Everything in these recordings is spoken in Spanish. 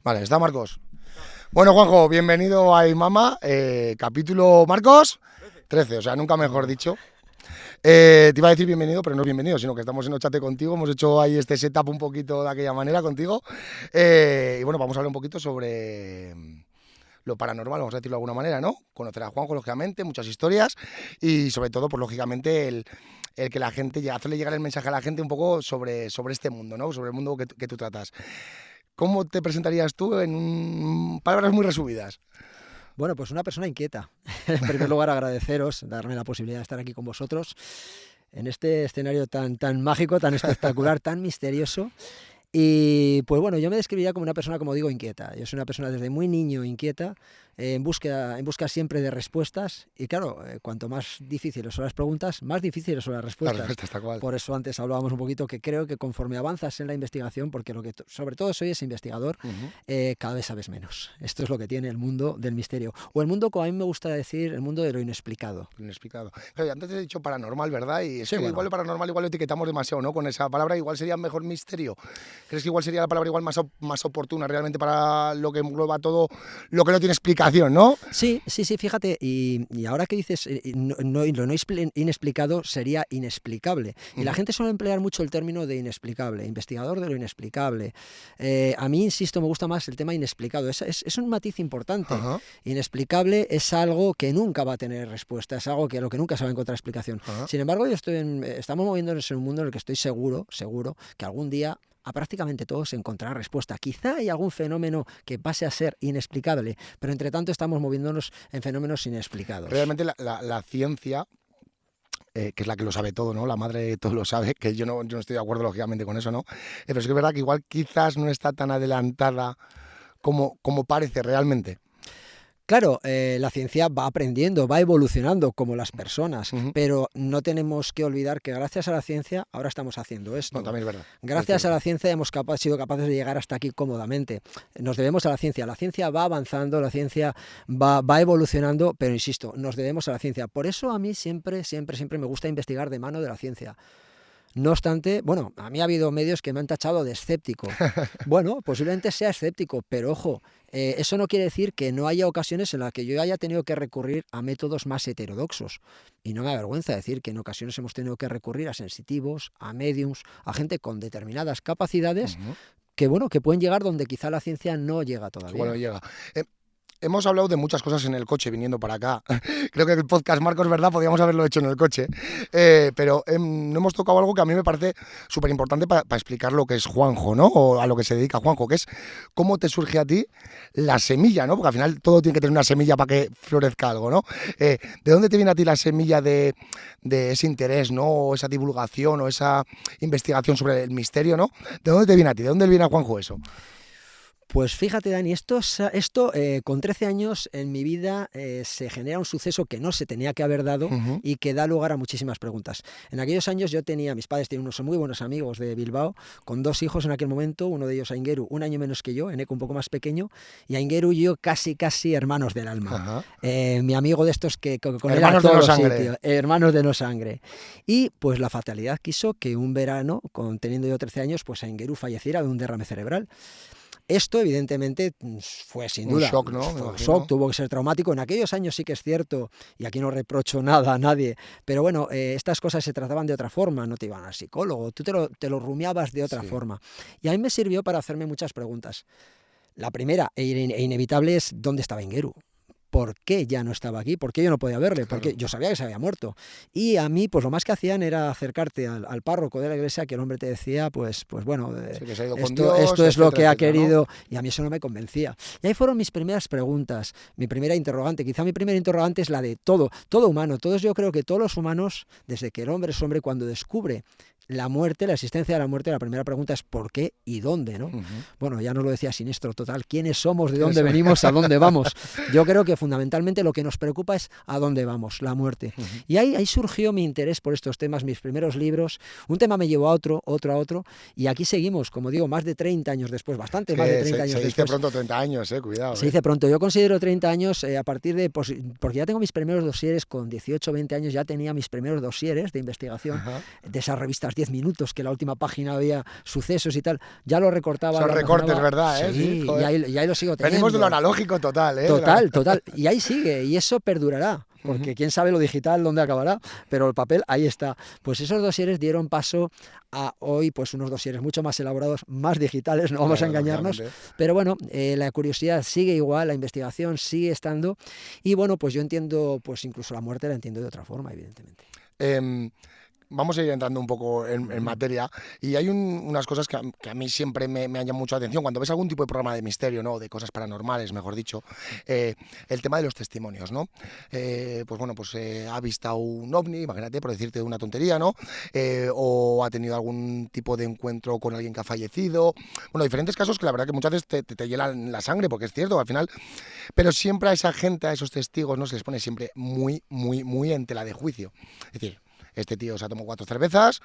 Vale, está Marcos. Bueno, Juanjo, bienvenido a Imama, capítulo Marcos 13, o sea, nunca mejor dicho. Te iba a decir bienvenido, pero no es bienvenido, sino que estamos en Ochate contigo, hemos hecho ahí este setup un poquito de aquella manera contigo. Y bueno, vamos a hablar un poquito sobre lo paranormal, vamos a decirlo de alguna manera, ¿no? Conocer a Juanjo, lógicamente, muchas historias y sobre todo, pues lógicamente, el que la gente, hacerle llegar el mensaje a la gente un poco sobre este mundo, ¿no? Sobre el mundo que tú tratas. ¿Cómo te presentarías tú en palabras muy resumidas? Bueno, pues una persona inquieta. En primer lugar, agradeceros, darme la posibilidad de estar aquí con vosotros en este escenario tan mágico, tan espectacular, tan misterioso. Y pues bueno, yo me describiría como una persona, como digo, inquieta. Yo soy una persona desde muy niño inquieta, en busca siempre de respuestas. Y claro, cuanto más difíciles son las preguntas, más difíciles son las La respuestas. respuesta está cual. Por eso antes hablábamos un poquito que creo que conforme avanzas en la investigación, porque lo que sobre todo soy es investigador, cada vez sabes menos. Esto es lo que tiene el mundo del misterio. O el mundo, como a mí me gusta decir, el mundo de lo inexplicado. Inexplicado. Claro, antes te he dicho paranormal, ¿verdad? Y es Sí, que igual bueno. lo paranormal igual lo etiquetamos demasiado, ¿no? Con esa palabra igual sería mejor misterio. ¿Crees que igual sería la palabra igual más oportuna realmente para lo que engloba todo lo que no tiene explicación, ¿no? Sí, fíjate, y ahora que dices, lo no inexplicado sería inexplicable. Y la gente suele emplear mucho el término de inexplicable, investigador de lo inexplicable. A mí, insisto, me gusta más el tema inexplicado. Es un matiz importante. Ajá, Inexplicable es algo que nunca va a tener respuesta, es algo que lo que nunca se va a encontrar explicación. ajá. Sin embargo, estamos moviéndonos en un mundo en el que estoy seguro que algún día a prácticamente todo se encontrará respuesta. Quizá hay algún fenómeno que pase a ser inexplicable, pero entre tanto estamos moviéndonos en fenómenos inexplicados. Realmente la ciencia, que es la que lo sabe todo, ¿no? La madre de todo lo sabe, que yo no estoy de acuerdo lógicamente con eso, ¿no? Pero es que es verdad que igual quizás no está tan adelantada como parece realmente. Claro, la ciencia va aprendiendo, va evolucionando como las personas, Ujú. pero no tenemos que olvidar que gracias a la ciencia ahora estamos haciendo No, esto. también es verdad. Es Gracias a cierto. la ciencia hemos sido capaces de llegar hasta aquí cómodamente. Nos debemos a la ciencia. La ciencia va avanzando, la ciencia va evolucionando, pero insisto, nos debemos a la ciencia. Por eso a mí siempre me gusta investigar de mano de la ciencia. No obstante, bueno, a mí ha habido medios que me han tachado de escéptico. Bueno, posiblemente sea escéptico, pero ojo, eso no quiere decir que no haya ocasiones en las que yo haya tenido que recurrir a métodos más heterodoxos. Y no me avergüenza decir que en ocasiones hemos tenido que recurrir a sensitivos, a mediums, a gente con determinadas capacidades Ujú. que, bueno, que pueden llegar donde quizá la ciencia no llega Igual no todavía. llega. Eh, Hemos hablado de muchas cosas en el coche viniendo para acá. Creo que el podcast, Marcos, ¿verdad? Podríamos haberlo hecho en el coche. Pero no hemos tocado algo que a mí me parece súper importante para explicar lo que es Juanjo, ¿no? O a lo que se dedica Juanjo, que es cómo te surge a ti la semilla, ¿no? Porque al final todo tiene que tener una semilla para que florezca algo, ¿no? ¿De dónde te viene a ti la semilla de ese interés, ¿no? O esa divulgación o esa investigación sobre el misterio, ¿no? ¿De dónde te viene a ti? ¿De dónde le viene a Juanjo eso? Pues fíjate, Dani, esto con 13 años en mi vida se genera un suceso que no se tenía que haber dado Ujú. y que da lugar a muchísimas preguntas. En aquellos años mis padres tenían unos muy buenos amigos de Bilbao, con 2 hijos en aquel momento, uno de ellos Aingeru, un año menos que yo, Eneco un poco más pequeño, y Aingeru y yo casi hermanos del alma. Ajá. Mi amigo de estos que con él a Hermanos de todos no los sangre. sitios, hermanos de no sangre. Y pues la fatalidad quiso que un verano, teniendo yo 13 años, pues Aingeru falleciera de un derrame cerebral. Esto, evidentemente, fue sin Un duda, shock, ¿no? Me fue un shock, imagino. tuvo que ser traumático. En aquellos años sí que es cierto, y aquí no reprocho nada a nadie, pero bueno, estas cosas se trataban de otra forma, no te iban al psicólogo, tú te lo rumiabas de otra Sí. forma. Y a mí me sirvió para hacerme muchas preguntas. La primera e inevitable es ¿dónde estaba Ingeru? ¿Por qué ya no estaba aquí? ¿Por qué yo no podía verle? Porque Claro. yo sabía que se había muerto. Y a mí, pues lo más que hacían era acercarte al párroco de la iglesia, que el hombre te decía, pues bueno, Sí, que se ha ido con esto Dios, es lo etcétera, que ha etcétera, ¿no? querido, y a mí eso no me convencía. Y ahí fueron mis primeras preguntas, mi primera interrogante. Quizá mi primera interrogante es la de todo humano. Yo creo que todos los humanos, desde que el hombre es hombre, cuando descubre la muerte, la existencia de la muerte, la primera pregunta es ¿por qué y dónde? ¿no? Ujú. Bueno, ya nos lo decía Sinestro Total, ¿quiénes somos? ¿De ¿Quiénes dónde son? venimos? ¿A dónde vamos? Yo creo que fundamentalmente lo que nos preocupa es a dónde vamos, la muerte. Ujú. Y ahí surgió mi interés por estos temas, mis primeros libros. Un tema me llevó a otro, a otro, y aquí seguimos, como digo, más de 30 años después, Es bastante más de que 30 se años dice después. pronto 30 años, cuidado, Se dice pronto, yo considero 30 años a partir de, porque ya tengo mis primeros dosieres, con 18 o 20 años ya tenía mis primeros dosieres de investigación Ajá. de esas revistas 10 minutos, que la última página había sucesos y tal, ya lo recortaba. Son recortes, ¿verdad? Sí, y ahí lo sigo teniendo. Venimos de lo analógico total, ¿eh? Total. Y ahí sigue, y eso perdurará. Porque quién sabe lo digital dónde acabará, pero el papel ahí está. Pues esos dosieres dieron paso a hoy, pues unos dosieres mucho más elaborados, más digitales, no vamos a engañarnos. Pero bueno, la curiosidad sigue igual, la investigación sigue estando. Y bueno, pues yo entiendo, pues incluso la muerte la entiendo de otra forma, evidentemente. Vamos a ir entrando un poco en materia, y hay unas cosas que a mí siempre me han llamado mucho la atención cuando ves algún tipo de programa de misterio, ¿no? De cosas paranormales, mejor dicho, el tema de los testimonios, ¿no? Pues bueno, pues ha visto un ovni, imagínate, por decirte una tontería, ¿no? O ha tenido algún tipo de encuentro con alguien que ha fallecido, bueno, diferentes casos que la verdad que muchas veces te hielan la sangre, porque es cierto, al final, pero siempre a esa gente, a esos testigos, ¿no? Se les pone siempre muy en tela de juicio, es decir, este tío se ha tomado 4 cervezas,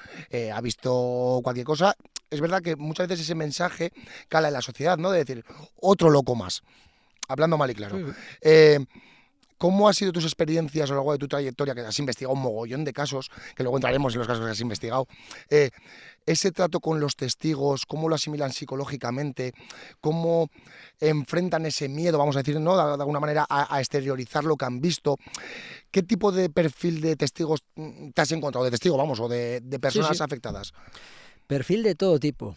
ha visto cualquier cosa. Es verdad que muchas veces ese mensaje cala en la sociedad, ¿no? De decir, otro loco más, hablando mal y claro. ¿Cómo han sido tus experiencias a lo largo de tu trayectoria, que has investigado un mogollón de casos, que luego entraremos en los casos que has investigado? Ese trato con los testigos, ¿cómo lo asimilan psicológicamente? ¿Cómo enfrentan ese miedo, vamos a decir, ¿no? De alguna manera a exteriorizar lo que han visto? ¿Qué tipo de perfil de testigos te has encontrado? De testigo, vamos, o de personas afectadas. Perfil de todo tipo,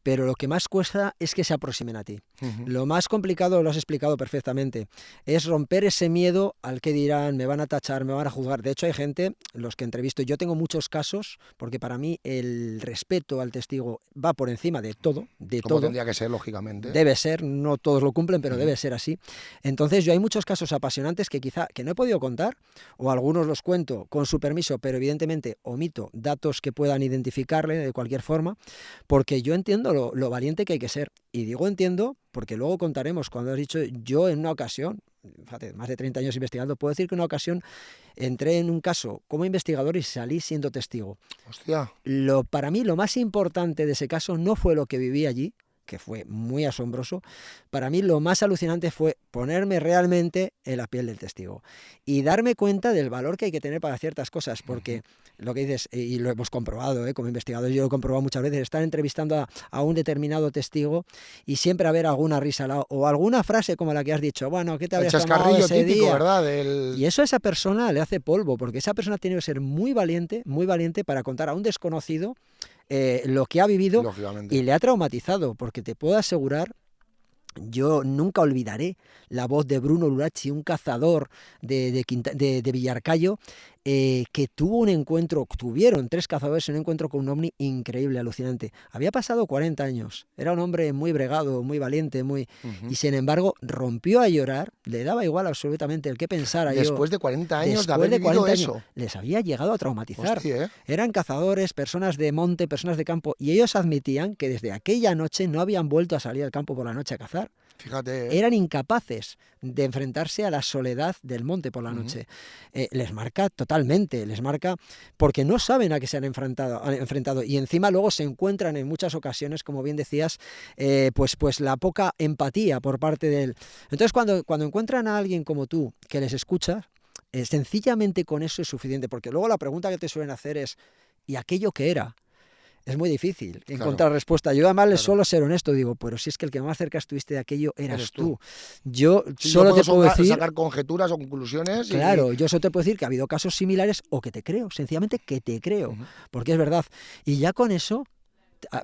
pero lo que más cuesta es que se aproximen a ti. Lo más complicado, lo has explicado perfectamente, es romper ese miedo al que dirán, me van a tachar, me van a juzgar. De hecho, hay gente, los que entrevisto, yo tengo muchos casos, porque para mí el respeto al testigo va por encima de todo. Como tendría que ser, lógicamente. Debe ser, no todos lo cumplen, pero debe ser así. Entonces, yo hay muchos casos apasionantes que quizá que no he podido contar, o algunos los cuento con su permiso, pero evidentemente omito datos que puedan identificarle de cualquier forma, porque yo entiendo lo valiente que hay que ser. Y digo entiendo porque luego contaremos, cuando has dicho, yo en una ocasión, fíjate, más de 30 años investigando, puedo decir que en una ocasión entré en un caso como investigador y salí siendo testigo. Hostia. Para mí lo más importante de ese caso no fue lo que viví allí, que fue muy asombroso. Para mí lo más alucinante fue ponerme realmente en la piel del testigo y darme cuenta del valor que hay que tener para ciertas cosas, porque lo que dices, y lo hemos comprobado, como investigador, yo lo he comprobado muchas veces, estar entrevistando a un determinado testigo y siempre haber alguna risa al lado, o alguna frase como la que has dicho, bueno, ¿qué te habrías tomado ese típico, día? ¿Verdad? Y eso a esa persona le hace polvo, porque esa persona tiene que ser muy valiente para contar a un desconocido lo que ha vivido y le ha traumatizado, porque te puedo asegurar, yo nunca olvidaré la voz de Bruno Lurachi, un cazador de Villarcayo, que tuvieron 3 cazadores un encuentro con un ovni increíble, alucinante. Había pasado 40 años, era un hombre muy bregado, muy valiente, y sin embargo rompió a llorar, le daba igual absolutamente el que pensara. Después de 40 años de haber vivido eso. Les había llegado a traumatizar. Hostia, Eran cazadores, personas de monte, personas de campo, y ellos admitían que desde aquella noche no habían vuelto a salir al campo por la noche a cazar. Fíjate. Eran incapaces de enfrentarse a la soledad del monte por la noche. Les marca totalmente, porque no saben a qué se han enfrentado y encima luego se encuentran en muchas ocasiones, como bien decías, pues la poca empatía por parte de él. Entonces cuando encuentran a alguien como tú que les escucha, sencillamente con eso es suficiente, porque luego la pregunta que te suelen hacer es, ¿y aquello qué era? Es muy difícil encontrar respuesta. Yo además les suelo ser honesto, digo, pero si es que el que más cerca estuviste de aquello eres tú. Yo solo te puedo decir, sacar conjeturas o conclusiones. Claro, yo solo te puedo decir que ha habido casos similares o que te creo, sencillamente que te creo, porque es verdad. Y ya con eso,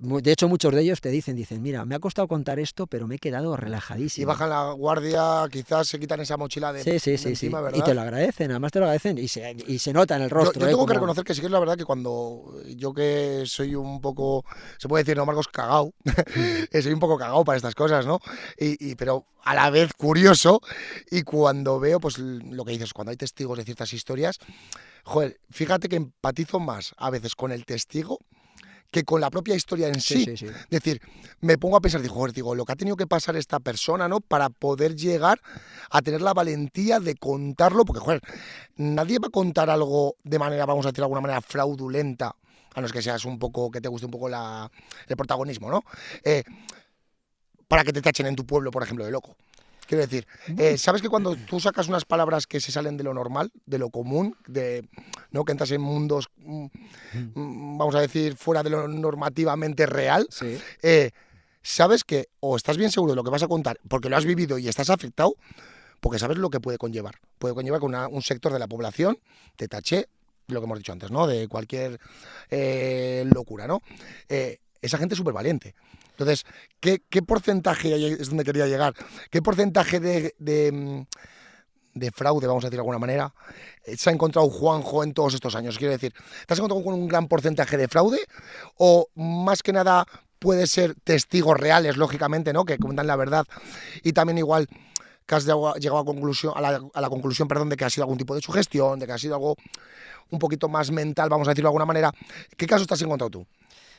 de hecho muchos de ellos te dicen, mira, me ha costado contar esto, pero me he quedado relajadísimo. Y bajan la guardia, quizás se quitan esa mochila de encima, ¿verdad? Y te lo agradecen, además te lo agradecen y se nota en el rostro. Yo tengo que reconocer que sí que es la verdad que cuando yo, que soy un poco, se puede decir, no, Marcos, cagao, soy un poco cagao para estas cosas, ¿no? Pero a la vez curioso, y cuando veo, pues lo que dices, cuando hay testigos de ciertas historias, joder, fíjate que empatizo más a veces con el testigo que con la propia historia en sí. Es decir, me pongo a pensar, digo, lo que ha tenido que pasar esta persona, ¿no? Para poder llegar a tener la valentía de contarlo, porque, joder, nadie va a contar algo de manera, vamos a decir de alguna manera, fraudulenta, a no ser que seas un poco, que te guste un poco el protagonismo, ¿no? Para que te tachen en tu pueblo, por ejemplo, de loco. Quiero decir, ¿sabes que cuando tú sacas unas palabras que se salen de lo normal, de lo común, ¿no? Que entras en mundos vamos a decir, fuera de lo normativamente real, Sí. sabes que o estás bien seguro de lo que vas a contar porque lo has vivido y estás afectado, porque sabes lo que puede conllevar. Puede conllevar que un sector de la población te tache, lo que hemos dicho antes, ¿no? De cualquier locura, ¿no? Esa gente es súper valiente. Entonces, ¿qué porcentaje, ahí es donde quería llegar, qué porcentaje de fraude, vamos a decir de alguna manera, se ha encontrado Juanjo en todos estos años? Quiero decir, ¿te has encontrado con un gran porcentaje de fraude o más que nada puede ser testigos reales, lógicamente, ¿no? Que comentan la verdad y también igual que has llegado a la conclusión, perdón, de que ha sido algún tipo de sugestión, de que ha sido algo un poquito más mental, vamos a decirlo de alguna manera? ¿Qué casos te has encontrado tú?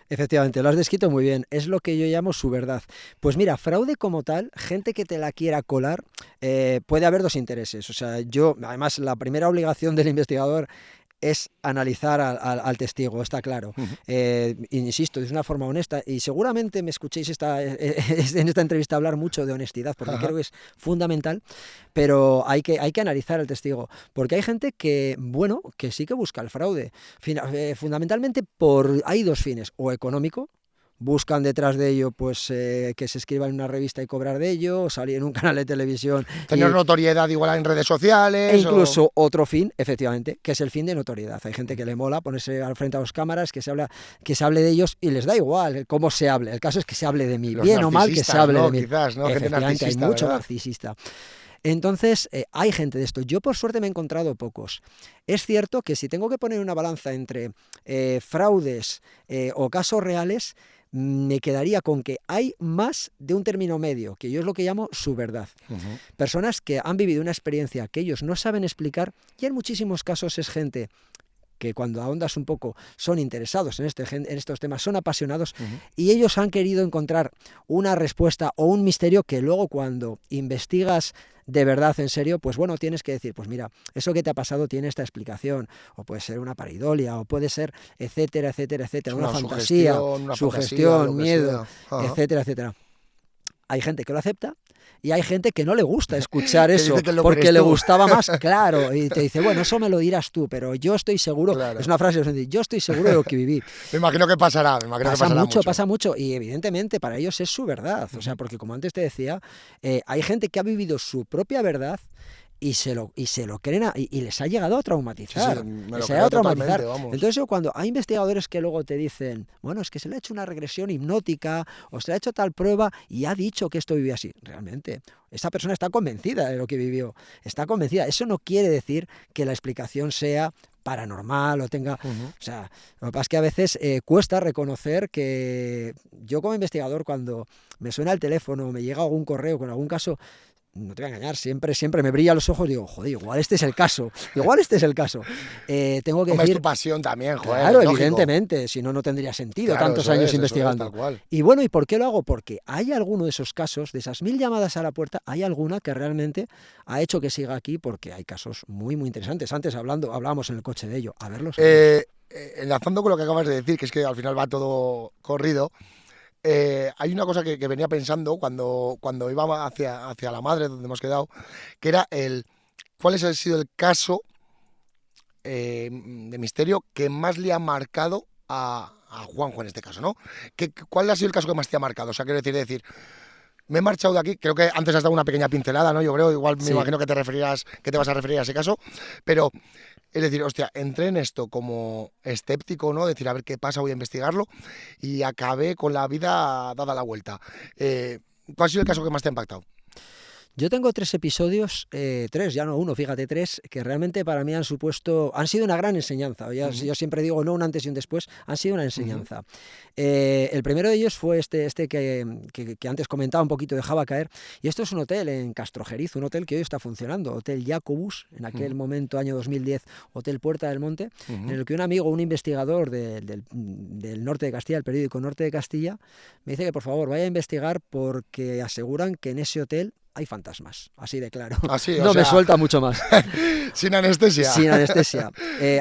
Efectivamente, lo has descrito muy bien. Es lo que yo llamo su verdad. Pues mira, fraude como tal, gente que te la quiera colar, puede haber dos intereses. O sea, además, la primera obligación del investigador es analizar al testigo, está claro. Uh-huh. Insisto, de una forma honesta, y seguramente me escuchéis en esta entrevista hablar mucho de honestidad, porque creo que es fundamental, pero hay que analizar al testigo, porque hay gente que, bueno, que sí que busca el fraude. Fundamentalmente hay dos fines: o económico. Buscan detrás de ello pues que se escriba en una revista y cobrar de ello, o salir en un canal de televisión. Tener notoriedad igual en redes sociales. E incluso otro fin, efectivamente, que es el fin de notoriedad. Hay gente que le mola ponerse al frente a las cámaras, que se hable de ellos y les da igual cómo se hable. El caso es que se hable de mí, bien o mal que se hable de mí. Quizás, ¿no? Efectivamente, hay mucho narcisista. Entonces, hay gente de esto. Yo, por suerte, me he encontrado pocos. Es cierto que si tengo que poner una balanza entre fraudes o casos reales, me quedaría con que hay más de un término medio, que yo es lo que llamo su verdad. Uh-huh. Personas que han vivido una experiencia que ellos no saben explicar, y en muchísimos casos es gente que cuando ahondas un poco son interesados en estos temas, son apasionados, uh-huh, y ellos han querido encontrar una respuesta o un misterio que luego cuando investigas de verdad, en serio, pues bueno, tienes que decir, pues mira, eso que te ha pasado tiene esta explicación, o puede ser una pareidolia, o puede ser, etcétera, etcétera, etcétera, una fantasía, sugestión, miedo, etcétera, etcétera. Hay gente que lo acepta, y hay gente que no le gusta escuchar eso porque le gustaba más, claro, y te dice, bueno, eso me lo dirás tú, pero yo estoy seguro, claro. Es una frase, yo estoy seguro de lo que viví. Me imagino que pasará, pasa mucho, y evidentemente para ellos es su verdad, o sea, porque como antes te decía, hay gente que ha vivido su propia verdad y se lo creen y les ha llegado a traumatizar. Entonces cuando hay investigadores que luego te dicen, bueno, es que se le ha hecho una regresión hipnótica o se le ha hecho tal prueba y ha dicho que esto vivía así, realmente esa persona está convencida de lo que vivió, está convencida. Eso no quiere decir que la explicación sea paranormal o tenga... Uh-huh. O sea, lo que pasa es que a veces cuesta reconocer que yo como investigador, cuando me suena el teléfono o me llega algún correo con algún caso, no te voy a engañar, siempre me brilla los ojos y digo, joder, igual este es el caso. Tengo que decir... Es tu pasión también, joder. Claro, evidentemente, si no, no tendría sentido tantos años investigando. Y bueno, ¿y por qué lo hago? Porque hay alguno de esos casos, de esas 1000 llamadas a la puerta, hay alguna que realmente ha hecho que siga aquí, porque hay casos muy, muy interesantes. Antes hablábamos en el coche de ello. A verlos. Enlazando con lo que acabas de decir, que es que al final va todo corrido, hay una cosa que venía pensando cuando iba hacia la madre, donde hemos quedado, que era cuál ha sido el caso de misterio que más le ha marcado a Juanjo en este caso, ¿no? ¿Cuál ha sido el caso que más te ha marcado? O sea, quiero decir, me he marchado de aquí, creo que antes has dado una pequeña pincelada, ¿no? Yo creo, igual me imagino que te vas a referir a ese caso, pero es decir, hostia, entré en esto como escéptico, ¿no? Decir, a ver qué pasa, voy a investigarlo, y acabé con la vida dada la vuelta. ¿Cuál ha sido el caso que más te ha impactado? Yo tengo 3 episodios, 3, ya no 1, fíjate, 3, que realmente para mí han sido una gran enseñanza. Yo siempre digo, no un antes y un después, han sido una enseñanza. El primero de ellos fue este que antes comentaba un poquito, dejaba caer, y esto es un hotel en Castrojeriz, un hotel que hoy está funcionando, Hotel Jacobus, en aquel momento, año 2010, Hotel Puerta del Monte, en el que un amigo, un investigador del norte de Castilla, el periódico Norte de Castilla, me dice que por favor vaya a investigar porque aseguran que en ese hotel hay fantasmas, así de claro. Así, No me suelta mucho más. Sin anestesia. Sin anestesia.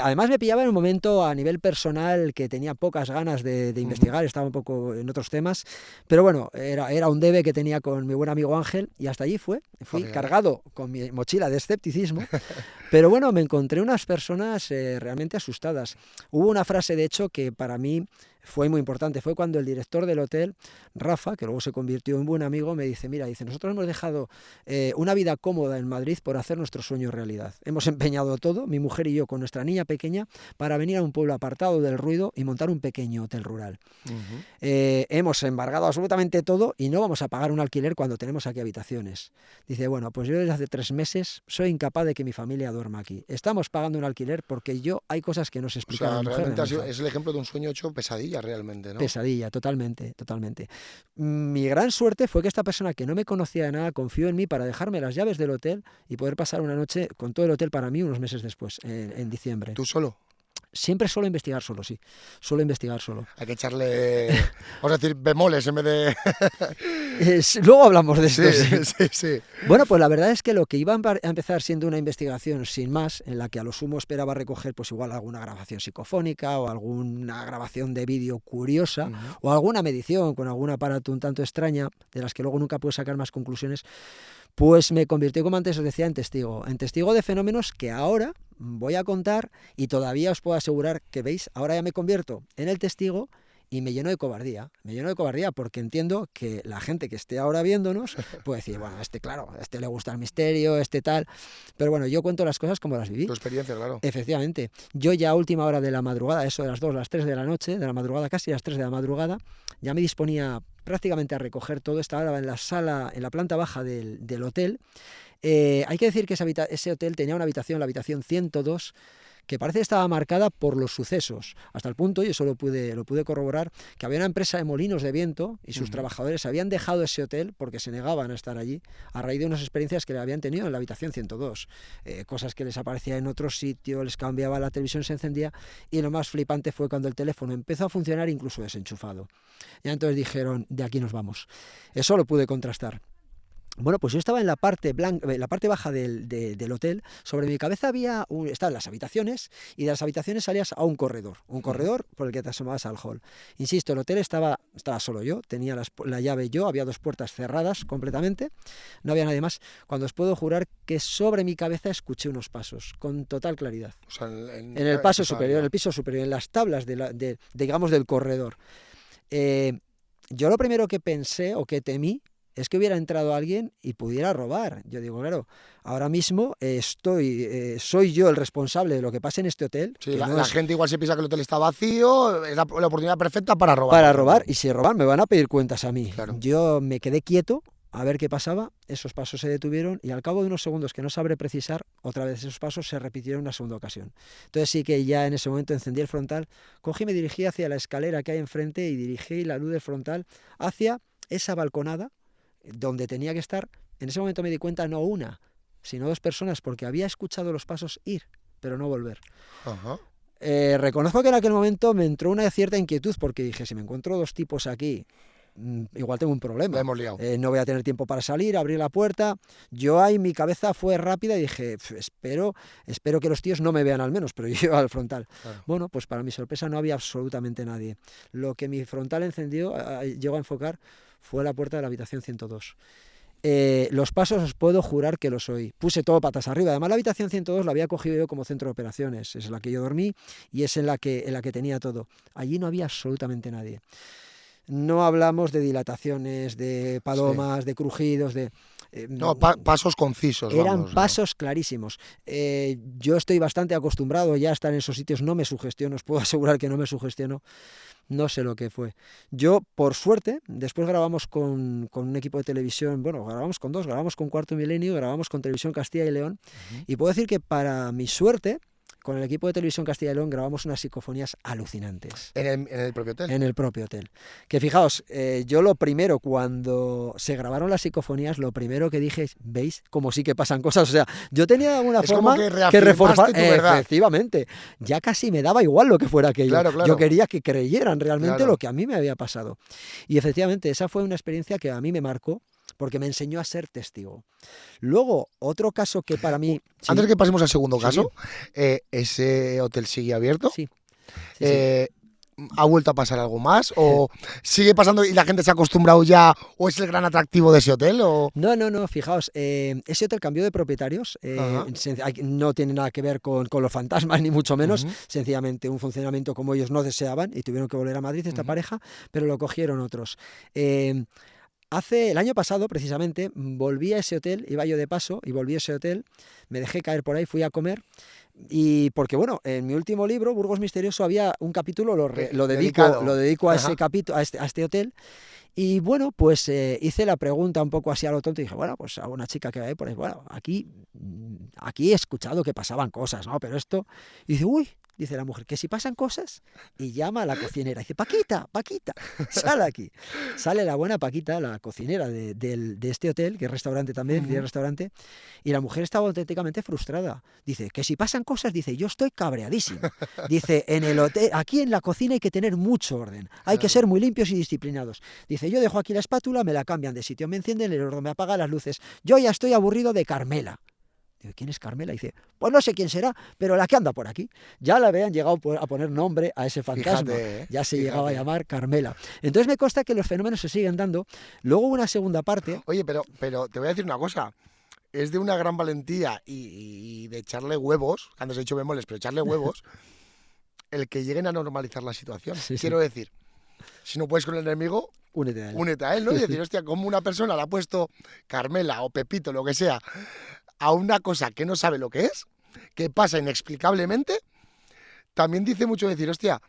Además me pillaba en un momento a nivel personal que tenía pocas ganas de investigar, estaba un poco en otros temas, pero bueno, era un debe que tenía con mi buen amigo Ángel y hasta allí fui cargado con mi mochila de escepticismo, pero bueno, me encontré unas personas realmente asustadas. Hubo una frase, de hecho, que para mí fue muy importante. Fue cuando el director del hotel, Rafa, que luego se convirtió en buen amigo, me dice, mira, nosotros hemos dejado una vida cómoda en Madrid por hacer nuestro sueño realidad. Hemos empeñado todo, mi mujer y yo, con nuestra niña pequeña, para venir a un pueblo apartado del ruido y montar un pequeño hotel rural. Hemos embargado absolutamente todo y no vamos a pagar un alquiler cuando tenemos aquí habitaciones. Dice, bueno, pues yo desde hace 3 meses soy incapaz de que mi familia duerma aquí. Estamos pagando un alquiler porque hay cosas que no se explican a mi mujer. Realmente es el ejemplo de un sueño hecho pesadilla realmente, ¿no? Pesadilla, totalmente. Mi gran suerte fue que esta persona que no me conocía de nada confió en mí para dejarme las llaves del hotel y poder pasar una noche con todo el hotel para mí unos meses después, en diciembre. ¿Tú solo? Siempre suelo investigar solo, sí. Suelo investigar solo. Hay que echarle, vamos a decir, bemoles en vez de... Luego hablamos de esto. Sí. Bueno, pues la verdad es que lo que iba a empezar siendo una investigación sin más, en la que a lo sumo esperaba recoger pues igual alguna grabación psicofónica o alguna grabación de vídeo curiosa o alguna medición con algún aparato un tanto extraña, de las que luego nunca puedo sacar más conclusiones, pues me convirtió, como antes os decía, en testigo de fenómenos que ahora voy a contar y todavía os puedo asegurar que, veis, ahora ya me convierto en el testigo y me lleno de cobardía. Me lleno de cobardía porque entiendo que la gente que esté ahora viéndonos puede decir, bueno, claro, a este le gusta el misterio, tal. Pero bueno, yo cuento las cosas como las viví. Tu experiencia, claro. Efectivamente. Yo ya a última hora de la madrugada, eso de las 2, las 3 de la noche, de la madrugada, casi las 3 de la madrugada, ya me disponía prácticamente a recoger todo. Estaba en la sala, en la planta baja del hotel. Hay que decir que ese hotel tenía una habitación, la habitación 102, que parece que estaba marcada por los sucesos, hasta el punto, y eso lo pude corroborar, que había una empresa de molinos de viento y sus trabajadores habían dejado ese hotel porque se negaban a estar allí a raíz de unas experiencias que le habían tenido en la habitación 102. Cosas que les aparecían en otro sitio, les cambiaba, la televisión se encendía, y lo más flipante fue cuando el teléfono empezó a funcionar incluso desenchufado. Ya entonces dijeron, de aquí nos vamos. Eso lo pude contrastar. Bueno, pues yo estaba en la parte baja del hotel. Sobre mi cabeza estaban las habitaciones, y de las habitaciones salías a un corredor por el que te asomabas al hall. Insisto, el hotel estaba solo yo, tenía la llave yo, había 2 puertas cerradas completamente, no había nadie más, cuando os puedo jurar que sobre mi cabeza escuché unos pasos, con total claridad. O sea, en el paso superior, en el piso superior, en las tablas digamos, del corredor. Yo lo primero que pensé o que temí es que hubiera entrado alguien y pudiera robar. Yo digo, claro, ahora mismo soy yo el responsable de lo que pasa en este hotel. Sí, la gente igual se piensa que el hotel está vacío, es la oportunidad perfecta para robar. Para robar, y si roban me van a pedir cuentas a mí. Claro. Yo me quedé quieto a ver qué pasaba, esos pasos se detuvieron y al cabo de unos segundos que no sabré precisar, otra vez esos pasos se repitieron una segunda ocasión. Entonces sí que ya en ese momento encendí el frontal, cogí y me dirigí hacia la escalera que hay enfrente y dirigí la luz del frontal hacia esa balconada donde tenía que estar. En ese momento me di cuenta, no una, sino 2 personas, porque había escuchado los pasos ir, pero no volver. Ajá. Reconozco que en aquel momento me entró una cierta inquietud, porque dije, si me encuentro 2 tipos aquí, igual tengo un problema. La hemos liado. No voy a tener tiempo para salir, abrir la puerta. Yo ahí, mi cabeza fue rápida y dije, espero que los tíos no me vean al menos, pero yo al frontal. Claro. Bueno, pues para mi sorpresa no había absolutamente nadie. Lo que mi frontal encendió, llegó a enfocar, fue la puerta de la habitación 102. Los pasos os puedo jurar que los oí. Puse todo patas arriba. Además, la habitación 102 la había cogido yo como centro de operaciones. Es en la que yo dormí y es en la que tenía todo. Allí no había absolutamente nadie. No hablamos de dilataciones, de palomas, de crujidos, no, pasos concisos. Eran pasos clarísimos. Yo estoy bastante acostumbrado ya a estar en esos sitios, no me sugestiono, os puedo asegurar que no me sugestiono. No sé lo que fue. Yo, por suerte, después grabamos con un equipo de televisión, bueno, grabamos con 2, grabamos con Cuarto Milenio, grabamos con Televisión Castilla y León, y puedo decir que para mi suerte, con el equipo de Televisión Castilla y León grabamos unas psicofonías alucinantes. ¿En el propio hotel? En el propio hotel. Que fijaos, yo lo primero, cuando se grabaron las psicofonías, lo primero que dije es, ¿veis cómo sí que pasan cosas? O sea, yo tenía de alguna forma que reforzar. Efectivamente. Ya casi me daba igual lo que fuera aquello. Claro. Yo quería que creyeran realmente lo que a mí me había pasado. Y efectivamente, esa fue una experiencia que a mí me marcó, porque me enseñó a ser testigo. Luego, otro caso que para mí... Antes de que pasemos al segundo Sí. caso, ¿ese hotel sigue abierto? Sí, sí, sí. Eh, ¿Ha vuelto a pasar algo más? ¿O sigue pasando y la gente se ha acostumbrado ya? ¿O es el gran atractivo de ese hotel? ¿O? No, fijaos, ese hotel cambió de propietarios, Ajá. no tiene nada que ver con los fantasmas, ni mucho menos, Ujú. sencillamente un funcionamiento como ellos no deseaban y tuvieron que volver a Madrid esta Ujú. pareja, pero lo cogieron otros. El año pasado, precisamente, volví a ese hotel, iba yo de paso y volví a ese hotel, me dejé caer por ahí, fui a comer. Y porque, bueno, en mi último libro, Burgos Misterioso, había un capítulo, lo Dedicado. dedico a ese Ajá. capítulo, a este hotel. Y bueno, pues hice la pregunta un poco así a lo tonto y dije, bueno, pues a una chica que va ahí por ahí, bueno, aquí he escuchado que pasaban cosas, ¿no? Pero esto, y dice, uy, dice la mujer, que si pasan cosas, y llama a la cocinera, y dice, Paquita, sale aquí. Sale la buena Paquita, la cocinera de este hotel, que es restaurante también, tiene Ujú. restaurante, y la mujer estaba auténticamente frustrada. Dice, que si pasan cosas, dice, yo estoy cabreadísima. Dice, en el hotel, aquí en la cocina hay que tener mucho orden, hay que Claro. ser muy limpios y disciplinados. Dice, yo dejo aquí la espátula, me la cambian de sitio, me encienden el horno, me apagan las luces. Yo ya estoy aburrido de Carmela. Digo, ¿quién es Carmela? Dice, pues no sé quién será, pero la que anda por aquí. Ya le habían llegado a poner nombre a ese fantasma. Fíjate, Ya se llegaba a fíjate. llamar Carmela. Entonces me consta que los fenómenos se siguen dando. Luego hubo una segunda parte. Oye, pero te voy a decir una cosa. Es de una gran valentía y de echarle huevos, antes he dicho bemoles, pero echarle huevos, el que lleguen a normalizar la situación. Sí, sí, Quiero decir, si no puedes con el enemigo, únete a él. únete a él, ¿no? Y decir, hostia, como una persona le ha puesto Carmela o Pepito, lo que sea, a una cosa que no sabe lo que es, que pasa inexplicablemente, también dice mucho decir, hostia,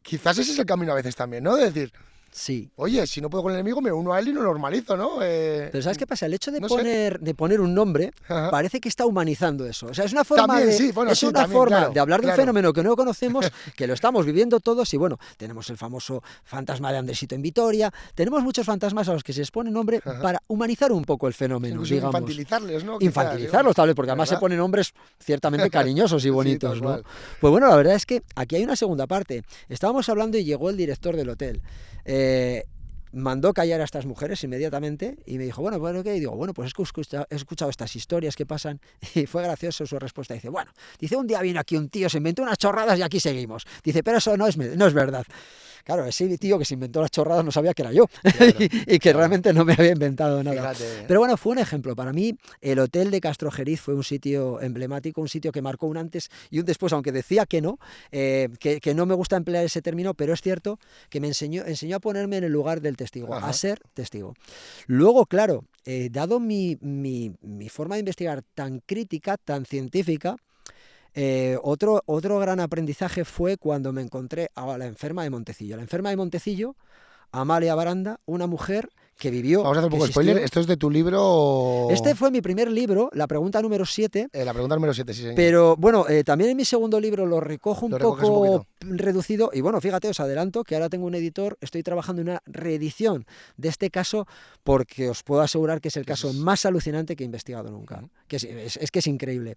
quizás ese es el camino a veces también, ¿no? De decir, Sí. oye, si no puedo con el enemigo, me uno a él y lo normalizo, ¿no? Pero ¿sabes qué pasa? El hecho no sé. de poner un nombre Ajá. parece que está humanizando eso. O sea, es una forma También, sí, bueno, es sí, una también, forma claro, de hablar de un claro. fenómeno que no conocemos, que lo estamos viviendo todos. Y bueno, tenemos el famoso fantasma de Andresito en Vitoria. Tenemos muchos fantasmas a los que se les pone nombre Ajá. para humanizar un poco el fenómeno, Incluso digamos. infantilizarles, ¿no? Quizás, Infantilizarlos, tal vez, porque además se ¿verdad? ponen nombres ciertamente cariñosos y Sí, bonitos, tal ¿no? cual. Pues bueno, la verdad es que aquí hay una segunda parte. Estábamos hablando y llegó el director del hotel. Mandó callar a estas mujeres inmediatamente y me dijo, bueno, ¿qué? Y digo, bueno, pues es que he escuchado estas historias que pasan y fue gracioso su respuesta. Dice, bueno, dice, un día vino aquí un tío, se inventó unas chorradas y aquí seguimos. Dice, pero eso no es verdad. Claro, ese tío que se inventó las chorradas no sabía que era yo Claro, y que claro. realmente no me había inventado nada. Fíjate. Pero bueno, fue un ejemplo. Para mí, el hotel de Castrojeriz fue un sitio emblemático, un sitio que marcó un antes y un después, aunque decía que no, que no me gusta emplear ese término, pero es cierto que me enseñó a ponerme en el lugar del testigo, Ajá. a ser testigo. Luego, claro, dado mi forma de investigar tan crítica, tan científica, otro gran aprendizaje fue cuando me encontré a la enferma de Montecillo. La enferma de Montecillo, Amalia Baranda, una mujer que vivió, Vamos a hacer un que poco de spoiler. existió. Esto es de tu libro. Este fue mi primer libro, la pregunta número 7. La pregunta número 7, sí, señor. Pero bueno, también en mi segundo libro lo recojo Lo recoges un poco poquito. reducido. Y bueno, fíjate, os adelanto que ahora tengo un editor, estoy trabajando en una reedición de este caso, porque os puedo asegurar que es el Que caso es- más alucinante que he investigado nunca. Ujú. Que es que es increíble.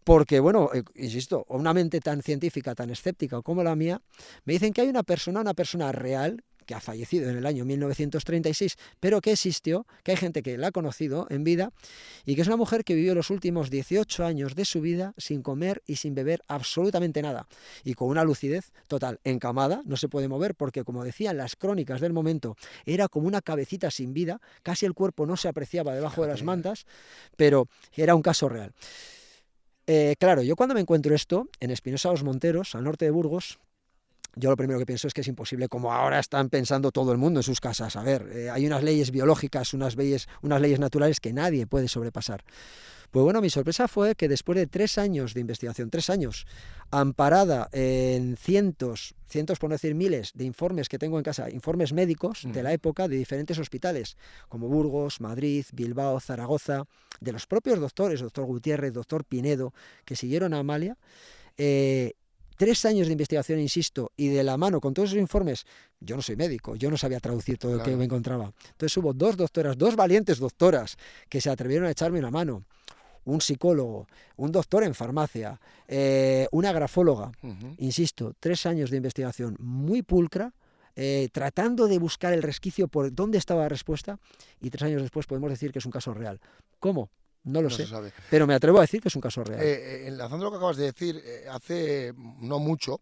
Porque, bueno, insisto, una mente tan científica, tan escéptica como la mía, me dicen que hay una persona real, que ha fallecido en el año 1936, pero que existió, que hay gente que la ha conocido en vida, y que es una mujer que vivió los últimos 18 años de su vida sin comer y sin beber absolutamente nada, y con una lucidez total, encamada, no se puede mover porque, como decían las crónicas del momento, era como una cabecita sin vida, casi el cuerpo no se apreciaba debajo de las mantas, pero era un caso real. Claro, yo cuando me encuentro esto, en Espinosa los Monteros, al norte de Burgos, yo lo primero que pienso es que es imposible, como ahora están pensando todo el mundo en sus casas. A ver, hay unas leyes biológicas, unas leyes naturales que nadie puede sobrepasar. Pues bueno, mi sorpresa fue que después de 3 años de investigación, 3 años, amparada en cientos por no decir miles de informes que tengo en casa, informes médicos de la época de diferentes hospitales, como Burgos, Madrid, Bilbao, Zaragoza, de los propios doctores, doctor Gutiérrez, doctor Pinedo, que siguieron a Amalia, 3 años de investigación, insisto, y de la mano con todos esos informes. Yo no soy médico, yo no sabía traducir todo lo que me encontraba. Entonces hubo 2 doctoras, 2 valientes doctoras, que se atrevieron a echarme una mano. Un psicólogo, un doctor en farmacia, una grafóloga. Insisto, 3 años de investigación muy pulcra, tratando de buscar el resquicio por dónde estaba la respuesta, y 3 años después podemos decir que es un caso real. ¿Cómo? No lo sé, se sabe. pero me atrevo a decir que es un caso real. Enlazando lo que acabas de decir, hace no mucho,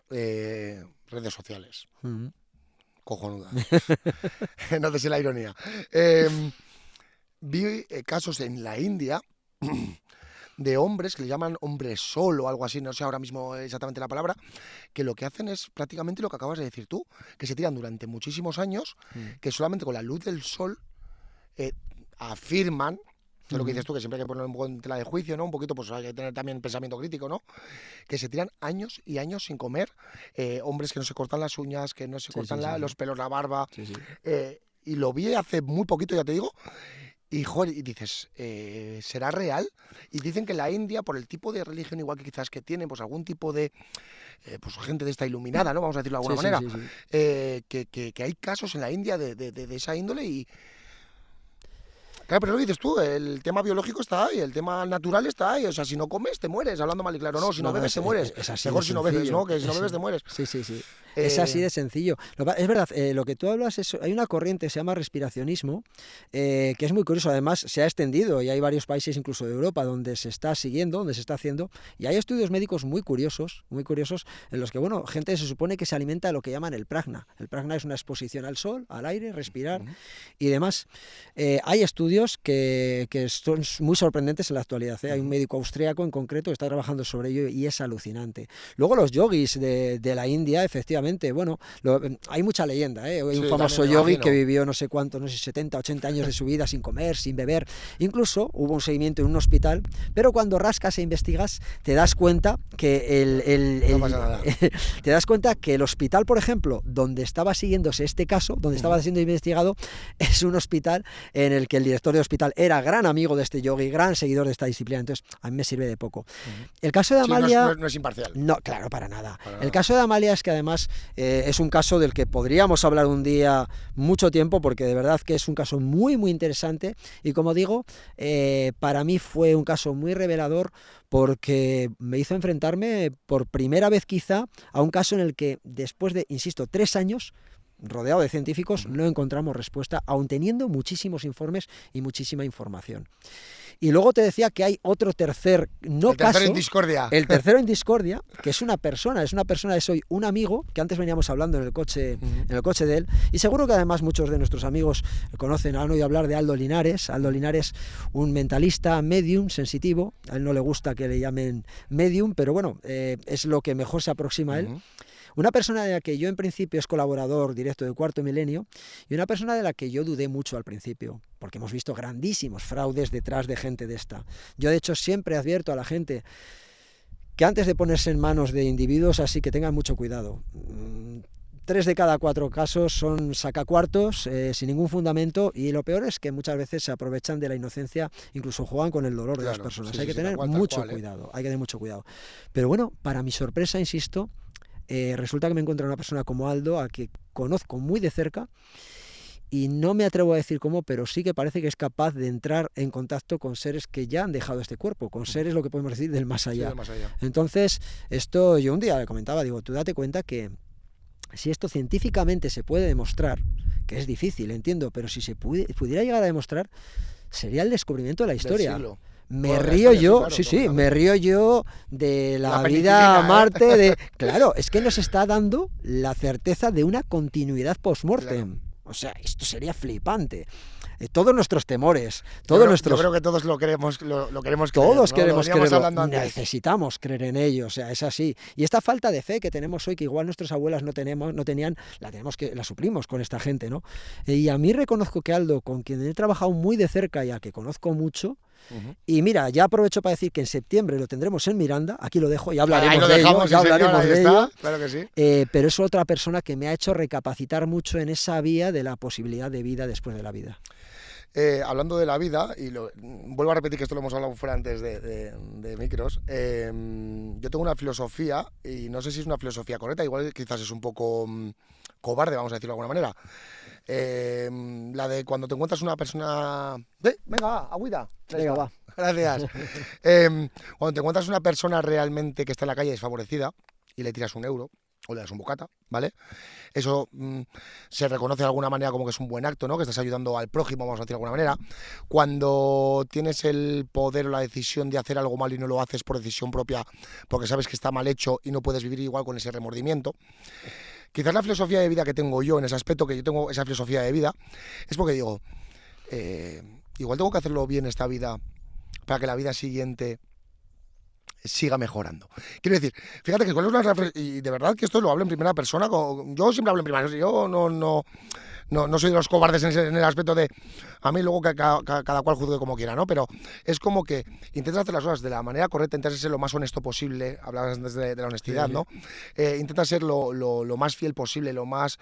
redes sociales. Cojonuda. No sé la ironía. Vi casos en la India de hombres que le llaman hombres solo o algo así, no sé ahora mismo exactamente la palabra, que lo que hacen es prácticamente lo que acabas de decir tú, que se tiran durante muchísimos años, que solamente con la luz del sol afirman, que es lo que dices tú, que siempre hay que poner un poco en tela de juicio, ¿no? Un poquito, pues hay que tener también pensamiento crítico, ¿no? Que se tiran años y años sin comer, hombres que no se cortan las uñas, que no se cortan los pelos, la barba, y lo vi hace muy poquito, ya te digo. Y, joder, y dices, ¿será real? Y dicen que en la India, por el tipo de religión igual que quizás que tienen, pues algún tipo de, pues gente de esta iluminada, ¿no? Vamos a decirlo de alguna manera, que hay casos en la India de esa índole y... Claro, pero lo dices tú, el tema biológico está ahí, el tema natural está ahí, o sea, si no comes te mueres, hablando mal y claro, no, si no bebes te mueres, es así mejor de si no bebes, sencillo. ¿no? Que si no bebes te mueres. Sí. Es así de sencillo. Es verdad, lo que tú hablas, hay una corriente, se llama respiracionismo, que es muy curioso, además se ha extendido y hay varios países, incluso de Europa, donde se está siguiendo, donde se está haciendo, y hay estudios médicos muy curiosos, en los que, bueno, gente se supone que se alimenta de lo que llaman el prana. El prana es una exposición al sol, al aire, respirar y demás. Hay estudios que son muy sorprendentes en la actualidad. Hay un médico austriaco en concreto que está trabajando sobre ello y es alucinante. Luego los yogis de la India, efectivamente, bueno, hay mucha leyenda, Hay un famoso yogi que vivió no sé cuánto, no sé, 70, 80 años de su vida sin comer, sin beber. Incluso hubo un seguimiento en un hospital, pero cuando rascas e investigas te das cuenta que no pasa nada. te das cuenta que el hospital, por ejemplo, donde estaba siguiéndose este caso, donde estaba siendo investigado, es un hospital en el que el director de hospital era gran amigo de este yogi, gran seguidor de esta disciplina. Entonces, a mí me sirve de poco. El caso de Amalia... no es imparcial. No, claro, para nada. El caso de Amalia es que además es un caso del que podríamos hablar un día mucho tiempo, porque de verdad que es un caso muy, muy interesante. Y como digo, para mí fue un caso muy revelador porque me hizo enfrentarme por primera vez quizá a un caso en el que después de, insisto, 3 años... rodeado de científicos, no encontramos respuesta, aun teniendo muchísimos informes y muchísima información. Y luego te decía que hay otro tercer tercero en discordia. El tercero en discordia, que es una persona, soy un amigo, que antes veníamos hablando en el coche de él, y seguro que además muchos de nuestros amigos han oído hablar de Aldo Linares. Aldo Linares, un mentalista medium, sensitivo, a él no le gusta que le llamen medium, pero bueno, es lo que mejor se aproxima a él. Una persona de la que yo en principio es colaborador directo de Cuarto Milenio y una persona de la que yo dudé mucho al principio, porque hemos visto grandísimos fraudes detrás de gente de esta. Yo de hecho siempre advierto a la gente que antes de ponerse en manos de individuos así que tengan mucho cuidado. 3 de cada 4 casos son sacacuartos, sin ningún fundamento, y lo peor es que muchas veces se aprovechan de la inocencia, incluso juegan con el dolor de las personas. Hay que tener mucho cuidado. Pero bueno, para mi sorpresa, insisto, resulta que me encuentro una persona como Aldo, a que conozco muy de cerca, y no me atrevo a decir cómo, pero sí que parece que es capaz de entrar en contacto con seres que ya han dejado este cuerpo, con seres, lo que podemos decir, del más allá. Sí, del más allá. Entonces, esto yo un día le comentaba, digo, tú date cuenta que si esto científicamente se puede demostrar, que es difícil, entiendo, pero si se pudiera llegar a demostrar, sería el descubrimiento de la historia. Me río yo de la vida a Marte, claro, es que nos está dando la certeza de una continuidad post-mortem. Claro. O sea, esto sería flipante. Todos nuestros temores, yo creo que todos lo queremos creer. Todos ¿no? queremos creerlo. Necesitamos creer en ello, o sea, es así. Y esta falta de fe que tenemos hoy, que igual nuestras abuelas no tenían, la suplimos con esta gente, ¿no? Y a mí reconozco que Aldo, con quien he trabajado muy de cerca y a que conozco mucho, y mira, ya aprovecho para decir que en septiembre lo tendremos en Miranda, aquí lo dejo, ya hablaremos de ello, claro que sí. Pero es otra persona que me ha hecho recapacitar mucho en esa vía de la posibilidad de vida después de la vida. Hablando de la vida, y vuelvo a repetir que esto lo hemos hablado fuera antes de micros, yo tengo una filosofía, y no sé si es una filosofía correcta, igual quizás es un poco cobarde, vamos a decirlo de alguna manera. La de cuando te encuentras una persona... venga, agüita. Venga, va. Gracias. Cuando te encuentras una persona realmente que está en la calle desfavorecida y le tiras 1 euro, o le das un bocata, ¿vale? Eso se reconoce de alguna manera como que es un buen acto, ¿no? Que estás ayudando al prójimo, vamos a decir de alguna manera. Cuando tienes el poder o la decisión de hacer algo mal y no lo haces por decisión propia, porque sabes que está mal hecho y no puedes vivir igual con ese remordimiento. Quizás la filosofía de vida que tengo yo, en ese aspecto, que yo tengo esa filosofía de vida, es porque digo, igual tengo que hacerlo bien esta vida para que la vida siguiente siga mejorando. Quiero decir, fíjate que con y de verdad que esto lo hablo en primera persona, yo siempre hablo en primera persona, yo no soy de los cobardes en el aspecto de, a mí luego que cada cual juzgue como quiera, ¿no? Pero es como que intentas hacer las cosas de la manera correcta, intentas ser lo más honesto posible, hablabas antes de la honestidad, ¿no? Intentas ser lo más fiel posible, lo más...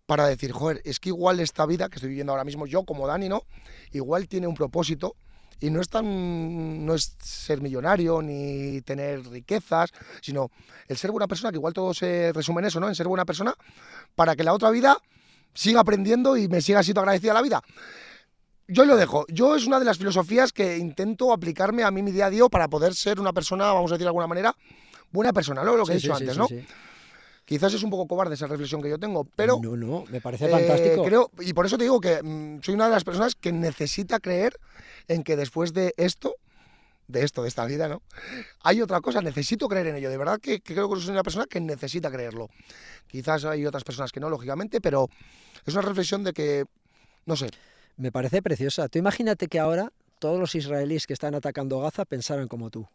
para decir, joder, es que igual esta vida que estoy viviendo ahora mismo, yo como Dani, ¿no? Igual tiene un propósito. Y no es ser millonario ni tener riquezas, sino el ser buena persona, que igual todo se resume en eso, ¿no? En ser buena persona para que la otra vida siga aprendiendo y me siga siendo agradecida a la vida. Yo lo dejo. Yo es una de las filosofías que intento aplicarme a mí mi día a día para poder ser una persona, vamos a decir de alguna manera, buena persona, ¿no? Lo que he dicho antes, ¿no? Sí. Quizás es un poco cobarde esa reflexión que yo tengo, pero... No, me parece fantástico. Creo, y por eso te digo que soy una de las personas que necesita creer en que después de esta vida, ¿no? Hay otra cosa, necesito creer en ello. De verdad que creo que soy una persona que necesita creerlo. Quizás hay otras personas que no, lógicamente, pero es una reflexión de que, no sé. Me parece preciosa. Tú imagínate que ahora todos los israelíes que están atacando Gaza pensaran como tú.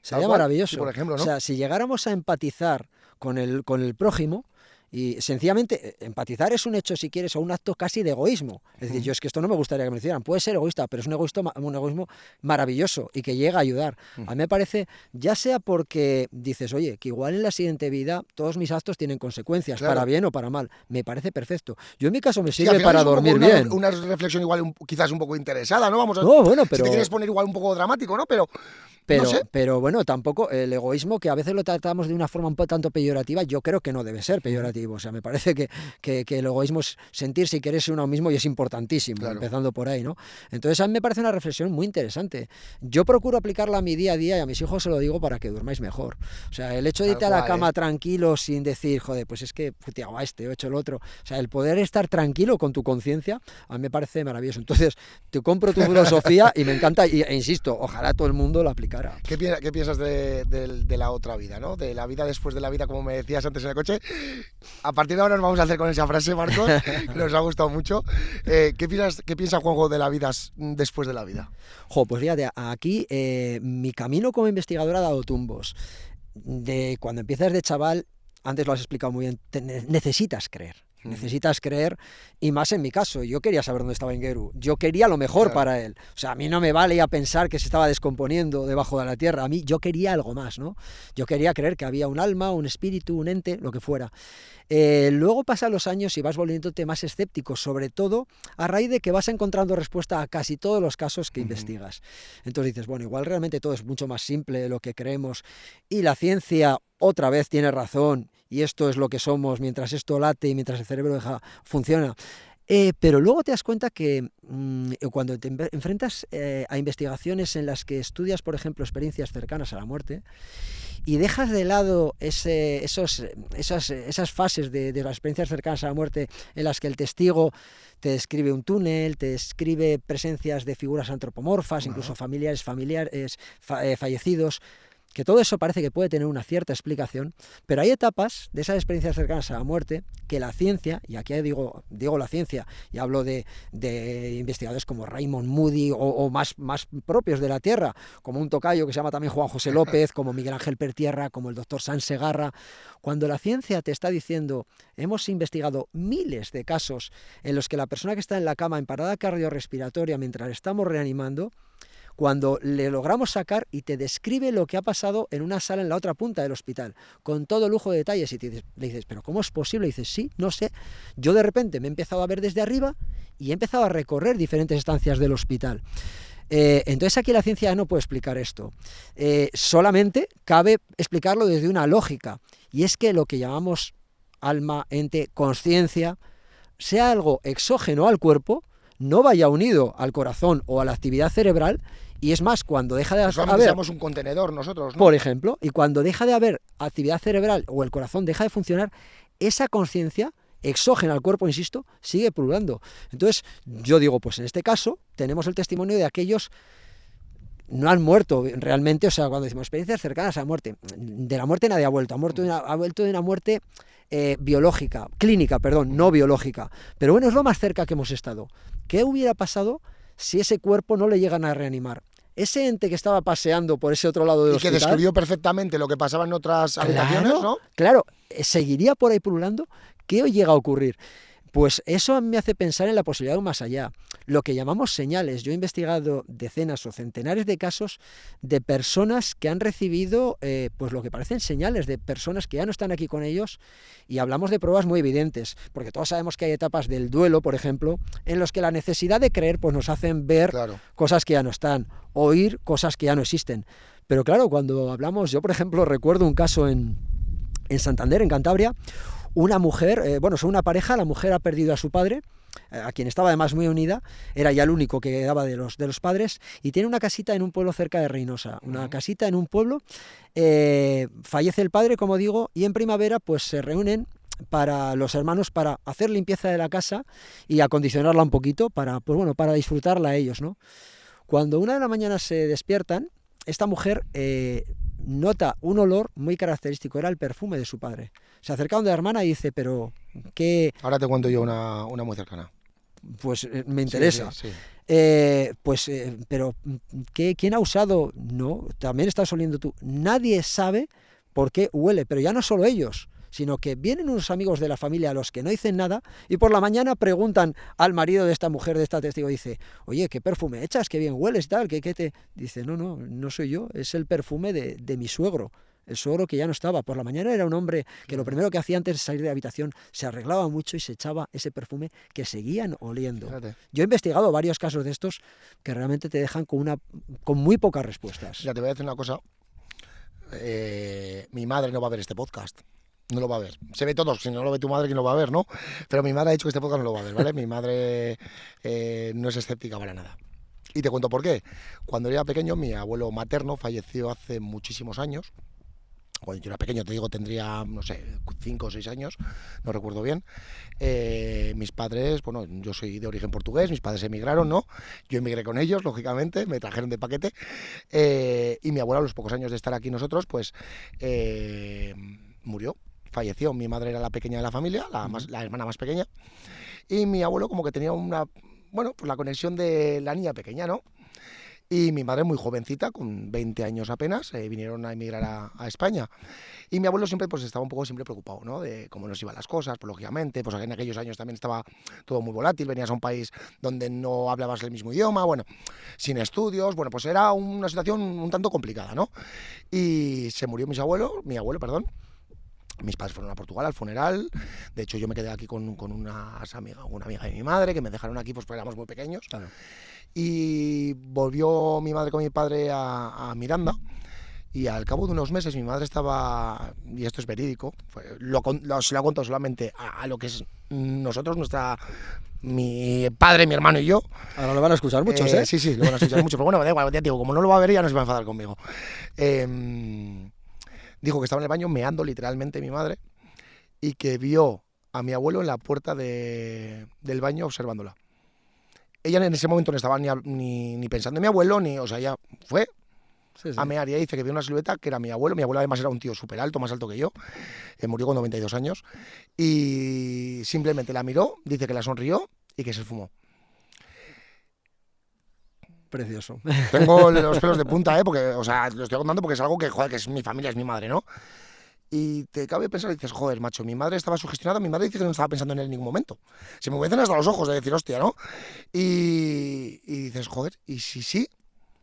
Sería maravilloso. Sí, por ejemplo, ¿no? O sea, si llegáramos a empatizar con el prójimo, y sencillamente empatizar es un hecho, si quieres, o un acto casi de egoísmo. Es decir, yo es que esto no me gustaría que me lo hicieran. Puede ser egoísta, pero es un egoísmo maravilloso y que llega a ayudar. A mí me parece, ya sea porque dices, oye, que igual en la siguiente vida todos mis actos tienen consecuencias, claro, para bien o para mal. Me parece perfecto. Yo en mi caso me sirve para dormir bien. Una reflexión igual quizás un poco interesada, ¿no? Vamos a... No, bueno, pero... Si te quieres poner igual un poco dramático, ¿no? Pero bueno, tampoco el egoísmo, que a veces lo tratamos de una forma un poco tanto peyorativa, yo creo que no debe ser peyorativo. O sea, me parece que el egoísmo es sentirse y quererse uno mismo y es importantísimo, claro, empezando por ahí, ¿no? Entonces a mí me parece una reflexión muy interesante. Yo procuro aplicarla a mi día a día y a mis hijos se lo digo para que durmáis mejor. O sea, el hecho de irte a la cama tranquilo sin decir, joder, pues es que te hago este, he hecho el otro. O sea, el poder estar tranquilo con tu conciencia, a mí me parece maravilloso. Entonces, te compro tu filosofía y me encanta, e insisto, ojalá todo el mundo lo aplicara. ¿Qué piensas de la otra vida, ¿no? De la vida después de la vida, como me decías antes en el coche? A partir de ahora nos vamos a hacer con esa frase, Marcos, que nos ha gustado mucho. ¿Qué piensa Juanjo de la vida después de la vida? Pues fíjate, aquí mi camino como investigador ha dado tumbos. Cuando empiezas de chaval, antes lo has explicado muy bien, necesitas creer. Necesitas creer, y más en mi caso, yo quería saber dónde estaba Ingeru, yo quería lo mejor, claro, para él. O sea, a mí no me vale ya pensar que se estaba descomponiendo debajo de la tierra, a mí yo quería algo más, ¿no? Yo quería creer que había un alma, un espíritu, un ente, lo que fuera. Luego pasan los años y vas volviéndote más escéptico, sobre todo a raíz de que vas encontrando respuesta a casi todos los casos que investigas. Entonces dices, bueno, igual realmente todo es mucho más simple de lo que creemos, y la ciencia otra vez tiene razón, y esto es lo que somos mientras esto late y mientras el cerebro funciona. Pero luego te das cuenta que cuando te enfrentas a investigaciones en las que estudias, por ejemplo, experiencias cercanas a la muerte, y dejas de lado esas fases de las experiencias cercanas a la muerte en las que el testigo te describe un túnel, te describe presencias de figuras antropomorfas, incluso familiares fallecidos, que todo eso parece que puede tener una cierta explicación, pero hay etapas de esas experiencias cercanas a la muerte que la ciencia, y aquí digo la ciencia, y hablo de investigadores como Raymond Moody o más propios de la Tierra, como un tocayo que se llama también Juan José López, como Miguel Ángel Pertierra, como el doctor San Segarra. Cuando la ciencia te está diciendo, hemos investigado miles de casos en los que la persona que está en la cama en parada cardiorrespiratoria mientras le estamos reanimando, cuando le logramos sacar y te describe lo que ha pasado en una sala en la otra punta del hospital, con todo lujo de detalles, y le dices, ¿pero cómo es posible? Y dices, sí, no sé. Yo de repente me he empezado a ver desde arriba y he empezado a recorrer diferentes estancias del hospital. Entonces aquí la ciencia no puede explicar esto. Solamente cabe explicarlo desde una lógica, y es que lo que llamamos alma, ente, conciencia, sea algo exógeno al cuerpo, no vaya unido al corazón o a la actividad cerebral Y es más, cuando deja de Solamente haber, somos un contenedor nosotros, ¿no? por ejemplo, y cuando deja de haber actividad cerebral o el corazón deja de funcionar, esa conciencia exógena al cuerpo, insisto, sigue pululando. Entonces, yo digo, pues en este caso tenemos el testimonio de aquellos no han muerto realmente, o sea, cuando decimos experiencias cercanas a la muerte, de la muerte nadie ha vuelto, ha vuelto de una muerte biológica, clínica, perdón, no biológica. Pero bueno, es lo más cerca que hemos estado. ¿Qué hubiera pasado si ese cuerpo no le llegan a reanimar? Ese ente que estaba paseando por ese otro lado del hospital... Y que descubrió perfectamente lo que pasaba en otras habitaciones, ¿no? Claro, seguiría por ahí pululando. ¿Qué hoy llega a ocurrir? Pues eso a mí me hace pensar en la posibilidad de un más allá. Lo que llamamos señales. Yo he investigado decenas o centenares de casos de personas que han recibido pues lo que parecen señales de personas que ya no están aquí con ellos, y hablamos de pruebas muy evidentes, porque todos sabemos que hay etapas del duelo, por ejemplo, en los que la necesidad de creer pues nos hacen ver cosas que ya no están, oír cosas que ya no existen. Pero claro, cuando hablamos, yo por ejemplo recuerdo un caso en Santander, en Cantabria. Una mujer, son una pareja, la mujer ha perdido a su padre, a quien estaba además muy unida, era ya el único que quedaba de los padres, y tiene una casita en un pueblo cerca de Reynosa, una casita en un pueblo, fallece el padre, como digo, y en primavera pues se reúnen para los hermanos para hacer limpieza de la casa y acondicionarla un poquito para disfrutarla ellos, ¿no? Cuando una de la mañana se despiertan, esta mujer nota un olor muy característico, era el perfume de su padre. Se acerca donde la hermana y dice, pero ¿qué? Ahora te cuento yo una muy cercana. Pues me interesa. Sí. Pero ¿quién ha usado? No, también estás oliendo tú. Nadie sabe por qué huele, pero ya no solo ellos, sino que vienen unos amigos de la familia a los que no dicen nada y por la mañana preguntan al marido de esta mujer, de esta testigo, dice, oye, ¿qué perfume echas? ¿Qué bien hueles y tal? ¿Qué te...? Dice, no soy yo, es el perfume de mi suegro. El suegro que ya no estaba. Por la mañana era un hombre que lo primero que hacía antes de salir de la habitación se arreglaba mucho y se echaba ese perfume que seguían oliendo. Fíjate. Yo he investigado varios casos de estos que realmente te dejan con muy pocas respuestas. Ya te voy a decir una cosa. Mi madre no va a ver este podcast. No lo va a ver. Se ve todo. Si no lo ve tu madre, ¿quién lo va a ver, no? Pero mi madre ha dicho que este podcast no lo va a ver, ¿vale? Mi madre no es escéptica para nada. Y te cuento por qué. Cuando yo era pequeño, mi abuelo materno falleció hace muchísimos años. Cuando yo era pequeño, te digo, tendría, no sé, 5 o 6 años, no recuerdo bien. Mis padres, bueno, yo soy de origen portugués, mis padres emigraron, ¿no? Yo emigré con ellos, lógicamente, me trajeron de paquete. Y mi abuela, a los pocos años de estar aquí nosotros, pues murió, falleció. Mi madre era la pequeña de la familia, la hermana más pequeña. Y mi abuelo como que tenía pues la conexión de la niña pequeña, ¿no? Y mi madre muy jovencita, con 20 años apenas, vinieron a emigrar a España. Y mi abuelo siempre pues estaba un poco preocupado, ¿no? De cómo nos iban las cosas, pues lógicamente, pues en aquellos años también estaba todo muy volátil, venías a un país donde no hablabas el mismo idioma, bueno, sin estudios, bueno, pues era una situación un tanto complicada, ¿no? Y se murió mi abuelo, perdón. Mis padres fueron a Portugal al funeral. De hecho, yo me quedé aquí con una amiga de mi madre, que me dejaron aquí, pues éramos muy pequeños. Claro. Y volvió mi madre con mi padre a Miranda. Y al cabo de unos meses mi madre estaba, y esto es verídico, se lo ha contado solamente a lo que es nosotros, mi padre, mi hermano y yo. Ahora lo van a escuchar muchos, ¿eh? Sí, lo van a escuchar muchos, pero bueno, da igual, ya digo, como no lo va a ver ya no se va a enfadar conmigo. Dijo que estaba en el baño meando literalmente mi madre y que vio a mi abuelo en la puerta del baño observándola. Ella en ese momento no estaba ni pensando en mi abuelo, o sea, ella fue a mear y dice que vio una silueta que era mi abuelo. Mi abuelo además era un tío súper alto, más alto que yo, murió con 92 años y simplemente la miró, dice que la sonrió y que se fumó. Precioso. Tengo los pelos de punta, porque, o sea, lo estoy contando porque es algo que, joder, que es mi familia, es mi madre, ¿no? Y te cabe pensar y dices, joder, macho, mi madre estaba sugestionada, mi madre dice que no estaba pensando en él en ningún momento. Se me hubiesen hasta los ojos de decir, hostia, ¿no? Y dices, joder, ¿y si sí?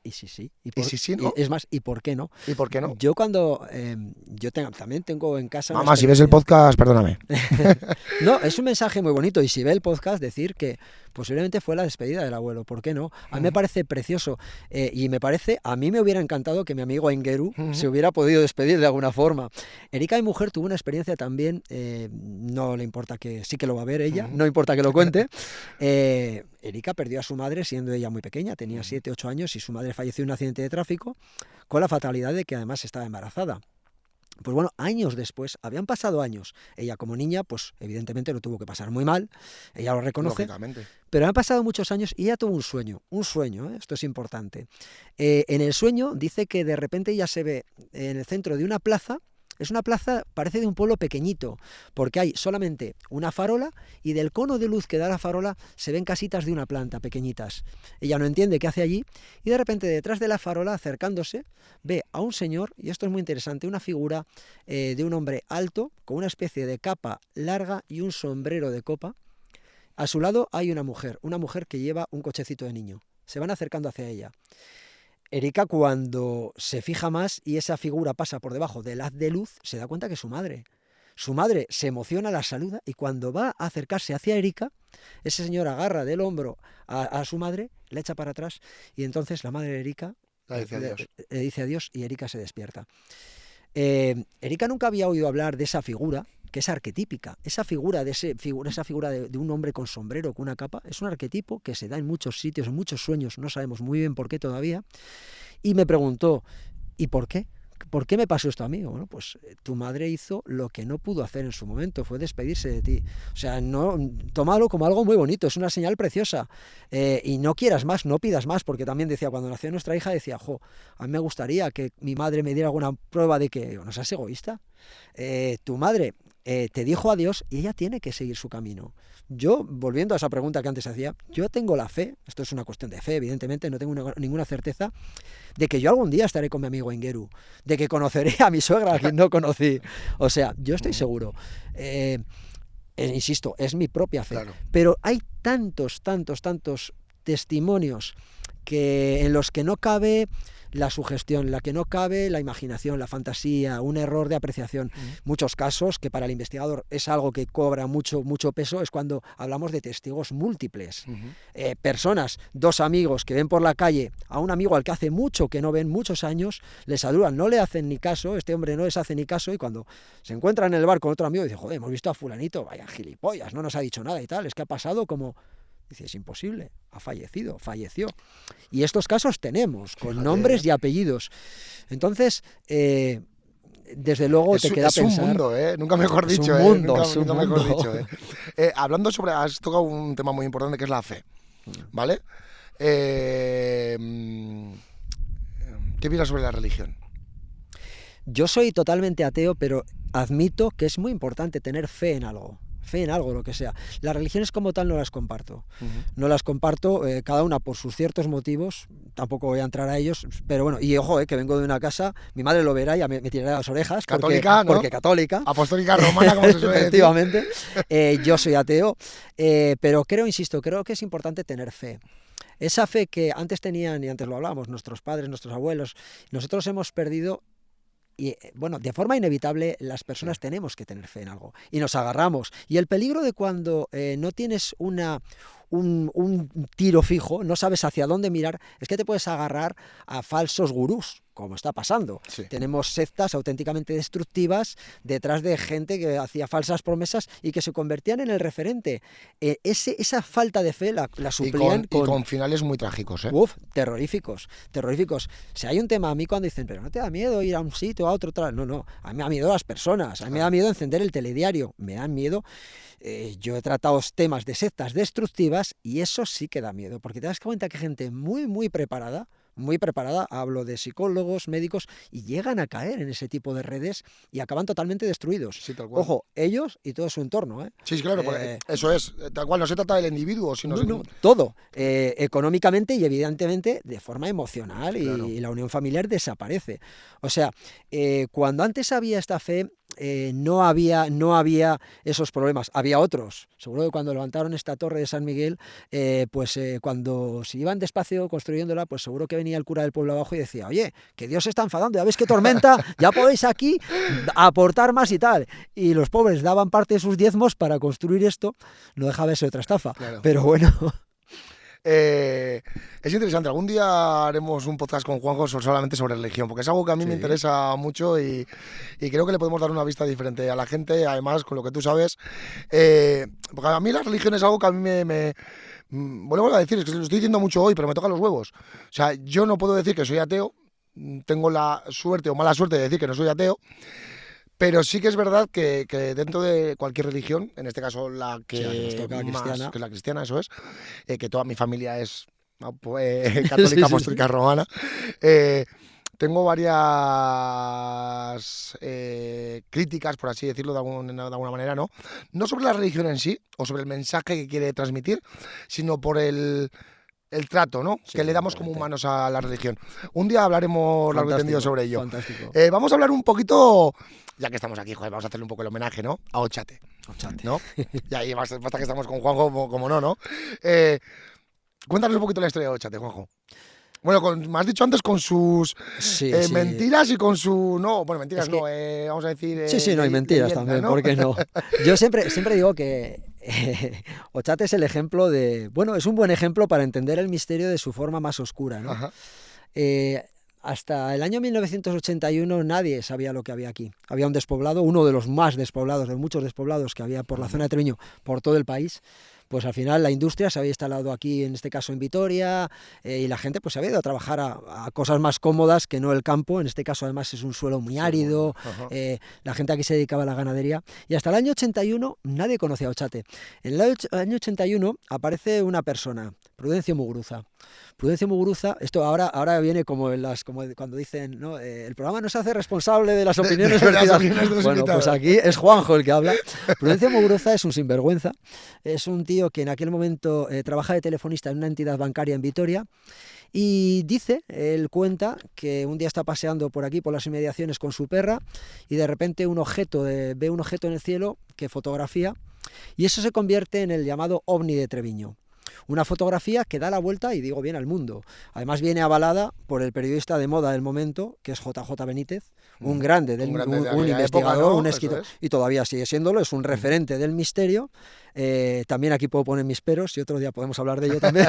Y sí. ¿Y si sí, no? Es más, ¿y por qué no? ¿Y por qué no? Yo también tengo en casa... Mamá, si ves el podcast, perdóname. No, es un mensaje muy bonito. Y si ve el podcast, decir que posiblemente fue la despedida del abuelo. ¿Por qué no? A mí me parece precioso. A mí me hubiera encantado que mi amigo Engeru se hubiera podido despedir de alguna forma. Erika, mi mujer, tuvo una experiencia también, no le importa que sí que lo va a ver ella, no importa que lo cuente. Erika perdió a su madre siendo ella muy pequeña, tenía 7, 8 años y su madre falleció en un accidente de tráfico con la fatalidad de que además estaba embarazada. Pues bueno, años después, habían pasado años. Ella como niña, pues evidentemente lo tuvo que pasar muy mal, ella lo reconoce. Lógicamente. Pero han pasado muchos años y ella tuvo un sueño, esto es importante. En el sueño dice que de repente ella se ve en el centro de una plaza. Es una plaza, parece de un pueblo pequeñito, porque hay solamente una farola y del cono de luz que da la farola se ven casitas de una planta pequeñitas. Ella no entiende qué hace allí y de repente detrás de la farola, acercándose, ve a un señor, y esto es muy interesante, una figura de un hombre alto, con una especie de capa larga y un sombrero de copa. A su lado hay una mujer que lleva un cochecito de niño. Se van acercando hacia ella. Erika, cuando se fija más y esa figura pasa por debajo del haz de luz, se da cuenta que es su madre. Su madre se emociona, la saluda y cuando va a acercarse hacia Erika, ese señor agarra del hombro a su madre, la echa para atrás y entonces la madre de Erika le dice adiós y Erika se despierta. Erika nunca había oído hablar de esa figura, que es arquetípica. Esa figura de un hombre con sombrero, con una capa, es un arquetipo que se da en muchos sitios, en muchos sueños, no sabemos muy bien por qué todavía. Y me preguntó, ¿y por qué? ¿Por qué me pasó esto a mí? Bueno, pues tu madre hizo lo que no pudo hacer en su momento, fue despedirse de ti. O sea, no, tómalo como algo muy bonito, es una señal preciosa. Y no quieras más, no pidas más, porque también decía, cuando nació nuestra hija, decía, a mí me gustaría que mi madre me diera alguna prueba de que no seas egoísta. Tu madre te dijo adiós y ella tiene que seguir su camino. Yo, volviendo a esa pregunta que antes hacía, yo tengo la fe, esto es una cuestión de fe, evidentemente, no tengo ninguna certeza, de que yo algún día estaré con mi amigo Ingeru, de que conoceré a mi suegra, a quien no conocí. O sea, yo estoy seguro. Insisto, es mi propia fe. Claro. Pero hay tantos testimonios en los que no cabe la sugestión, en la que no cabe la imaginación, la fantasía, un error de apreciación. Muchos casos que para el investigador es algo que cobra mucho peso, es cuando hablamos de testigos múltiples. Personas, dos amigos que ven por la calle a un amigo al que hace mucho que no ven, muchos años, le saludan, no le hacen ni caso, este hombre no les hace ni caso, y cuando se encuentran en el bar con otro amigo, dice, hemos visto a fulanito, vaya gilipollas, no nos ha dicho nada y tal, es que ha pasado como... Dice, es imposible, falleció. Y estos casos tenemos, con nombres y apellidos. Entonces, desde luego te queda pensar... Es un mundo, nunca mejor dicho. Nunca mejor dicho. Hablando sobre... Has tocado un tema muy importante que es la fe, ¿vale? ¿Qué piensas sobre la religión? Yo soy totalmente ateo, pero admito que es muy importante tener fe en algo, lo que sea. Las religiones como tal no las comparto. No las comparto, cada una por sus ciertos motivos, tampoco voy a entrar a ellos, pero bueno, y ojo, que vengo de una casa, mi madre lo verá y ya me tirará las orejas. Católica, porque católica. Apostólica romana, como se suele decir. Efectivamente. Yo soy ateo, pero creo que es importante tener fe. Esa fe que antes tenían, y antes lo hablábamos, nuestros padres, nuestros abuelos, nosotros hemos perdido. Y bueno, de forma inevitable las personas tenemos que tener fe en algo y nos agarramos. Y el peligro de cuando no tienes un tiro fijo, no sabes hacia dónde mirar, es que te puedes agarrar a falsos gurús, como está pasando. Sí. Tenemos sectas auténticamente destructivas detrás de gente que hacía falsas promesas y que se convertían en el referente. Esa falta de fe la suplían con finales muy trágicos. Terroríficos. Si hay un tema, a mí cuando dicen, pero ¿no te da miedo ir a un sitio, a otro? No, a mí me da miedo las personas, a mí me da miedo encender el telediario, me dan miedo. Yo he tratado temas de sectas destructivas y eso sí que da miedo, porque te das cuenta que hay gente muy preparada, hablo de psicólogos, médicos, y llegan a caer en ese tipo de redes y acaban totalmente destruidos. Sí, tal cual. Ojo, ellos y todo su entorno. Sí, claro, eso es, tal cual, no se trata del individuo, sino... No, todo, económicamente y evidentemente de forma emocional, claro. Y la unión familiar desaparece. O sea, cuando antes había esta fe, no había esos problemas, había otros. Seguro que cuando levantaron esta torre de San Miguel, cuando se iban despacio construyéndola, pues seguro que venía el cura del pueblo abajo y decía, oye, que Dios se está enfadando, ya ves qué tormenta, ya podéis aquí aportar más y tal. Y los pobres daban parte de sus diezmos para construir esto, no dejaba de ser otra estafa, claro. Pero bueno... es interesante, algún día haremos un podcast con Juanjo solamente sobre religión, porque es algo que a mí me interesa mucho y creo que le podemos dar una vista diferente a la gente, además con lo que tú sabes, porque a mí la religión es algo que a mí vuelvo a decir, es que se lo estoy diciendo mucho hoy, pero me tocan los huevos. O sea, yo no puedo decir que soy ateo, tengo la suerte o mala suerte de decir que no soy ateo, pero sí que es verdad que dentro de cualquier religión, en este caso la Sí, la que nos que toca, más, cristiana. que la cristiana, eso es, que toda mi familia es Sí, católica, sí, sí. apostólica, romana, eh, tengo varias críticas, por así decirlo de alguna manera, ¿no? No sobre la religión en sí, o sobre el mensaje que quiere transmitir, sino por el trato, ¿no? Sí, Que le damos como evidentemente. humanos a la religión. Un día hablaremos largo y tendido Fantástico, sobre ello. fantástico. Vamos a hablar un poquito, ya que estamos aquí, joder, vamos a hacerle un poco el homenaje, ¿no? A Ochate, Ochate. ¿no? Y ahí basta que estamos con Juanjo, como no, ¿no? Eh, Cuéntanos un poquito la historia de Ochate, Juanjo. Bueno, me has dicho antes con sus Sí, sí. mentiras y con su... No, bueno, mentiras Es no, que vamos a decir sí, sí, no, hay mentiras leyendas, también, ¿no? ¿por qué no? Yo siempre digo que Ochate es el ejemplo de... Bueno, es un buen ejemplo para entender el misterio de su forma más oscura, ¿no? Ajá. Eh, Hasta el año 1981 nadie sabía lo que había aquí. Había un despoblado, uno de los más despoblados, de muchos despoblados que había por la zona de Treviño, por todo el país. Pues al final la industria se había instalado aquí, en este caso en Vitoria, y la gente pues se había ido a trabajar a cosas más cómodas que no el campo. En este caso además es un suelo muy Sí, bueno, árido, ajá. la gente aquí se dedicaba a la ganadería. Y hasta el año 81 nadie conocía a Ochate. En el año 81 aparece una persona, Prudencio Muguruza. Prudencio Muguruza, esto ahora viene como como cuando dicen, ¿no? El programa no se hace responsable de las opiniones Las vertidas. opiniones de los Bueno, pues invitados. aquí es Juanjo el que habla. Prudencio Muguruza es un sinvergüenza, es un tío que en aquel momento trabaja de telefonista en una entidad bancaria en Vitoria. Y dice, él cuenta que un día está paseando por aquí, por las inmediaciones con su perra, y de repente ve un objeto en el cielo que fotografía, y eso se convierte en el llamado OVNI de Treviño. Una fotografía que da la vuelta, y digo bien, al mundo. Además viene avalada por el periodista de moda del momento, que es JJ Benítez, un grande, Un grande de un aquella época, investigador, un ¿no? Eso escritor, es. y todavía sigue siéndolo, es un referente del misterio. También aquí puedo poner mis peros, y otro día podemos hablar de ello también.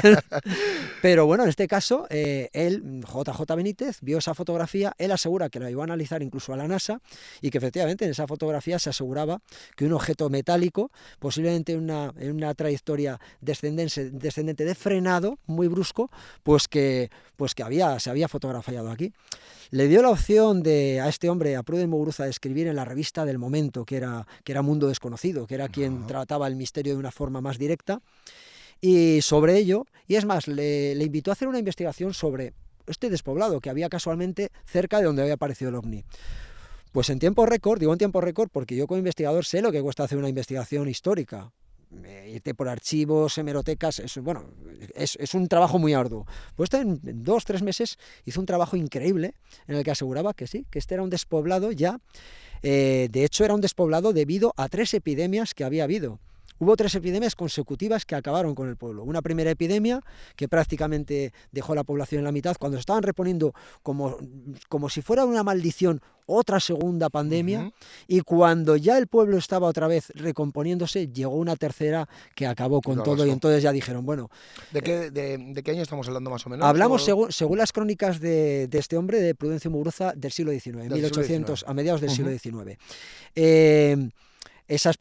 Pero bueno, en este caso, él, JJ Benítez, vio esa fotografía, él asegura que la iba a analizar incluso a la NASA, y que efectivamente en esa fotografía se aseguraba que un objeto metálico, posiblemente en una trayectoria descendente de frenado, muy brusco, se había fotografiado aquí. Le dio la opción a este hombre, a Prudencio Muguruza, de escribir en la revista del momento, que era Mundo Desconocido, que era quien Ajá. trataba el misterio de una forma más directa. Y sobre ello, y es más, le invitó a hacer una investigación sobre este despoblado que había casualmente cerca de donde había aparecido el OVNI. Pues en tiempo récord, digo en tiempo récord porque yo como investigador sé lo que cuesta hacer una investigación histórica. Irte por archivos, hemerotecas, es un trabajo muy arduo. Pues en 2 o 3 meses hizo un trabajo increíble en el que aseguraba que sí, que este era un despoblado ya. De hecho, era un despoblado debido a 3 epidemias que había habido. Hubo 3 epidemias consecutivas que acabaron con el pueblo. Una primera epidemia que prácticamente dejó a la población en la mitad, cuando se estaban reponiendo como si fuera una maldición, otra segunda pandemia, Ujú. y cuando ya el pueblo estaba otra vez recomponiéndose, llegó una tercera que acabó Y con lo todo, y arrasó. entonces ya dijeron, bueno, ¿De qué año estamos hablando más o menos? hablamos según las crónicas de este hombre, de Prudencio Muguruza, del siglo XIX, Del siglo 1800, XIX. a mediados del siglo Ujú. XIX. Esas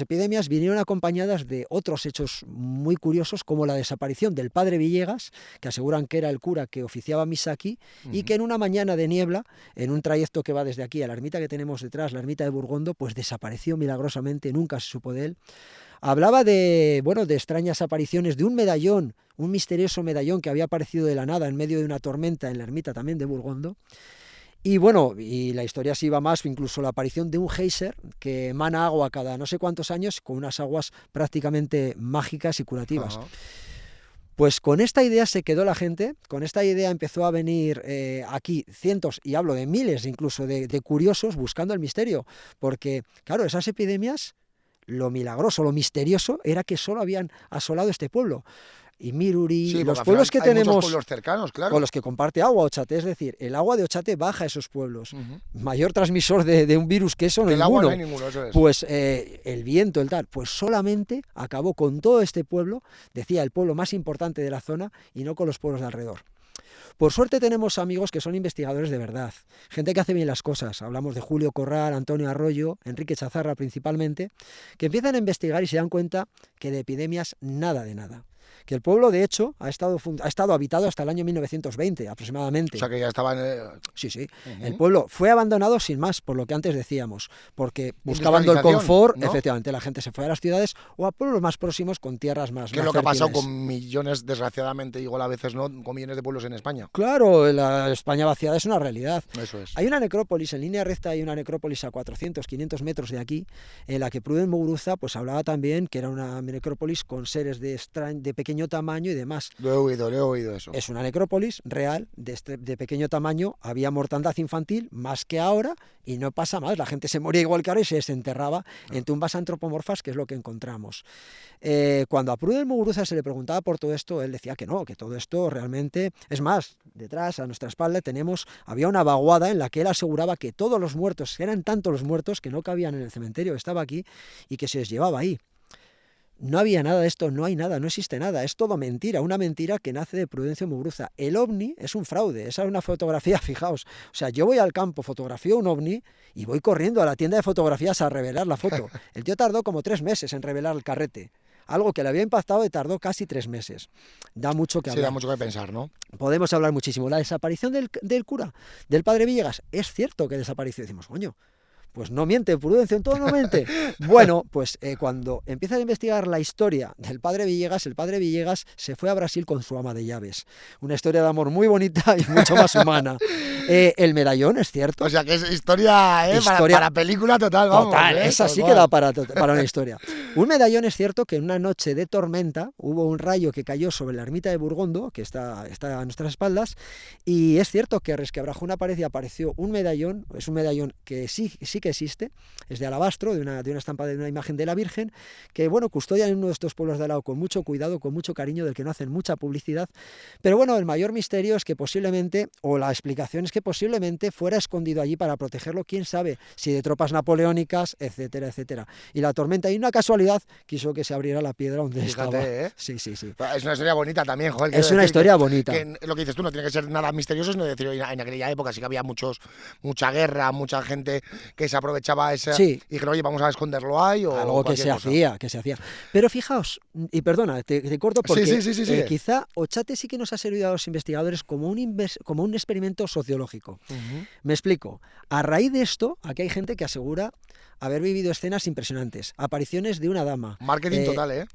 epidemias vinieron acompañadas de otros hechos muy curiosos, como la desaparición del padre Villegas, que aseguran que era el cura que oficiaba misa aquí, y que en una mañana de niebla, en un trayecto que va desde aquí a la ermita que tenemos detrás, la ermita de Burgondo, pues desapareció milagrosamente, nunca se supo de él. Hablaba de extrañas apariciones de un medallón, un misterioso medallón que había aparecido de la nada en medio de una tormenta en la ermita también de Burgondo. Y bueno, y la historia se iba más, incluso la aparición de un geyser que emana agua cada no sé cuántos años, con unas aguas prácticamente mágicas y curativas. Ajá. Pues con esta idea se quedó la gente, con esta idea empezó a venir aquí cientos, y hablo de miles incluso, de curiosos buscando el misterio, porque claro, esas epidemias, lo milagroso, lo misterioso, era que solo habían asolado este pueblo. Y Miruri, Sí, porque los al final pueblos que hay muchos tenemos pueblos cercanos, con claro. los que comparte agua Ochate, es decir, el agua de Ochate baja a esos pueblos. Ujú. Mayor transmisor de un virus que eso, Que el agua no ninguno. hay ninguno, eso es. Pues el viento, el tal, pues solamente acabó con todo este pueblo, decía el pueblo más importante de la zona, y no con los pueblos de alrededor. Por suerte tenemos amigos que son investigadores de verdad, gente que hace bien las cosas. Hablamos de Julio Corral, Antonio Arroyo, Enrique Chazarra principalmente, que empiezan a investigar y se dan cuenta que de epidemias nada de nada. que el pueblo de hecho ha estado habitado hasta el año 1920 aproximadamente. O sea que ya estaban... Sí. El pueblo fue abandonado sin más, por lo que antes decíamos, porque buscando el Industrialización, confort, ¿no? efectivamente, la gente se fue a las ciudades o a pueblos más próximos con tierras más Que es lo que ha pasado fértiles. con millones, desgraciadamente, igual a veces no, con millones de pueblos en España. Claro, la España vaciada es una realidad. Eso es. Hay una necrópolis, en línea recta hay una necrópolis a 400, 500 metros de aquí, en la que Pruden Muguruza pues hablaba también que era una necrópolis con seres de pequeño tamaño y demás. Lo he oído eso. Es una necrópolis real, de pequeño tamaño, había mortandad infantil, más que ahora, y no pasa más, la gente se moría igual que ahora y se desenterraba en tumbas antropomorfas, que es lo que encontramos. Cuando a Pruden Muguruza se le preguntaba por todo esto, él decía que no, que todo esto realmente... Es más, detrás, a nuestra espalda, había una vaguada en la que él aseguraba que todos los muertos, que eran tantos los muertos que no cabían en el cementerio, estaba aquí y que se les llevaba ahí. No había nada de esto, no hay nada, no existe nada, es todo mentira, una mentira que nace de Prudencio Muguruza. El ovni es un fraude, esa es una fotografía, fijaos. O sea, yo voy al campo, fotografío un ovni y voy corriendo a la tienda de fotografías a revelar la foto. El tío tardó como 3 meses en revelar el carrete. Algo que le había impactado y tardó casi 3 meses. Da mucho que hablar. Sí, da mucho que pensar, ¿no? Podemos hablar muchísimo. La desaparición del cura, del padre Villegas, es cierto que desapareció. Decimos, coño, pues no miente, Prudencio, en todo no miente. Bueno, pues cuando empiezas a investigar la historia del padre Villegas, el padre Villegas se fue a Brasil con su ama de llaves. Una historia de amor muy bonita y mucho más humana. El medallón, es cierto. O sea que es historia, para película total, vamos. Total, esa sí que da para una historia. Un medallón, es cierto que en una noche de tormenta hubo un rayo que cayó sobre la ermita de Burgondo, que está a nuestras espaldas, y es cierto que resquebrajó una pared y apareció un medallón. Es un medallón que sí que existe, es de alabastro, de una estampa de una imagen de la Virgen, que bueno, custodian en uno de estos pueblos de al lado con mucho cuidado, con mucho cariño, del que no hacen mucha publicidad. Pero bueno, el mayor misterio es que posiblemente, o la explicación es que posiblemente fuera escondido allí para protegerlo, quién sabe, si de tropas napoleónicas, etcétera, etcétera. Y la tormenta, y una casualidad, quiso que se abriera la piedra donde estaba. Sí. Es una historia bonita también, joder. Es una historia bonita. Que lo que dices tú no tiene que ser nada misterioso, sino decir, en aquella época sí que había mucha guerra, mucha gente que se aprovechaba esa y dijeron, oye, vamos a esconderlo ahí, o algo que se hacía. Pero fijaos, y perdona, te corto porque sí. Quizá Ochate sí que nos ha servido a los investigadores como un experimento sociológico. Me explico. A raíz de esto, aquí hay gente que asegura haber vivido escenas impresionantes, apariciones de una dama. Marketing total,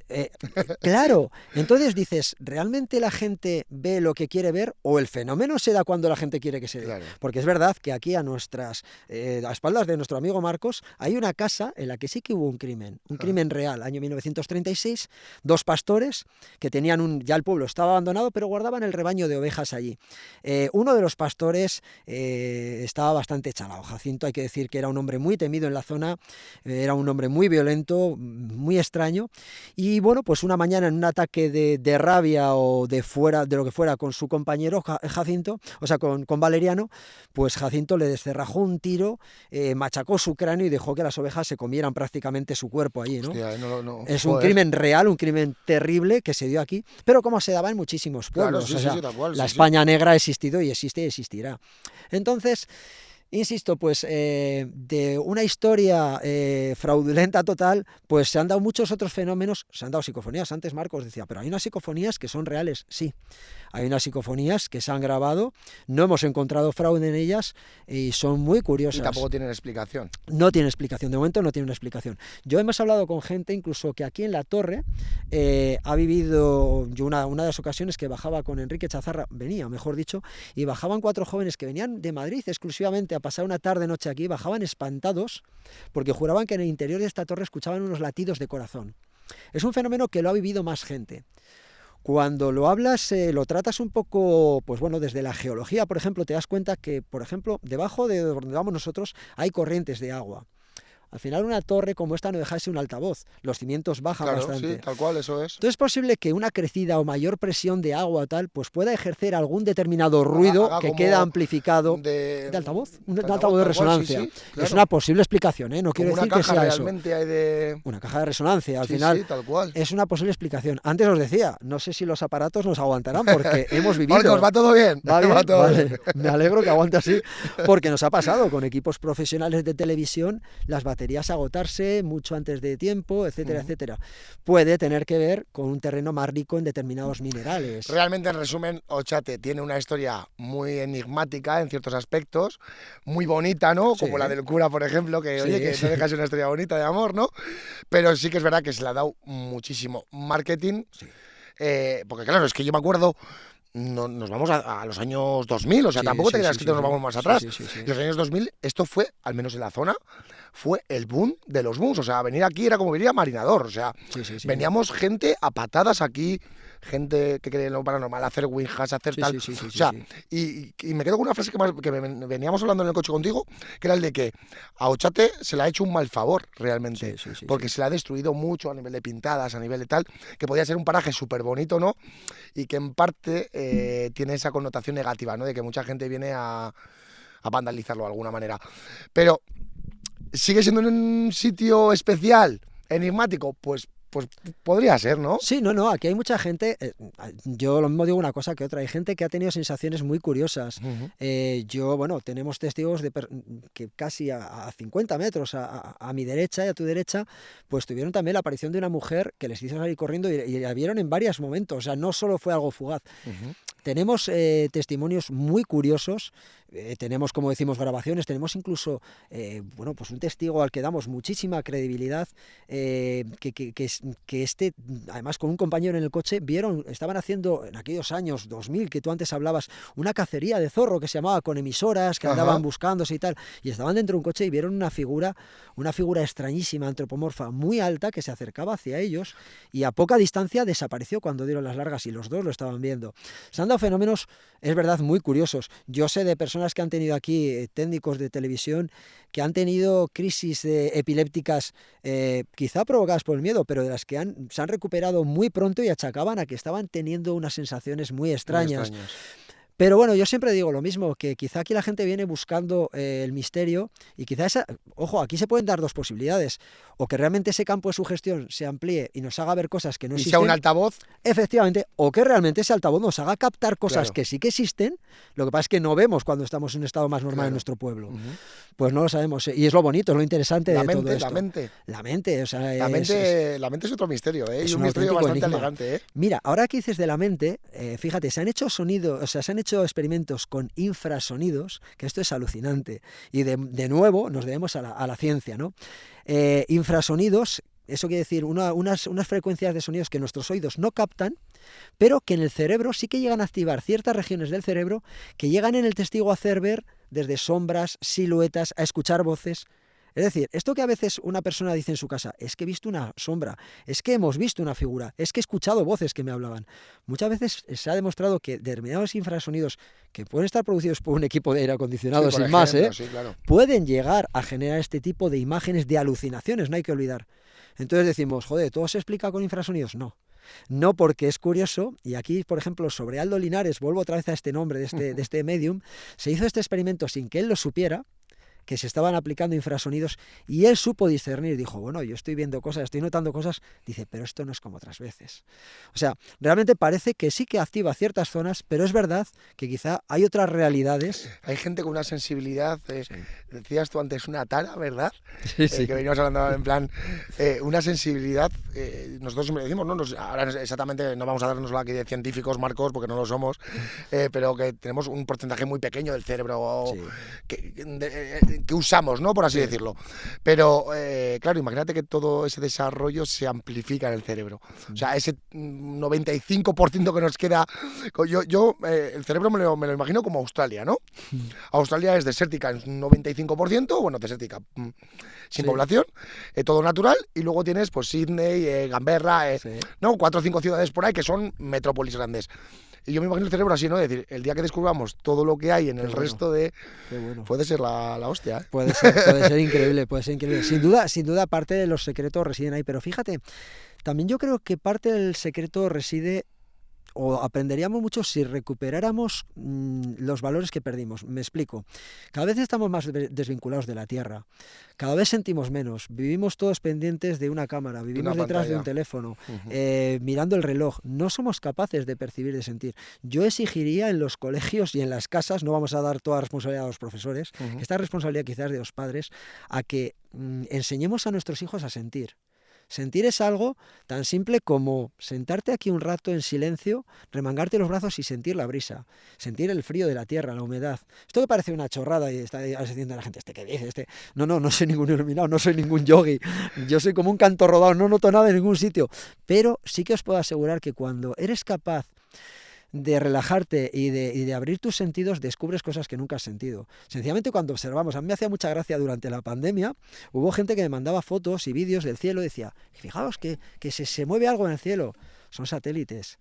Claro, entonces dices, ¿realmente la gente ve lo que quiere ver o el fenómeno se da cuando la gente quiere que se dé? Claro. Porque es verdad que aquí a espaldas de nuestro amigo Marcos, hay una casa en la que sí que hubo un crimen real, año 1936, 2 pastores que tenían ya el pueblo estaba abandonado, pero guardaban el rebaño de ovejas allí. Uno de los pastores estaba bastante chalao. Jacinto, hay que decir que era un hombre muy temido en la zona, era un hombre muy violento, muy extraño, y bueno, pues una mañana en un ataque de rabia o de lo que fuera con su compañero Jacinto, o sea, con Valeriano, pues Jacinto le descerrajó un tiro, machacó su cráneo y dejó que las ovejas se comieran prácticamente su cuerpo allí, ¿no? Hostia, es un crimen real, un crimen terrible que se dio aquí, pero como se daba en muchísimos pueblos. Claro, tal cual, la España negra ha existido y existe y existirá. Entonces, insisto, pues de una historia fraudulenta total, pues se han dado muchos otros fenómenos, se han dado psicofonías. Antes Marcos decía, pero hay unas psicofonías que son reales. Sí, hay unas psicofonías que se han grabado, no hemos encontrado fraude en ellas y son muy curiosas. Y tampoco tienen explicación. No tienen explicación, de momento no tienen una explicación. Yo hemos hablado con gente incluso que aquí en La Torre ha vivido, yo una de las ocasiones que bajaba con Enrique Chazarra, venía, mejor dicho, y bajaban 4 jóvenes que venían de Madrid exclusivamente a pasar una tarde-noche aquí, bajaban espantados porque juraban que en el interior de esta torre escuchaban unos latidos de corazón. Es un fenómeno que lo ha vivido más gente. Cuando lo hablas, lo tratas un poco, pues bueno, desde la geología, por ejemplo, te das cuenta que, por ejemplo, debajo de donde vamos nosotros hay corrientes de agua. Al final una torre como esta no deja de ser un altavoz, los cimientos bajan bastante. Sí, tal cual, eso es. Entonces es posible que una crecida o mayor presión de agua o tal, pues pueda ejercer algún determinado ruido que queda amplificado de altavoz, un altavoz de resonancia. Sí, claro. Es una posible explicación, no quiero decir que sea eso. Hay una caja de resonancia, al final tal cual. Es una posible explicación. Antes os decía, no sé si los aparatos nos aguantarán porque hemos vivido. Marcos, ¿va todo bien? ¿Va bien? Vale. Me alegro que aguante así, porque nos ha pasado con equipos profesionales de televisión, las baterías baterías agotarse mucho antes de tiempo, etcétera, etcétera. Puede tener que ver con un terreno más rico en determinados minerales. Realmente, en resumen, Ochate tiene una historia muy enigmática en ciertos aspectos, muy bonita, ¿no? Sí. Como la del cura, por ejemplo, que, Sí, oye, que sí. no deja de ser una historia bonita de amor, ¿no? Pero sí que es verdad que se le ha dado muchísimo marketing, Sí. porque claro, es que yo me acuerdo, nos vamos a los años 2000, o sea, Sí, tampoco te sí, creas sí, que sí, nos sí. vamos más Sí, atrás. sí, sí, sí. En los años 2000 esto fue, al menos en la zona, fue el boom de los booms, o sea, venir aquí era como venir a Marinador, o sea, Sí, sí, sí. veníamos gente a patadas aquí, gente que cree en lo paranormal, a hacer ouijas, a hacer Sí, tal, sí, sí, sí, o sí, sea, sí. y me quedo con una frase que veníamos hablando en el coche contigo, que era el de que a Ochate se le ha hecho un mal favor realmente, Sí, sí, sí, porque sí. se le ha destruido mucho a nivel de pintadas, a nivel de tal, que podía ser un paraje súper bonito, ¿no? Y que en parte tiene esa connotación negativa, ¿no? De que mucha gente viene a vandalizarlo de alguna manera. Pero, ¿sigue siendo un sitio especial, enigmático? Pues podría ser, ¿no? Sí, no, aquí hay mucha gente, yo lo mismo digo una cosa que otra, hay gente que ha tenido sensaciones muy curiosas. Bueno, tenemos testigos que casi a 50 metros a mi derecha y a tu derecha, pues tuvieron también la aparición de una mujer que les hizo salir corriendo y la vieron en varios momentos, o sea, no solo fue algo fugaz. Tenemos testimonios muy curiosos, tenemos, como decimos, grabaciones, tenemos incluso, pues un testigo al que damos muchísima credibilidad, que además con un compañero en el coche, estaban haciendo en aquellos años 2000, que tú antes hablabas, una cacería de zorro que se llamaba con emisoras, que andaban buscándose y tal, y estaban dentro de un coche y vieron una figura extrañísima, antropomorfa, muy alta, que se acercaba hacia ellos y a poca distancia desapareció cuando dieron las largas y los dos lo estaban viendo. Se han dado fenómenos, es verdad, muy curiosos. Yo sé de personas que han tenido aquí, técnicos de televisión, que han tenido crisis epilépticas, quizá provocadas por el miedo, pero de las que se han recuperado muy pronto y achacaban a que estaban teniendo unas sensaciones muy extrañas. Muy extraños. Pero bueno, yo siempre digo lo mismo, que quizá aquí la gente viene buscando el misterio y quizá ojo, aquí se pueden dar dos posibilidades, o que realmente ese campo de sugestión se amplíe y nos haga ver cosas que no Y existen. sea un altavoz. Efectivamente, o que realmente ese altavoz nos haga captar cosas Claro. que sí que existen, lo que pasa es que no vemos cuando estamos en un estado más normal en nuestro pueblo. Pues no lo sabemos, y es lo bonito, es lo interesante de todo esto. La mente, o sea, La mente es otro misterio, ¿eh? es Y un un misterio auténtico bastante enigma. elegante, ¿eh? Mira, ahora que dices de la mente, fíjate, se han hecho experimentos con infrasonidos, que esto es alucinante. Y de nuevo nos debemos a la ciencia, ¿no? Infrasonidos, eso quiere decir unas frecuencias de sonidos que nuestros oídos no captan, pero que en el cerebro sí que llegan a activar ciertas regiones del cerebro que llegan en el testigo a hacer ver desde sombras, siluetas, a escuchar voces. Es decir, esto que a veces una persona dice en su casa, es que he visto una sombra, es que hemos visto una figura, es que he escuchado voces que me hablaban. Muchas veces se ha demostrado que determinados infrasonidos que pueden estar producidos por un equipo de aire acondicionado sin más, Sí, claro. pueden llegar a generar este tipo de imágenes, de alucinaciones, no hay que olvidar. Entonces decimos, joder, ¿todo se explica con infrasonidos? No, porque es curioso, y aquí, por ejemplo, sobre Aldo Linares, vuelvo otra vez a este nombre de este medium, se hizo este experimento sin que él lo supiera, que se estaban aplicando infrasonidos, y él supo discernir, dijo, bueno, yo estoy viendo cosas, estoy notando cosas, dice, pero esto no es como otras veces. O sea, realmente parece que sí que activa ciertas zonas, pero es verdad que quizá hay otras realidades. Hay gente con una sensibilidad, decías tú antes, una tara, ¿verdad? Sí. Que veníamos hablando en plan, una sensibilidad, nosotros siempre decimos, ¿no? Ahora exactamente no vamos a darnos la aquí de científicos, Marcos, porque no lo somos, pero que tenemos un porcentaje muy pequeño del cerebro que usamos, ¿no? Por así decirlo. Pero, claro, imagínate que todo ese desarrollo se amplifica en el cerebro. O sea, ese 95% que nos queda... el cerebro me lo imagino como Australia, ¿no? Australia es desértica en un 95%, bueno, desértica, sin población, todo natural, y luego tienes, pues, Sydney, Canberra, ¿no? 4 o 5 ciudades por ahí que son metrópolis grandes. Y yo me imagino el cerebro así, ¿no? Es decir, el día que descubramos todo lo que hay en el resto de... Puede ser la hostia, ¿eh? Puede ser increíble, puede ser increíble. Sin duda, parte de los secretos residen ahí. Pero fíjate, también yo creo que parte del secreto reside, o aprenderíamos mucho si recuperáramos los valores que perdimos. Me explico. Cada vez estamos más desvinculados de la tierra. Cada vez sentimos menos. Vivimos todos pendientes de una cámara, vivimos detrás de un teléfono, mirando el reloj. No somos capaces de percibir, de sentir. Yo exigiría en los colegios y en las casas, no vamos a dar toda la responsabilidad a los profesores, esta responsabilidad quizás de los padres, a que enseñemos a nuestros hijos a sentir. Sentir es algo tan simple como sentarte aquí un rato en silencio, remangarte los brazos y sentir la brisa, sentir el frío de la tierra, la humedad. Esto que parece una chorrada y está diciendo la gente, ¿qué dice? No soy ningún iluminado, no soy ningún yogi, yo soy como un canto rodado, no noto nada en ningún sitio. Pero sí que os puedo asegurar que cuando eres capaz de relajarte y de abrir tus sentidos, descubres cosas que nunca has sentido. Sencillamente cuando observamos, a mí me hacía mucha gracia durante la pandemia, hubo gente que me mandaba fotos y vídeos del cielo y decía, fijaos que se mueve algo en el cielo, son satélites.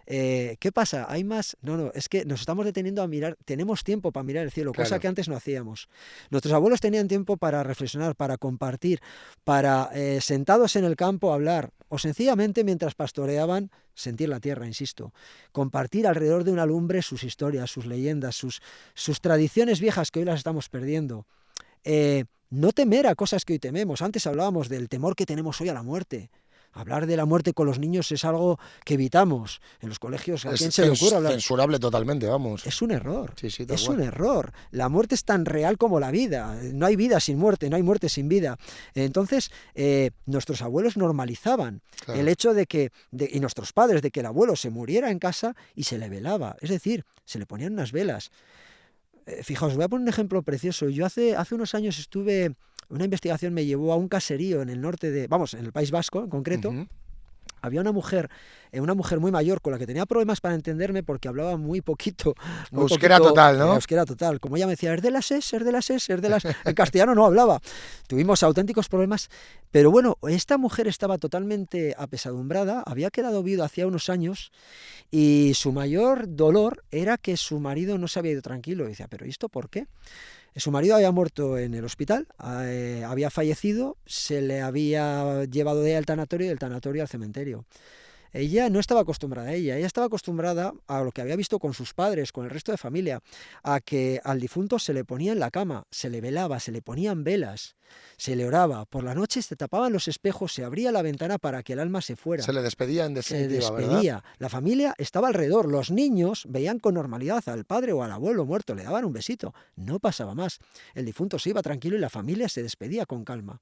¿Qué pasa? ¿Hay más? No, es que nos estamos deteniendo a mirar, tenemos tiempo para mirar el cielo, cosa que antes no hacíamos. Nuestros abuelos tenían tiempo para reflexionar, para compartir, para sentados en el campo hablar, o sencillamente mientras pastoreaban, sentir la tierra, insisto. Compartir alrededor de una lumbre sus historias, sus leyendas, sus tradiciones viejas que hoy las estamos perdiendo. No temer a cosas que hoy tememos. Antes hablábamos del temor que tenemos hoy a la muerte. Hablar de la muerte con los niños es algo que evitamos. En los colegios, ¿a quién se le ocurre hablar? Es censurable totalmente, vamos. Es un error. Sí, es un error. La muerte es tan real como la vida. No hay vida sin muerte, no hay muerte sin vida. Entonces, nuestros abuelos normalizaban el hecho de que, y nuestros padres, de que el abuelo se muriera en casa y se le velaba. Es decir, se le ponían unas velas. Fijaos, voy a poner un ejemplo precioso. Yo hace unos años una investigación me llevó a un caserío en el norte en el País Vasco en concreto. Había una mujer muy mayor con la que tenía problemas para entenderme porque hablaba muy poquito. Euskera total, ¿no? Euskera total. Como ella me decía, es de las es de las es de las... En castellano no hablaba. Tuvimos auténticos problemas. Pero bueno, esta mujer estaba totalmente apesadumbrada, había quedado viuda hacía unos años y su mayor dolor era que su marido no se había ido tranquilo. Y decía, ¿pero esto por qué? Su marido había muerto en el hospital, había fallecido, se le había llevado de ahí al tanatorio y del tanatorio al cementerio. Ella no estaba acostumbrada a ella estaba acostumbrada a lo que había visto con sus padres, con el resto de familia, a que al difunto se le ponía en la cama, se le velaba, se le ponían velas, se le oraba, por la noche se tapaban los espejos, se abría la ventana para que el alma se fuera. Se le despedía en definitiva, se despedía. ¿verdad? La familia estaba alrededor, los niños veían con normalidad al padre o al abuelo muerto, le daban un besito, no pasaba más. El difunto se iba tranquilo y la familia se despedía con calma.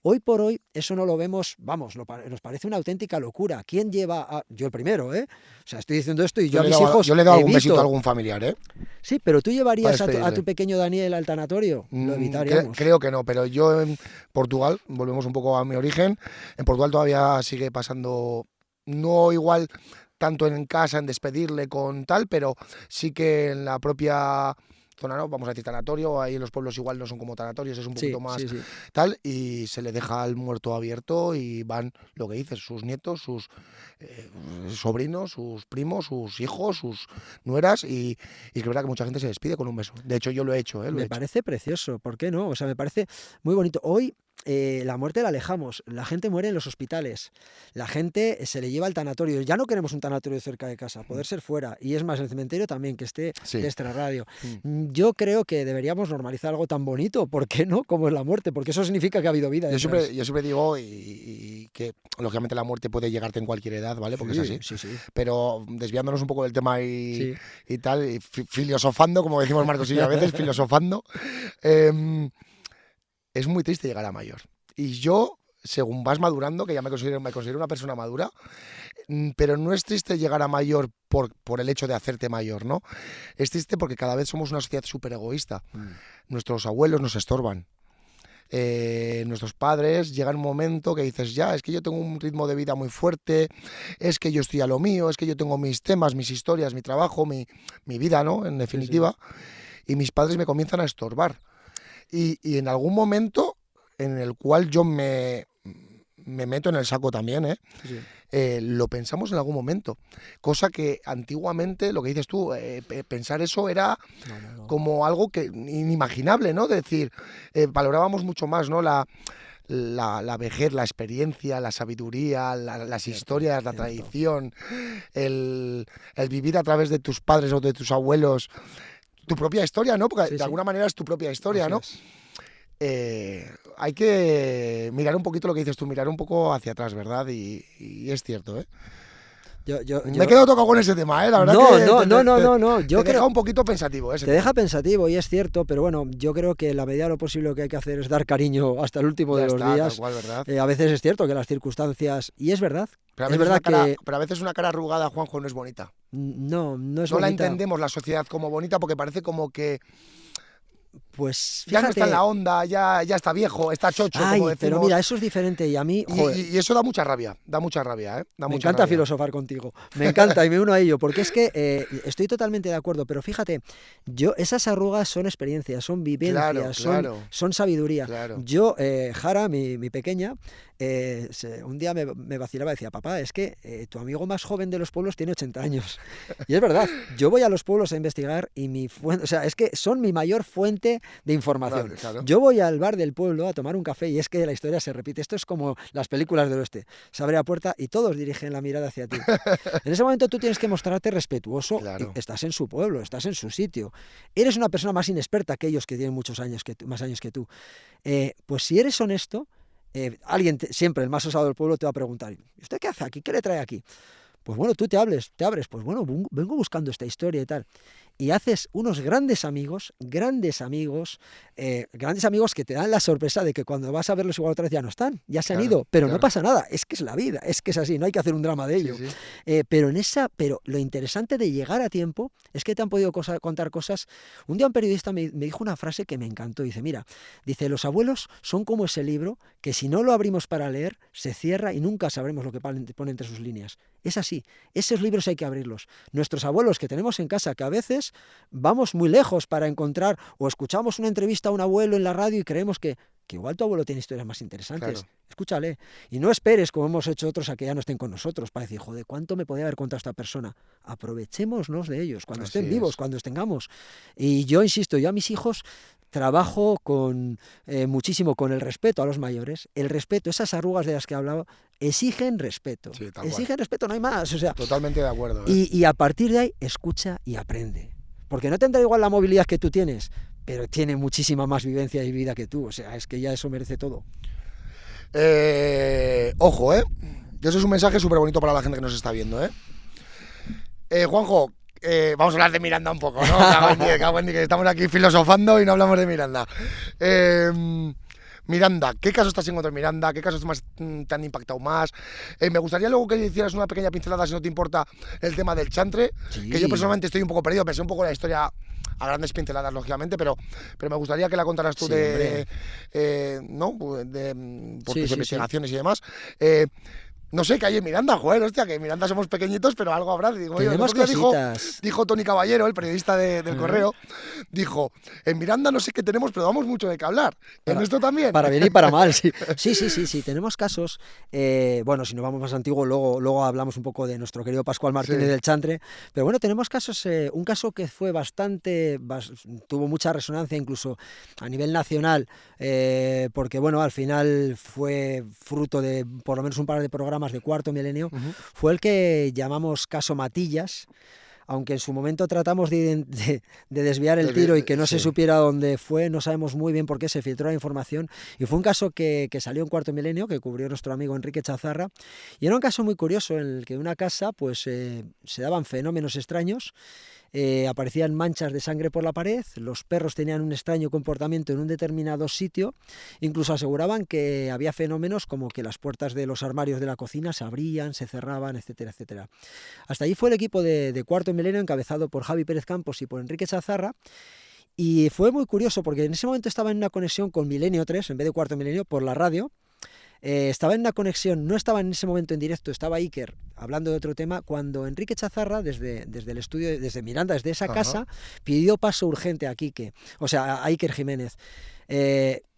Hoy por hoy eso no lo vemos, vamos, nos parece una auténtica locura. ¿Quién lleva a...? Yo el primero, ¿eh? O sea, estoy diciendo esto y yo a mis hijos yo le he dado algún besito a algún familiar, ¿eh? Sí, pero ¿tú llevarías a tu pequeño Daniel al tanatorio? Lo evitaríamos. Creo que no, pero yo en Portugal, volvemos un poco a mi origen, en Portugal todavía sigue pasando, no igual tanto en casa, en despedirle con tal, pero sí que en la propia... zona, ¿no? Vamos a decir tanatorio, ahí en los pueblos igual no son como tanatorios, es un poquito más tal, y se le deja al muerto abierto y van, lo que dices, sus nietos, sus sobrinos, sus primos, sus hijos, sus nueras, y es verdad que mucha gente se despide con un beso. De hecho, yo lo he hecho. Me parece precioso, ¿por qué no? O sea, me parece muy bonito. Hoy la muerte la alejamos, la gente muere en los hospitales, la gente se le lleva al tanatorio, ya no queremos un tanatorio cerca de casa, poder ser fuera, y es más, el cementerio también, que esté de extrarradio. Yo creo que deberíamos normalizar algo tan bonito, ¿por qué no? Como es la muerte, porque eso significa que ha habido vida. Yo siempre digo y que lógicamente la muerte puede llegarte en cualquier edad, ¿vale? Porque es así. Sí. Pero desviándonos un poco del tema y tal, y filosofando, como decimos Marcos y yo a veces, filosofando, es muy triste llegar a mayor. Y yo, según vas madurando, que ya me considero una persona madura, pero no es triste llegar a mayor por el hecho de hacerte mayor, ¿no? Es triste porque cada vez somos una sociedad súper egoísta. Nuestros abuelos nos estorban. Nuestros padres, llega un momento que dices, ya, es que yo tengo un ritmo de vida muy fuerte, es que yo estoy a lo mío, es que yo tengo mis temas, mis historias, mi trabajo, mi vida, ¿no? En definitiva. Y mis padres me comienzan a estorbar. Y en algún momento en el cual yo me meto en el saco también, lo pensamos en algún momento. Cosa que antiguamente, lo que dices tú, pensar eso era como algo que inimaginable, ¿no? De decir, valorábamos mucho más, ¿no? La la vejez, la experiencia, la sabiduría, las Cierto, historias, la cierto. tradición, el vivir a través de tus padres o de tus abuelos tu propia historia, ¿no? Porque Sí, de sí, alguna manera es tu propia historia, así ¿no? es. Hay que mirar un poquito lo que dices tú, mirar un poco hacia atrás, ¿verdad? Y es cierto, ¿eh? Yo, yo, Me he yo, quedado tocado con ese tema, ¿eh? La verdad no, que no, no, no, no, no. Yo te deja creo, un poquito pensativo ese te tema. deja pensativo y es cierto, pero bueno, yo creo que en la medida de lo posible lo que hay que hacer es dar cariño hasta el último Ya de los está, tal días. cual, ¿verdad? A veces es cierto que las circunstancias, y Pero es verdad que a veces una cara arrugada, Juanjo, no es bonita. no, no es No la bonita. entendemos la sociedad como bonita porque parece como que Pues ya no está en fíjate, la onda, ya está viejo, está chocho, como ay, pero mira, decimos. eso es diferente y a mí, joder, Y eso da mucha rabia, ¿eh? Da me mucha encanta rabia. filosofar contigo, me encanta y me uno a ello, porque es que estoy totalmente de acuerdo, pero fíjate, esas arrugas son experiencias, son Claro, vivencias, claro, son sabiduría. claro. Yo, Jara, mi pequeña, un día me vacilaba y decía, papá, es que tu amigo más joven de los pueblos tiene 80 años. Y es verdad, yo voy a los pueblos a investigar y mi fuente, o sea, es que son mi mayor fuente de información. Claro. Yo voy al bar del pueblo a tomar un café y es que la historia se repite. Esto es como las películas del oeste. Se abre la puerta y todos dirigen la mirada hacia ti. En ese momento tú tienes que mostrarte respetuoso. Y Claro. estás en su pueblo, estás en su sitio. Eres una persona más inexperta que ellos que tienen muchos años más años que tú. Pues si eres honesto, siempre el más osado del pueblo te va a preguntar, ¿y usted qué hace aquí? ¿Qué le trae aquí? Pues bueno, tú te abres, pues bueno, vengo buscando esta historia y tal. Y haces unos grandes amigos que te dan la sorpresa de que cuando vas a verlos igual otra vez ya no están, ya se han Claro, ido, pero no claro. pasa nada, es que es la vida, es que es así, no hay que hacer un drama de Sí, ello. sí. Pero lo interesante de llegar a tiempo es que te han podido contar cosas. Un día un periodista me dijo una frase que me encantó, dice, los abuelos son como ese libro que si no lo abrimos para leer, se cierra y nunca sabremos lo que pone entre sus líneas. Es así, esos libros hay que abrirlos. Nuestros abuelos que tenemos en casa, que a veces vamos muy lejos para encontrar o escuchamos una entrevista a un abuelo en la radio y creemos que igual tu abuelo tiene historias más interesantes. Claro. Escúchale. Y no esperes, como hemos hecho otros, a que ya no estén con nosotros para decir, joder, ¿cuánto me podía haber contado esta persona? Aprovechémonos de ellos, cuando Así estén vivos, es. cuando tengamos. Y yo insisto, yo a mis hijos trabajo muchísimo con el respeto a los mayores. El respeto, esas arrugas de las que he hablado, exigen respeto. Sí, tal cual. Exigen respeto, no hay más. O sea, Totalmente de acuerdo, ¿eh? y a partir de ahí, escucha y aprende. Porque no tendrá igual la movilidad que tú tienes, pero tiene muchísima más vivencia y vida que tú. O sea, es que ya eso merece todo. Ojo, ¿eh? Y eso es un mensaje súper bonito para la gente que nos está viendo, ¿eh? Juanjo, vamos a hablar de Miranda un poco, ¿no? Cago en 10, que estamos aquí filosofando y no hablamos de Miranda. Miranda, ¿qué casos estás encontrando en Miranda? ¿Qué casos te han impactado más? Me gustaría luego que hicieras una pequeña pincelada, si no te importa, el tema del chantre, Sí. que yo personalmente estoy un poco perdido, pensé un poco la historia a grandes pinceladas, lógicamente, pero me gustaría que la contaras tú Sí, hombre. ¿no? Por Sí, tus sí, investigaciones y demás. No sé, qué hay en Miranda, joder, hostia, que en Miranda somos pequeñitos, pero algo habrá. Digo, oye, el Tenemos otro día cositas. dijo Tony Caballero, el periodista del Correo, dijo, en Miranda no sé qué tenemos, pero damos mucho de qué hablar. ¿En esto también? Para bien y para mal, sí. Sí. Tenemos casos. Bueno, si nos vamos más antiguo, luego hablamos un poco de nuestro querido Pascual Martínez Sí. del Chantre. Pero bueno, tenemos casos. Un caso que fue tuvo mucha resonancia incluso a nivel nacional, porque bueno, al final fue fruto de por lo menos un par de programas de Cuarto Milenio. Fue el que llamamos caso Matillas. Aunque en su momento tratamos de desviar el tiro y que no se supiera dónde fue, no sabemos muy bien por qué se filtró la información. Y fue un caso que salió en Cuarto Milenio, que cubrió nuestro amigo Enrique Chazarra. Y era un caso muy curioso en el que en una casa pues, se daban fenómenos extraños. Aparecían manchas de sangre por la pared, los perros tenían un extraño comportamiento en un determinado sitio, incluso aseguraban que había fenómenos como que las puertas de los armarios de la cocina se abrían, se cerraban, etcétera, etcétera. Hasta allí fue el equipo de Cuarto Milenio encabezado por Javi Pérez Campos y por Enrique Chazarra. Y fue muy curioso porque en ese momento estaba en una conexión con Milenio 3 en vez de Cuarto Milenio por la radio. Estaba en una conexión, no estaba en ese momento en directo, estaba Iker hablando de otro tema, cuando Enrique Chazarra, desde el estudio, desde Miranda, desde esa casa, pidió paso urgente a Quique, o sea, a Iker Jiménez.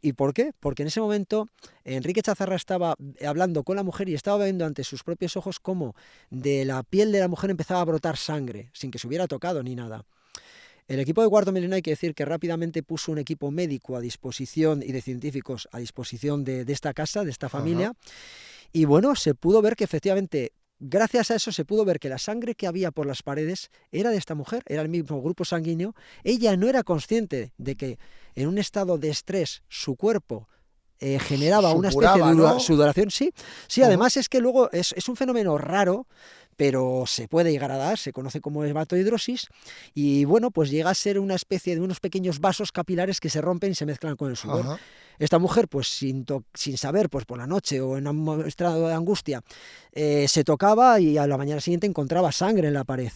¿Y por qué? Porque en ese momento Enrique Chazarra estaba hablando con la mujer y estaba viendo ante sus propios ojos cómo de la piel de la mujer empezaba a brotar sangre, sin que se hubiera tocado ni nada. El equipo de Cuarto Milenio hay que decir que rápidamente puso un equipo médico a disposición y de científicos a disposición de esta casa, de esta familia. Y bueno, se pudo ver que efectivamente, gracias a eso se pudo ver que la sangre que había por las paredes era de esta mujer, era el mismo grupo sanguíneo. Ella no era consciente de que en un estado de estrés su cuerpo generaba una especie de sudoración. Sí, además es que luego es un fenómeno raro, pero se puede llegar a dar, se conoce como hematohidrosis, y bueno, pues llega a ser una especie de unos pequeños vasos capilares que se rompen y se mezclan con el sudor. Esta mujer, pues sin saber, pues por la noche o en un estado de angustia, se tocaba y a la mañana siguiente encontraba sangre en la pared.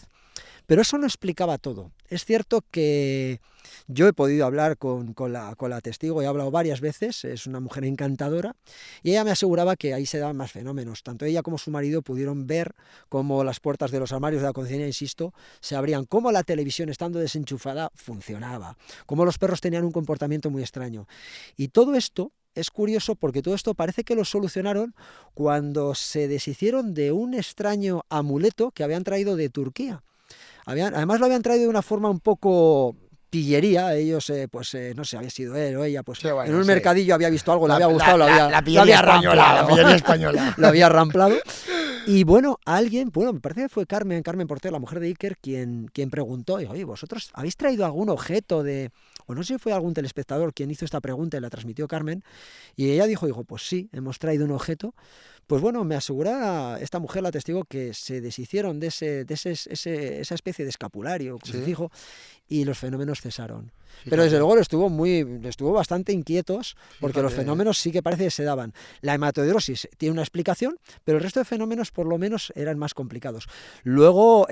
Pero eso no explicaba todo. Es cierto que yo he podido hablar con la testigo, he hablado varias veces, es una mujer encantadora, y ella me aseguraba que ahí se daban más fenómenos. Tanto ella como su marido pudieron ver cómo las puertas de los armarios de la cocina, insisto, se abrían, cómo la televisión, estando desenchufada, funcionaba, cómo los perros tenían un comportamiento muy extraño. Y todo esto es curioso porque todo esto parece que lo solucionaron cuando se deshicieron de un extraño amuleto que habían traído de Turquía. Además lo habían traído de una forma un poco pillería. Ellos, no sé, había sido él o ella, pues sí, bueno, en un mercadillo había visto algo, le había gustado, la pillería española. Lo había ramplado. Y bueno, me parece que fue Carmen Porter, la mujer de Iker, quien preguntó, oye, ¿vosotros habéis traído algún objeto o no sé si fue algún telespectador quien hizo esta pregunta y la transmitió Carmen? Y ella dijo, pues sí, hemos traído un objeto. Pues bueno, me asegura esta mujer, la testigo, que se deshicieron de esa especie de escapulario, crucifijo, y los fenómenos cesaron. Fíjate. Pero desde luego estuvo bastante inquietos, porque los fenómenos sí que parece que se daban. La hematohidrosis tiene una explicación, pero el resto de fenómenos por lo menos eran más complicados. Luego,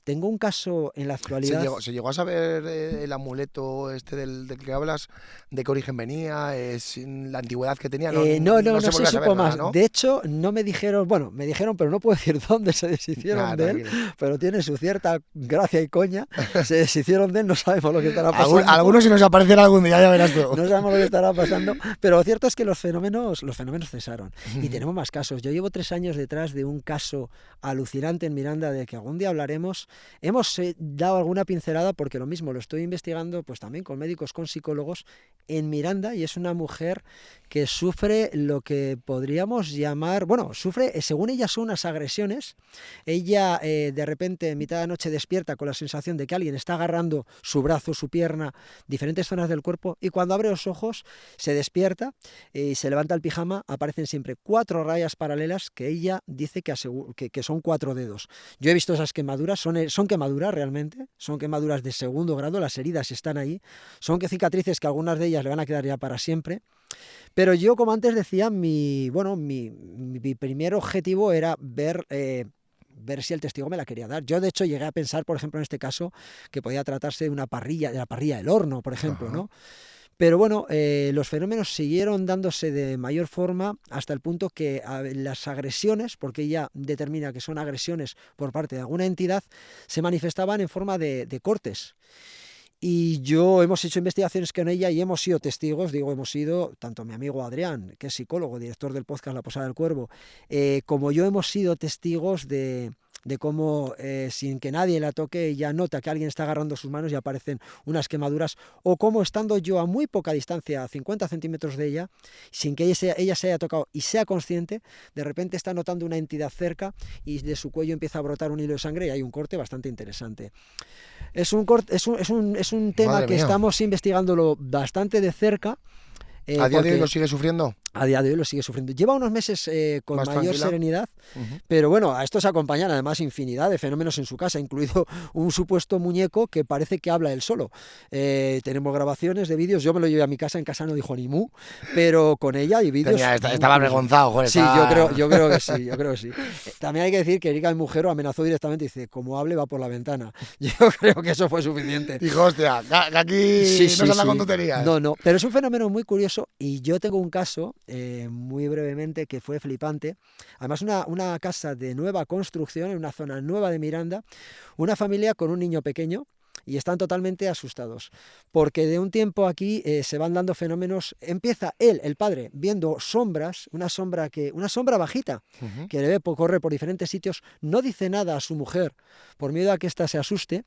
tengo un caso en la actualidad. ¿Se llegó a saber el amuleto del que hablas, de qué origen venía, la antigüedad que tenía? No se supo más, ¿no? De hecho, no me dijeron, pero no puedo decir dónde se deshicieron de él, pero tiene su cierta gracia y coña. Se deshicieron de él, no sabemos lo que estará pasando. Algunos si nos aparecerá algún día, ya verás tú. No sabemos lo que estará pasando, pero lo cierto es que los fenómenos cesaron. Y tenemos más casos. Yo llevo 3 años detrás de un caso alucinante en Miranda, de que algún día hablaremos. Hemos dado alguna pincelada, porque lo mismo lo estoy investigando, pues también con médicos, con psicólogos, en Miranda, y es una mujer que sufre lo que podríamos llamar, según ella, son unas agresiones. Ella de repente en mitad de la noche despierta con la sensación de que alguien está agarrando su brazo, su pierna, diferentes zonas del cuerpo, y cuando abre los ojos se despierta y se levanta el pijama, aparecen siempre 4 rayas paralelas que ella dice que son 4 dedos. Yo he visto esas quemaduras, son quemaduras realmente, son quemaduras de 2º grado, las heridas están ahí, son cicatrices que algunas de ellas le van a quedar ya para siempre. Pero yo, como antes decía, mi primer objetivo era ver si el testigo me la quería dar. Yo, de hecho, llegué a pensar, por ejemplo, en este caso, que podía tratarse de la parrilla del horno, por ejemplo, ¿no? Pero bueno, los fenómenos siguieron dándose de mayor forma, hasta el punto que las agresiones, porque ella determina que son agresiones por parte de alguna entidad, se manifestaban en forma de cortes. Y hemos hecho investigaciones con ella y hemos sido testigos, hemos sido, tanto mi amigo Adrián, que es psicólogo, director del podcast La Posada del Cuervo, como yo, hemos sido testigos de cómo, sin que nadie la toque, ella nota que alguien está agarrando sus manos y aparecen unas quemaduras, o cómo, estando yo a muy poca distancia, a 50 centímetros de ella, sin que ella se haya tocado y sea consciente, de repente está notando una entidad cerca y de su cuello empieza a brotar un hilo de sangre y hay un corte bastante interesante. Es un tema que estamos investigándolo bastante de cerca. ¿A día de hoy lo sigue sufriendo? A día de hoy lo sigue sufriendo. Lleva unos meses con más mayor serenidad, pero bueno, a esto se acompañan además infinidad de fenómenos en su casa, incluido un supuesto muñeco que parece que habla él solo. Tenemos grabaciones de vídeos, yo me lo llevé a mi casa, en casa no dijo ni mu, pero con ella hay vídeos. Estaba avergonzado, joder. Sí, yo creo que sí. También hay que decir que Erika, mi mujer, amenazó directamente y dice, como hable va por la ventana. Yo creo que eso fue suficiente. Dijo, hostia, que aquí no se habla con tonterías. No, pero es un fenómeno muy curioso, y yo tengo un caso muy brevemente, que fue flipante. Además, una casa de nueva construcción en una zona nueva de Miranda, una familia con un niño pequeño, y están totalmente asustados, porque de un tiempo aquí se van dando fenómenos. Empieza el padre, viendo sombras, una sombra bajita, que le ve correr por diferentes sitios, no dice nada a su mujer por miedo a que ésta se asuste.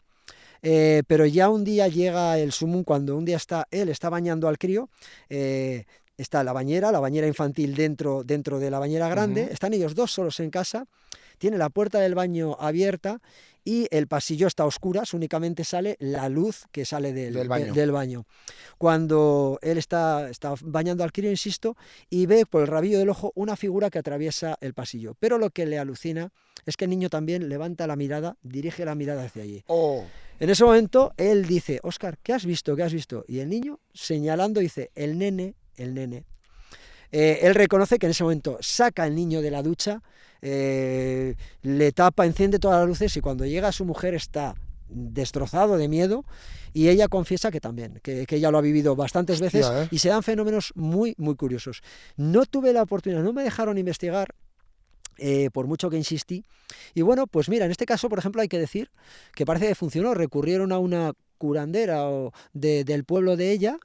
pero ya un día llega el sumum cuando un día él está bañando al crío, está la bañera infantil dentro de la bañera grande, están ellos dos solos en casa, tiene la puerta del baño abierta y el pasillo está a oscuras, únicamente sale la luz que sale del baño. Cuando él está bañando al crío, insisto, y ve por el rabillo del ojo una figura que atraviesa el pasillo. Pero lo que le alucina es que el niño también levanta la mirada, dirige la mirada hacia allí. Oh. En ese momento, él dice, Óscar, ¿qué has visto? ¿Qué has visto? Y el niño, señalando, dice, el nene. Él reconoce que en ese momento saca al niño de la ducha, le tapa, enciende todas las luces y cuando llega su mujer está destrozado de miedo y ella confiesa que también, que ella lo ha vivido bastantes veces. Hostia, y se dan fenómenos muy, muy curiosos. No tuve la oportunidad, no me dejaron investigar, por mucho que insistí. Y bueno, pues mira, en este caso, por ejemplo, hay que decir que parece que funcionó. Recurrieron a una curandera del pueblo de ella,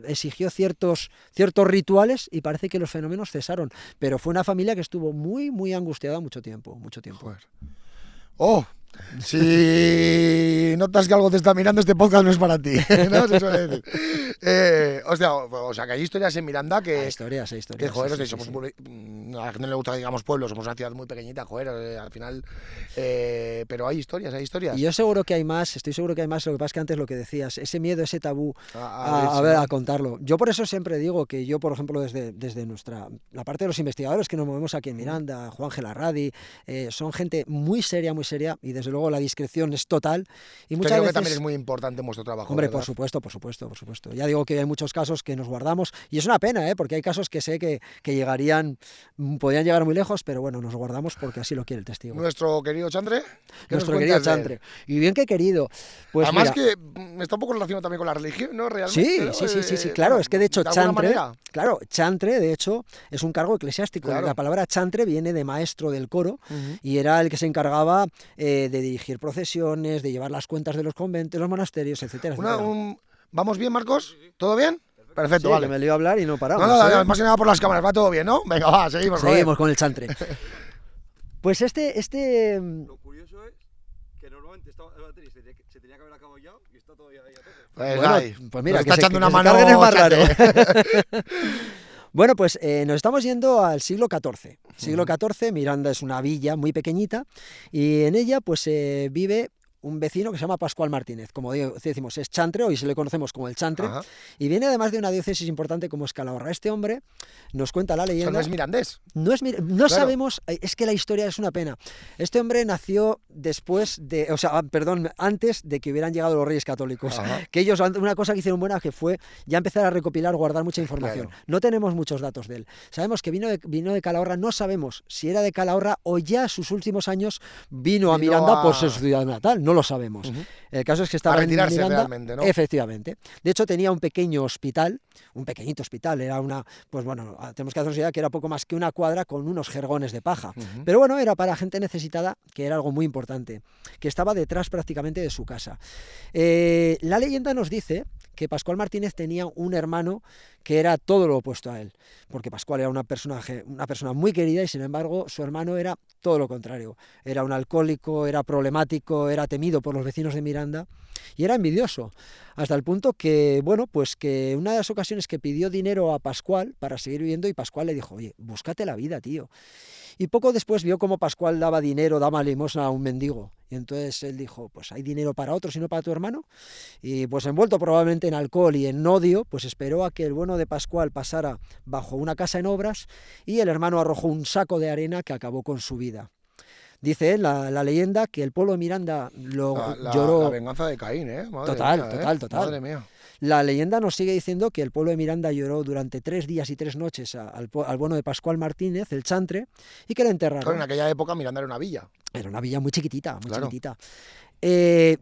exigió ciertos rituales y parece que los fenómenos cesaron. Pero fue una familia que estuvo muy, muy angustiada mucho tiempo. Joder. ¡Oh! Si notas que algo te está mirando, este podcast no es para ti, ¿no? Se suele decir. O sea, que hay historias en Miranda que... Hay historias. Que, joder, Sí. a la gente no le gusta que digamos pueblos, somos una ciudad muy pequeñita, joder, al final... pero hay historias. Y yo seguro que hay más, estoy seguro que hay más, lo que pasa es que antes lo que decías, ese miedo, ese tabú a contarlo. Yo por eso siempre digo que yo, por ejemplo, desde la parte de los investigadores que nos movemos aquí en Miranda, Juan Gelarradi, son gente muy seria y desde luego la discreción es total. Y muchas creo veces, que también es muy importante en vuestro trabajo. Hombre, ¿verdad? por supuesto. Ya digo que hay muchos casos que nos guardamos y es una pena, porque hay casos que sé que podrían llegar muy lejos, pero bueno, nos guardamos porque así lo quiere el testigo. Nuestro querido Chantre. Nuestro querido Chantre. Y bien que querido. Pues además mira, que está un poco relacionado también con la religión, ¿no? Realmente. Sí, claro, es que de hecho Chantre, de hecho, es un cargo eclesiástico. Claro. La palabra chantre viene de maestro del coro y era el que se encargaba de dirigir procesiones, de llevar las cuentas de los conventos, los monasterios, etcétera. ¿Vamos bien, Marcos? ¿todo bien? Perfecto, Sí, vale. que me lío a hablar y no paramos. No, más que nada por las cámaras, va todo bien, ¿no? Venga, va, seguimos con el chantre. Pues Lo curioso es que normalmente la batería se tenía que haber acabado ya y está todavía ahí a tope. Pues mira, está echando una se mano. Es más raro. Bueno, pues nos estamos yendo al siglo XIV. Siglo XIV, Miranda es una villa muy pequeñita y en ella pues vive un vecino que se llama Pascual Martínez, como decimos, es chantre, hoy se le conocemos como el chantre, y viene además de una diócesis importante como es Calahorra. Este hombre nos cuenta la leyenda... O sea, no es mirandés. No Claro. sabemos, es que la historia es una pena. Este hombre nació antes de que hubieran llegado los Reyes Católicos. Que ellos, una cosa que hicieron buena que fue ya empezar a recopilar, guardar mucha información. Claro. No tenemos muchos datos de él. Sabemos que vino de Calahorra, no sabemos si era de Calahorra o ya sus últimos años vino a Miranda por su ciudad natal. No lo sabemos. El caso es que estaba a retirarse en Miranda, realmente, ¿no? Efectivamente. De hecho, tenía un pequeñito hospital, era tenemos que hacernos idea que era poco más que una cuadra con unos jergones de paja. Pero bueno, era para gente necesitada, que era algo muy importante, que estaba detrás prácticamente de su casa. La leyenda nos dice que Pascual Martínez tenía un hermano que era todo lo opuesto a él, porque Pascual era una persona muy querida y sin embargo su hermano era todo lo contrario. Era un alcohólico, era problemático, era temido por los vecinos de Miranda y era envidioso, hasta el punto que, que una de las ocasiones que pidió dinero a Pascual para seguir viviendo y Pascual le dijo, oye, búscate la vida, tío. Y poco después vio cómo Pascual daba limosna a un mendigo. Y entonces él dijo, pues hay dinero para otros y no para tu hermano. Y pues envuelto probablemente en alcohol y en odio, pues esperó a que el bueno de Pascual pasara bajo una casa en obras y el hermano arrojó un saco de arena que acabó con su vida. Dice la leyenda que el pueblo de Miranda lloró... La venganza de Caín, ¿eh? Total. Madre mía. La leyenda nos sigue diciendo que el pueblo de Miranda lloró durante 3 días y 3 noches al bueno de Pascual Martínez, el chantre, y que le enterraron. Claro, en aquella época Miranda era una villa. Era una villa muy chiquitita, Claro. chiquitita.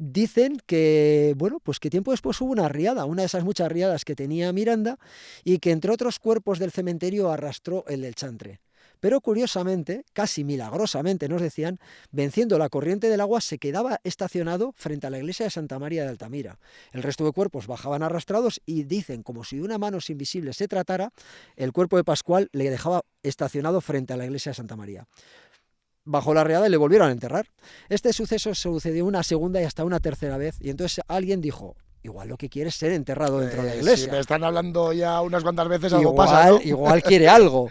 Dicen que, que tiempo después hubo una riada, una de esas muchas riadas que tenía Miranda, y que entre otros cuerpos del cementerio arrastró el del chantre. Pero curiosamente, casi milagrosamente nos decían, venciendo la corriente del agua se quedaba estacionado frente a la iglesia de Santa María de Altamira. El resto de cuerpos bajaban arrastrados y dicen, como si de una mano invisible se tratara, el cuerpo de Pascual le dejaba estacionado frente a la iglesia de Santa María. bajó la riada y le volvieron a enterrar. Este suceso sucedió una segunda y hasta una tercera vez, y entonces alguien dijo, igual lo que quiere es ser enterrado dentro de la iglesia. Si me están hablando ya unas cuantas veces, algo pasa, ¿no? Igual quiere algo.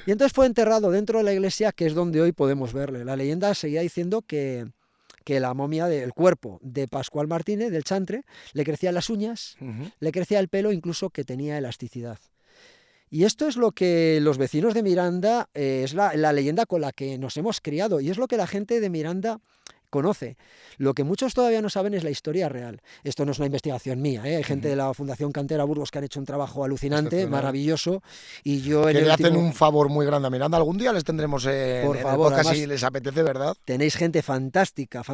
Y entonces fue enterrado dentro de la iglesia, que es donde hoy podemos verle. La leyenda seguía diciendo que la momia del cuerpo de Pascual Martínez, del chantre, le crecían las uñas, le crecía el pelo, incluso que tenía elasticidad. Y esto es lo que los vecinos de Miranda, es la leyenda con la que nos hemos criado, y es lo que la gente de Miranda conoce. Lo que muchos todavía no saben es la historia real. Esto no es una investigación mía, ¿eh? Hay gente de la Fundación Cantera Burgos que han hecho un trabajo alucinante, maravilloso, y yo que le hacen un favor muy grande a Miranda. Algún día les tendremos en el podcast si les apetece, ¿verdad? Tenéis gente fantástica,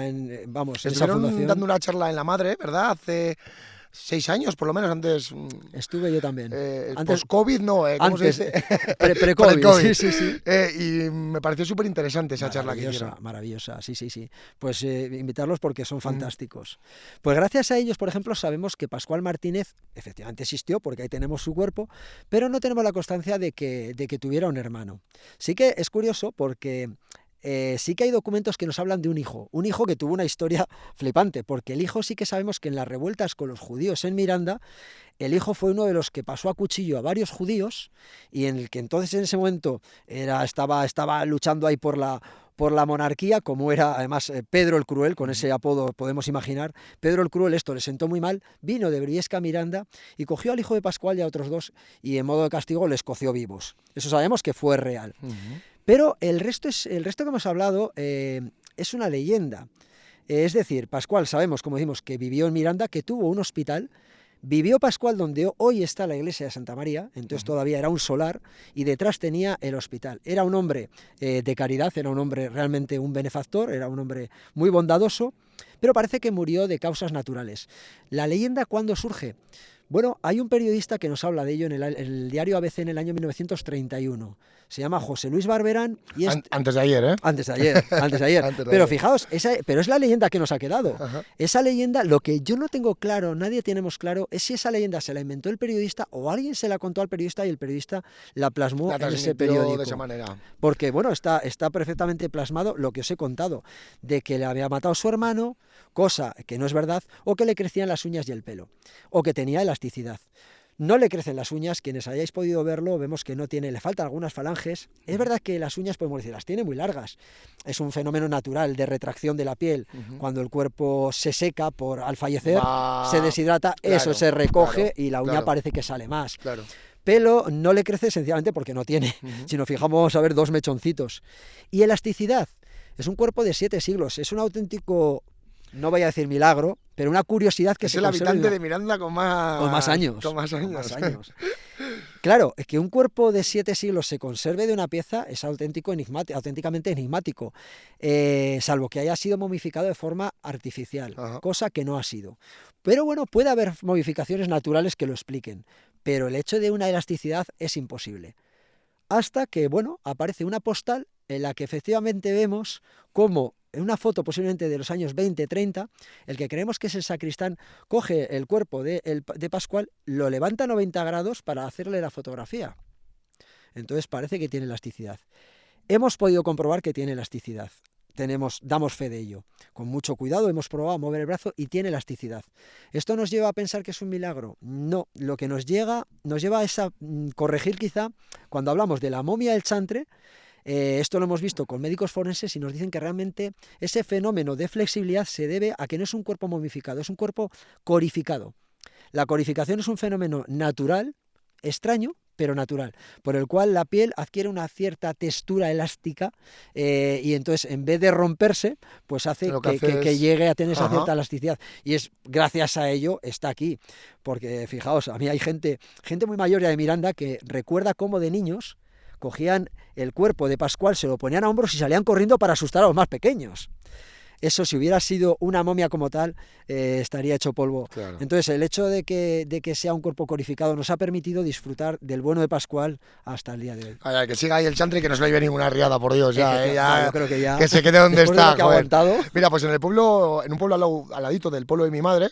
en esa fundación. Dando una charla en La Madre, ¿verdad? Hace 6 años, por lo menos, antes. Estuve yo también. Antes post-COVID, no, ¿cómo antes, se dice? Pre-COVID, sí. Y me pareció súper interesante esa charla que hicieron. Maravillosa, sí. Pues invitarlos porque son fantásticos. Pues gracias a ellos, por ejemplo, sabemos que Pascual Martínez efectivamente existió, porque ahí tenemos su cuerpo, pero no tenemos la constancia de que tuviera un hermano. Sí que es curioso porque sí que hay documentos que nos hablan de un hijo que tuvo una historia flipante, porque el hijo sí que sabemos que en las revueltas con los judíos en Miranda, el hijo fue uno de los que pasó a cuchillo a varios judíos, y en el que entonces en ese momento estaba luchando ahí por la monarquía, como era además Pedro el Cruel, con ese apodo podemos imaginar. Pedro el Cruel, esto le sentó muy mal, vino de Briesca a Miranda y cogió al hijo de Pascual y a otros dos, y en modo de castigo les coció vivos. Eso sabemos que fue real. Pero el resto que hemos hablado es una leyenda. Es decir, Pascual sabemos, como decimos, que vivió en Miranda, que tuvo un hospital. Vivió Pascual donde hoy está la iglesia de Santa María, entonces todavía era un solar, y detrás tenía el hospital. Era un hombre de caridad, era un hombre realmente un benefactor, era un hombre muy bondadoso, pero parece que murió de causas naturales. ¿La leyenda cuándo surge? Bueno, hay un periodista que nos habla de ello en el diario ABC en el año 1931. Se llama José Luis Barberán. Y antes de ayer, ¿eh? Antes de ayer. Pero fijaos, pero es la leyenda que nos ha quedado. Ajá. Esa leyenda, lo que yo no tengo claro, nadie tenemos claro, es si esa leyenda se la inventó el periodista o alguien se la contó al periodista y el periodista la plasmó en ese periódico. De esa manera. Porque, bueno, está perfectamente plasmado lo que os he contado, de que le había matado a su hermano, cosa que no es verdad, o que le crecían las uñas y el pelo, o que tenía elasticidad. No le crecen las uñas, quienes hayáis podido verlo, vemos que no tiene, le faltan algunas falanges. Es verdad que las uñas, podemos decir, las tiene muy largas. Es un fenómeno natural de retracción de la piel. Cuando el cuerpo se seca al fallecer, se deshidrata, claro, eso se recoge y la uña parece que sale más. Claro. Pelo no le crece sencillamente porque no tiene, si nos fijamos vamos a ver 2 mechoncitos. Y elasticidad, es un cuerpo de 7 siglos, es un auténtico, no voy a decir milagro, pero una curiosidad que es el habitante de Miranda con más años. Con más años. Claro, es que un cuerpo de 7 siglos se conserve de una pieza es auténticamente enigmático, salvo que haya sido momificado de forma artificial, cosa que no ha sido. Pero bueno, puede haber modificaciones naturales que lo expliquen, pero el hecho de una elasticidad es imposible. Hasta que, bueno, aparece una postal en la que efectivamente vemos cómo en una foto posiblemente de los años 20-30, el que creemos que es el sacristán coge el cuerpo de Pascual, lo levanta a 90 grados para hacerle la fotografía. Entonces parece que tiene elasticidad. Hemos podido comprobar que tiene elasticidad. Damos fe de ello. Con mucho cuidado hemos probado a mover el brazo y tiene elasticidad. ¿Esto nos lleva a pensar que es un milagro? No. Lo que nos lleva a corregir quizá cuando hablamos de la momia del chantre. Esto lo hemos visto con médicos forenses y nos dicen que realmente ese fenómeno de flexibilidad se debe a que no es un cuerpo momificado, es un cuerpo corificado. La corificación es un fenómeno natural, extraño, pero natural, por el cual la piel adquiere una cierta textura elástica y entonces en vez de romperse, pues hace que llegue a tener esa cierta elasticidad. Y es gracias a ello está aquí, porque fijaos, a mí hay gente muy mayor ya de Miranda que recuerda cómo de niños cogían el cuerpo de Pascual, se lo ponían a hombros y salían corriendo para asustar a los más pequeños. Eso, si hubiera sido una momia como tal, estaría hecho polvo. Claro. Entonces, el hecho de que sea un cuerpo corificado nos ha permitido disfrutar del bueno de Pascual hasta el día de hoy. Ay, que siga ahí el chantre y que no se le lleve ninguna riada, por Dios. Yo creo que ya. Que se quede donde está. Mira, pues en un pueblo al ladito del pueblo de mi madre,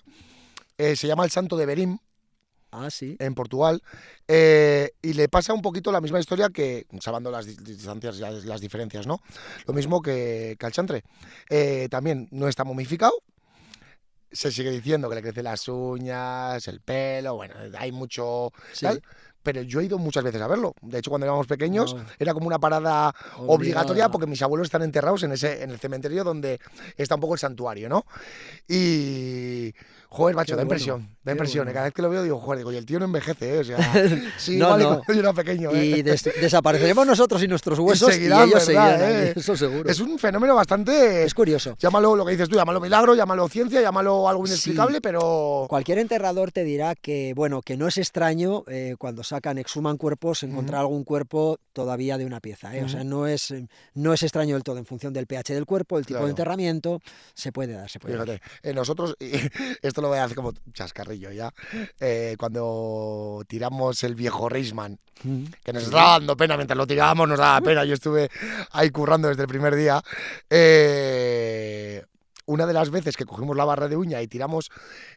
se llama el Santo de Berín. Ah, sí. en Portugal, y le pasa un poquito la misma historia que, salvando las distancias, las diferencias, ¿no? Lo mismo que al chantre. También no está momificado, se sigue diciendo que le crecen las uñas, el pelo, bueno, hay mucho Sí. tal, pero yo he ido muchas veces a verlo. De hecho, cuando éramos pequeños, Wow. era como una parada obligatoria Obligada. porque mis abuelos están enterrados en el cementerio donde está un poco el santuario, ¿no? Y, joder, Qué macho, bueno. da Qué impresión. Cada bueno. vez que lo veo digo, joder, digo, y el tío no envejece, ¿eh? O sea, sí, No, igual que no. cuando yo era pequeño, ¿eh? Y desapareceremos nosotros y nuestros Y huesos y seguirán, ellos seguirán ¿verdad? allí, ¿Eh? eso seguro. Es un fenómeno bastante... Es curioso. Llámalo lo que dices tú, llámalo milagro, llámalo ciencia, llámalo algo Sí, inexplicable, pero... cualquier enterrador te dirá que, bueno, que no es extraño cuando exhuman cuerpos, Ujú, encontrar algún cuerpo todavía de una pieza, ¿eh? O sea, ujú, no es extraño del todo en función del pH del cuerpo, el tipo de claro. enterramiento, se puede dar, se puede dar. Fíjate, nosotros, y esto lo voy a hacer como chascarrillo ya, cuando tiramos el viejo Reisman, que nos Sí. estaba dando pena, mientras lo tirábamos nos daba pena, yo estuve ahí currando desde el primer día, una de las veces que cogimos la barra de uña y tiramos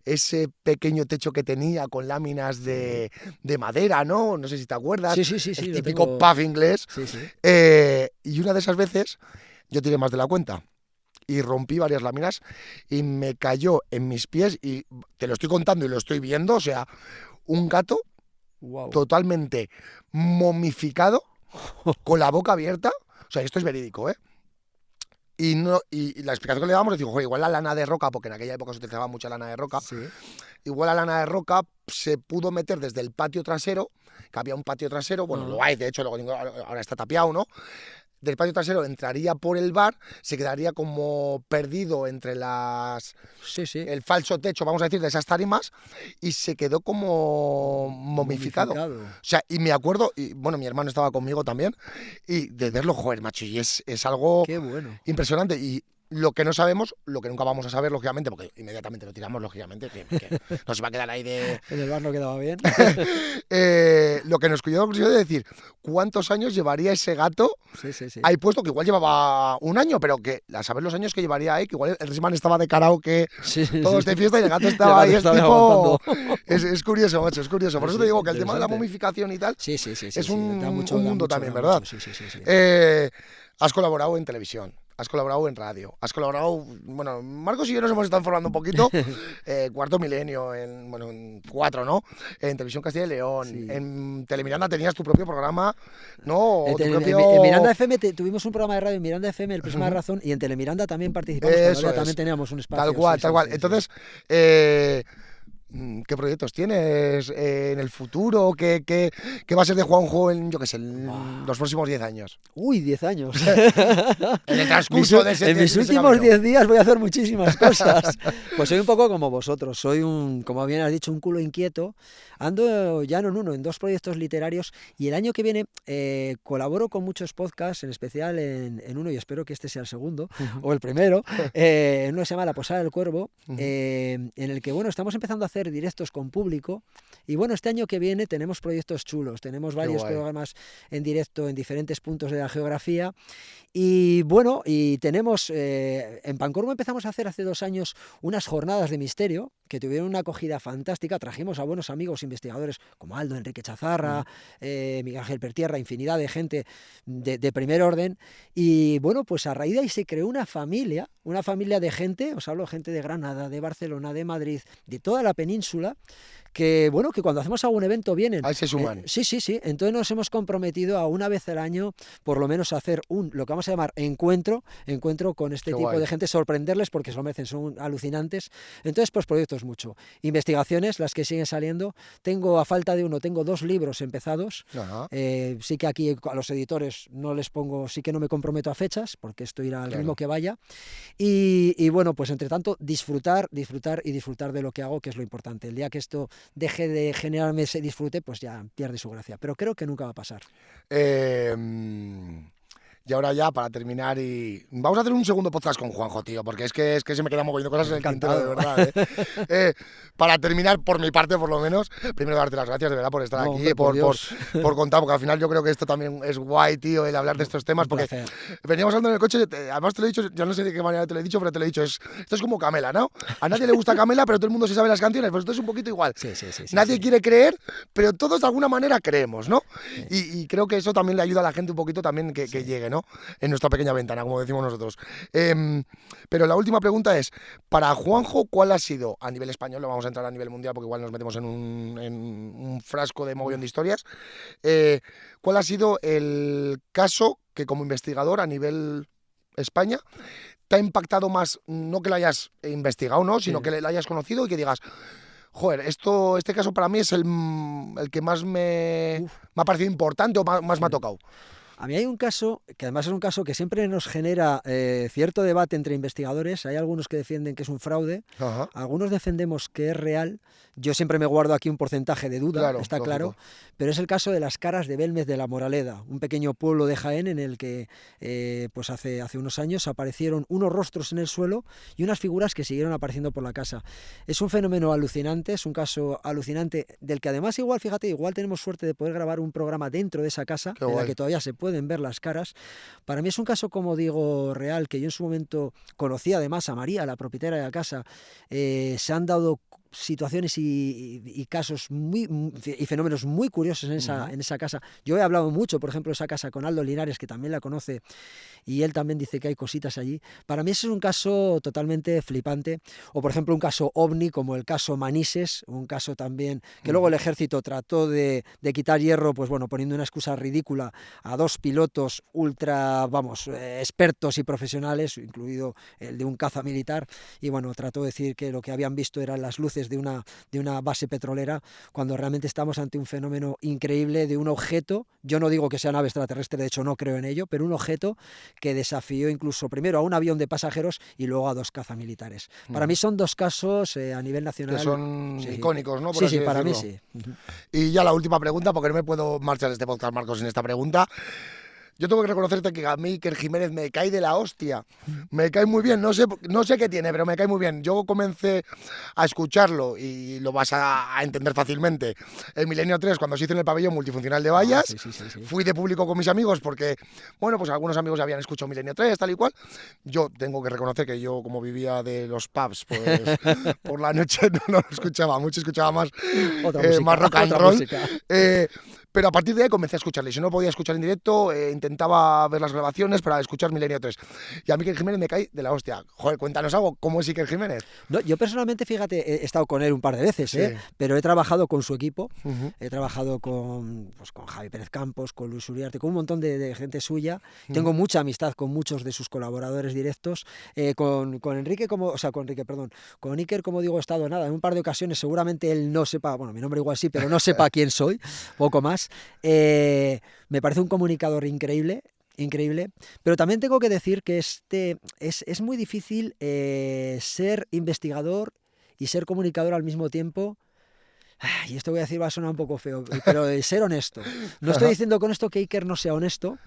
ese pequeño techo que tenía con láminas Sí, de madera, ¿no? No sé si te acuerdas, sí, sí, sí, el sí, lo típico tengo. puff inglés, Sí, sí. y una de esas veces yo tiré más de la cuenta y rompí varias láminas y me cayó en mis pies y te lo estoy contando y lo estoy viendo, o sea, un gato Wow. totalmente momificado, con la boca abierta, o sea, esto es verídico, ¿eh? Y, no, y la explicación que le damos es, digo, igual la lana de roca, porque en aquella época se utilizaba mucha lana de roca, Sí. igual la lana de roca se pudo meter desde el patio trasero, que había un patio trasero, bueno, Ah, lo hay, de hecho, ahora está tapiado, ¿no? Del patio trasero entraría por el bar, se quedaría como perdido entre sí, sí. el falso techo, vamos a decir, de esas tarimas, y se quedó como momificado. O Momificado. sea, y me acuerdo, y bueno, mi hermano estaba conmigo también, y de verlo, joder, macho, y es algo Qué bueno. impresionante. Y lo que no sabemos, lo que nunca vamos a saber, lógicamente, porque inmediatamente lo tiramos, lógicamente, que no se va a quedar ahí de... En el bar no quedaba bien. Lo que nos cuidó de decir, ¿cuántos años llevaría ese gato Sí, sí, sí. ahí puesto? Que igual llevaba un año, pero que a saber los años que llevaría ahí, que igual el Risman estaba de karaoke, Sí, sí, todos sí. de fiesta y el gato El estaba ahí, gato es estaba tipo... aguantando. Es curioso, macho, es curioso. Por Sí, eso te sí, digo que el tema de la interesante. momificación y tal Sí, sí, sí, sí, es sí. un mundo Da también, mucho. ¿verdad? Sí, sí, sí, sí. Has colaborado en televisión, has colaborado en radio, has colaborado, bueno, Marcos y yo nos hemos estado informando un poquito, Cuarto Milenio, bueno, en 4, ¿no? En Televisión Castilla y León, Sí. en Telemiranda tenías tu propio programa, ¿no? O tu En propio... Miranda FM tuvimos un programa de radio en Miranda FM, El Prisma de Ujú. Razón, y en Telemiranda también participamos cuando Eso había, también es, teníamos un tal espacio. cual, Sí, tal sí, cual. sí, sí. Entonces, ¿qué proyectos tienes en el futuro? ¿Qué va a ser de Juanjo en, yo qué sé, en Buah. los próximos 10 años? Uy, 10 años. En el transcurso En mis de ese últimos camino. 10 días voy a hacer muchísimas cosas. Pues soy un poco como vosotros, soy como bien has dicho, un culo inquieto. Ando ya no en uno, en dos proyectos literarios y el año que viene colaboro con muchos podcasts, en especial en uno, y espero que este sea el segundo o el primero, en uno que se llama La Posada del Cuervo, en el que, bueno, estamos empezando a hacer directos con público y, bueno, este año que viene tenemos proyectos chulos, tenemos Qué varios guay. programas en directo en diferentes puntos de la geografía y, bueno, y tenemos, en Pancorbo empezamos a hacer hace 2 años unas jornadas de misterio que tuvieron una acogida fantástica, trajimos a buenos amigos investigadores como Aldo, Enrique Chazarra, Miguel Ángel Pertierra, infinidad de gente de primer orden y, bueno, pues a raíz de ahí se creó una familia de gente, os hablo de gente de Granada, de Barcelona, de Madrid, de toda la península, que, bueno, que cuando hacemos algún evento vienen. Ahí se suman. Sí, sí, sí. Entonces nos hemos comprometido a una vez al año, por lo menos, hacer lo que vamos a llamar encuentro con este Qué tipo guay. de gente, sorprenderles porque se lo merecen, son alucinantes. Entonces, pues proyectos mucho. Investigaciones, las que siguen saliendo. Tengo, a falta de uno, tengo 2 libros empezados. Ajá, Sí que aquí a los editores no les pongo, sí que no me comprometo a fechas, porque esto irá al ritmo claro. que vaya. Y bueno, pues entre tanto, disfrutar de lo que hago, que es lo importante. El día que esto deje de generarme ese disfrute, pues ya pierde su gracia. Pero creo que nunca va a pasar. Eh, Y ahora ya, para terminar, y vamos a hacer un segundo podcast con Juanjo, tío, porque es que se me quedan moviendo cosas en el tintero, de verdad. Para terminar, por mi parte, por lo menos, primero darte las gracias, de verdad, por estar No, aquí, hombre, por contar, porque al final yo creo que esto también es guay, tío, el hablar de estos temas, porque veníamos hablando en el coche, además te lo he dicho, ya no sé de qué manera te lo he dicho, pero te lo he dicho, esto es como Camela, ¿no? A nadie le gusta Camela, pero todo el mundo se sabe las canciones, pues esto es un poquito igual. Sí, Nadie quiere creer, pero todos de alguna manera creemos, ¿no? Y creo que eso también le ayuda a la gente un poquito también que llegue, ¿no? En nuestra pequeña ventana, como decimos nosotros. Pero la última pregunta es, para Juanjo, ¿cuál ha sido, a nivel español, lo vamos a entrar a nivel mundial porque igual nos metemos en un frasco de mogollón de historias, cuál ha sido el caso que como investigador a nivel España te ha impactado más, no que lo hayas investigado, ¿no? Sino que lo hayas conocido y que digas, joder, este caso para mí es el que más me ha parecido importante o más me ha tocado? A mí hay un caso, que además es un caso que siempre nos genera cierto debate entre investigadores. Hay algunos que defienden que es un fraude, Ajá. algunos defendemos que es real. Yo siempre me guardo aquí un porcentaje de duda, Claro, está lógico. claro, pero es el caso de las Caras de Belmez de la Moraleda, un pequeño pueblo de Jaén en el que pues hace unos años aparecieron unos rostros en el suelo y unas figuras que siguieron apareciendo por la casa. Es un fenómeno alucinante, es un caso alucinante del que además igual, fíjate, igual tenemos suerte de poder grabar un programa dentro de esa casa, Qué en la guay. que todavía se pueden ver las caras. Para mí es un caso, como digo, real, que yo en su momento conocí además a María, la propietaria de la casa. Se han dado situaciones y casos y fenómenos muy curiosos en esa casa. Yo he hablado mucho, por ejemplo, de esa casa con Aldo Linares, que también la conoce, y él también dice que hay cositas allí. Para mí ese es un caso totalmente flipante. O, por ejemplo, un caso ovni, como el caso Manises, un caso también que luego el ejército trató de quitar hierro, pues bueno, poniendo una excusa ridícula a dos pilotos ultra, expertos y profesionales, incluido el de un caza militar, y bueno, trató de decir que lo que habían visto eran las luces de una base petrolera, cuando realmente estamos ante un fenómeno increíble de un objeto. Yo no digo que sea nave extraterrestre, de hecho no creo en ello, pero un objeto que desafió incluso primero a un avión de pasajeros y luego a dos cazamilitares. Para mí son dos casos a nivel nacional Que son icónicos, ¿no? Por Sí, así para mí decirlo. sí. Y ya la última pregunta, porque no me puedo marchar de este podcast, Marcos, sin esta pregunta. Yo tengo que reconocerte que a mí Iker Jiménez me cae de la hostia. Me cae muy bien, no sé qué tiene, pero me cae muy bien. Yo comencé a escucharlo y lo vas a entender fácilmente. El Milenio 3, cuando se hizo en el pabellón multifuncional de Vallas, Sí. fui de público con mis amigos porque, bueno, pues algunos amigos ya habían escuchado Milenio 3, tal y cual. Yo tengo que reconocer que yo, como vivía de los pubs, pues por la noche no lo escuchaba mucho, escuchaba más, más rock and roll. Pero a partir de ahí comencé a escucharle. Si no podía escuchar en directo, intentaba ver las grabaciones para escuchar Milenio 3. Y a mí Iker Jiménez me cae de la hostia. Joder, cuéntanos algo. ¿Cómo es Iker Jiménez? No, yo personalmente, fíjate, he estado con él un par de veces, Sí. pero he trabajado con su equipo. He trabajado con Javi Pérez Campos, con Luis Uriarte, con un montón de gente suya. Tengo mucha amistad con muchos de sus colaboradores directos. Con Iker, con Iker, como digo, he estado en un par de ocasiones. Seguramente él no sepa, bueno, mi nombre igual sí, pero no sepa quién soy, poco más. Me parece un comunicador increíble, pero también tengo que decir que es muy difícil ser investigador y ser comunicador al mismo tiempo. Y esto voy a decir va a sonar un poco feo, pero de ser honesto. No estoy diciendo con esto que Iker no sea honesto,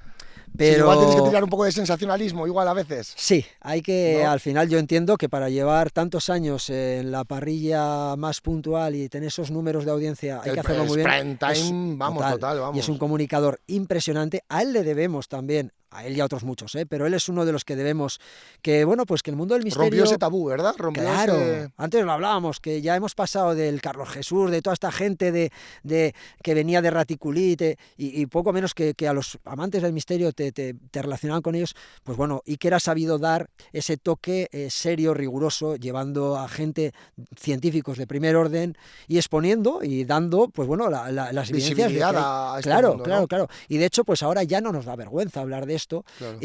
pero sí, igual tienes que tirar un poco de sensacionalismo, igual a veces. Sí, hay que, ¿no? Al final yo entiendo que para llevar tantos años en la parrilla más puntual y tener esos números de audiencia hay que hacerlo muy bien. Prime time, total, vamos. Y es un comunicador impresionante. A él le debemos también, a él y a otros muchos, pero él es uno de los que debemos, que bueno, pues que el mundo del misterio... Rompió ese tabú, ¿verdad? Claro, antes lo hablábamos, que ya hemos pasado del Carlos Jesús, de toda esta gente de que venía de Raticulite y poco menos que a los amantes del misterio te relacionaban con ellos. Pues bueno, Iker ha sabido dar ese toque serio, riguroso, llevando a gente, científicos de primer orden y exponiendo y dando, pues bueno, las evidencias. A este claro, mundo, ¿no? claro. Y de hecho, pues ahora ya no nos da vergüenza hablar de esto. Claro.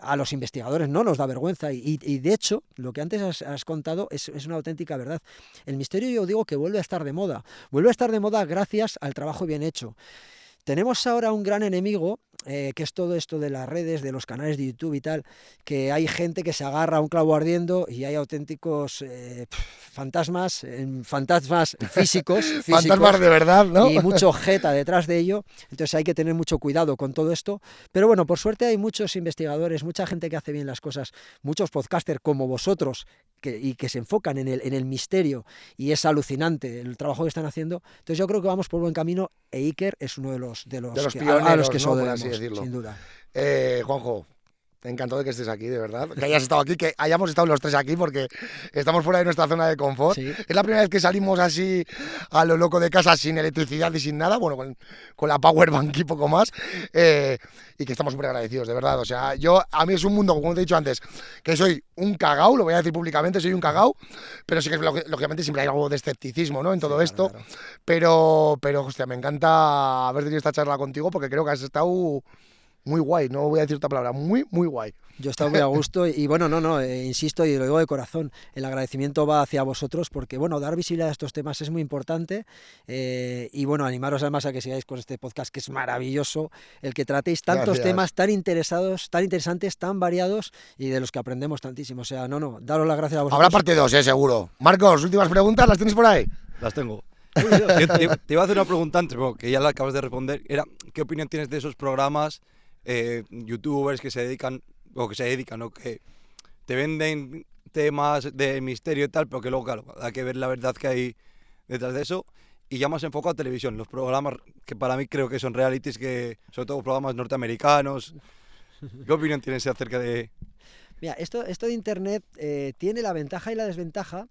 A los investigadores no nos da vergüenza. Y de hecho, lo que antes has contado es una auténtica verdad. El misterio, yo digo que vuelve a estar de moda. Vuelve a estar de moda gracias al trabajo bien hecho. Tenemos ahora un gran enemigo, que es todo esto de las redes, de los canales de YouTube y tal, que hay gente que se agarra a un clavo ardiendo y hay auténticos fantasmas físicos, Fantasmas de verdad, ¿no? y mucho jeta detrás de ello, entonces hay que tener mucho cuidado con todo esto, pero bueno, por suerte hay muchos investigadores, mucha gente que hace bien las cosas, muchos podcasters como vosotros, y que se enfocan en el misterio, y es alucinante el trabajo que están haciendo. Entonces yo creo que vamos por buen camino, e Iker es uno de los pioneros, a los que ¿no? se lo Por debemos, así decirlo. sin duda. Juanjo, encantado de que estés aquí, de verdad. Que hayas estado aquí, que hayamos estado los tres aquí, porque estamos fuera de nuestra zona de confort. Sí. Es la primera vez que salimos así a lo loco de casa, sin electricidad y sin nada, bueno, con la powerbank y poco más. Y que estamos súper agradecidos, de verdad. O sea, a mí es un mundo, como te he dicho antes, que soy un cagao, lo voy a decir públicamente, soy un cagao, pero sí que lógicamente siempre hay algo de escepticismo, ¿no? En todo esto. Claro. Pero, hostia, me encanta haber tenido esta charla contigo, porque creo que has estado muy guay, no voy a decir otra palabra, muy, muy guay. Yo he estado muy a gusto y bueno, insisto y lo digo de corazón, el agradecimiento va hacia vosotros porque, bueno, dar visibilidad a estos temas es muy importante, y bueno, animaros además a que sigáis con este podcast que es maravilloso, el que tratéis tantos temas tan interesantes, tan variados y de los que aprendemos tantísimo. O sea, daros las gracias a vosotros. Habrá parte 2, seguro. Marcos, últimas preguntas, ¿las tienes por ahí? Las tengo. Te iba a hacer una pregunta antes, que ya la acabas de responder. ¿Qué opinión tienes de esos programas, youtubers que se dedican, o que te venden temas de misterio y tal, pero que luego, claro, hay que ver la verdad que hay detrás de eso? Y ya más enfocado a televisión, los programas que para mí creo que son realities, que sobre todo programas norteamericanos. ¿Qué opinión tienes acerca de...? Mira, esto de Internet tiene la ventaja y la desventaja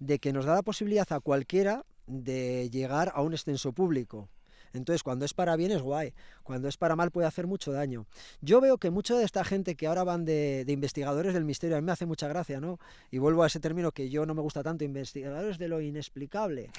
de que nos da la posibilidad a cualquiera de llegar a un extenso público. Entonces, cuando es para bien es guay, cuando es para mal puede hacer mucho daño. Yo veo que mucha de esta gente que ahora van de investigadores del misterio, a mí me hace mucha gracia, ¿no? Y vuelvo a ese término que yo no me gusta tanto, investigadores de lo inexplicable.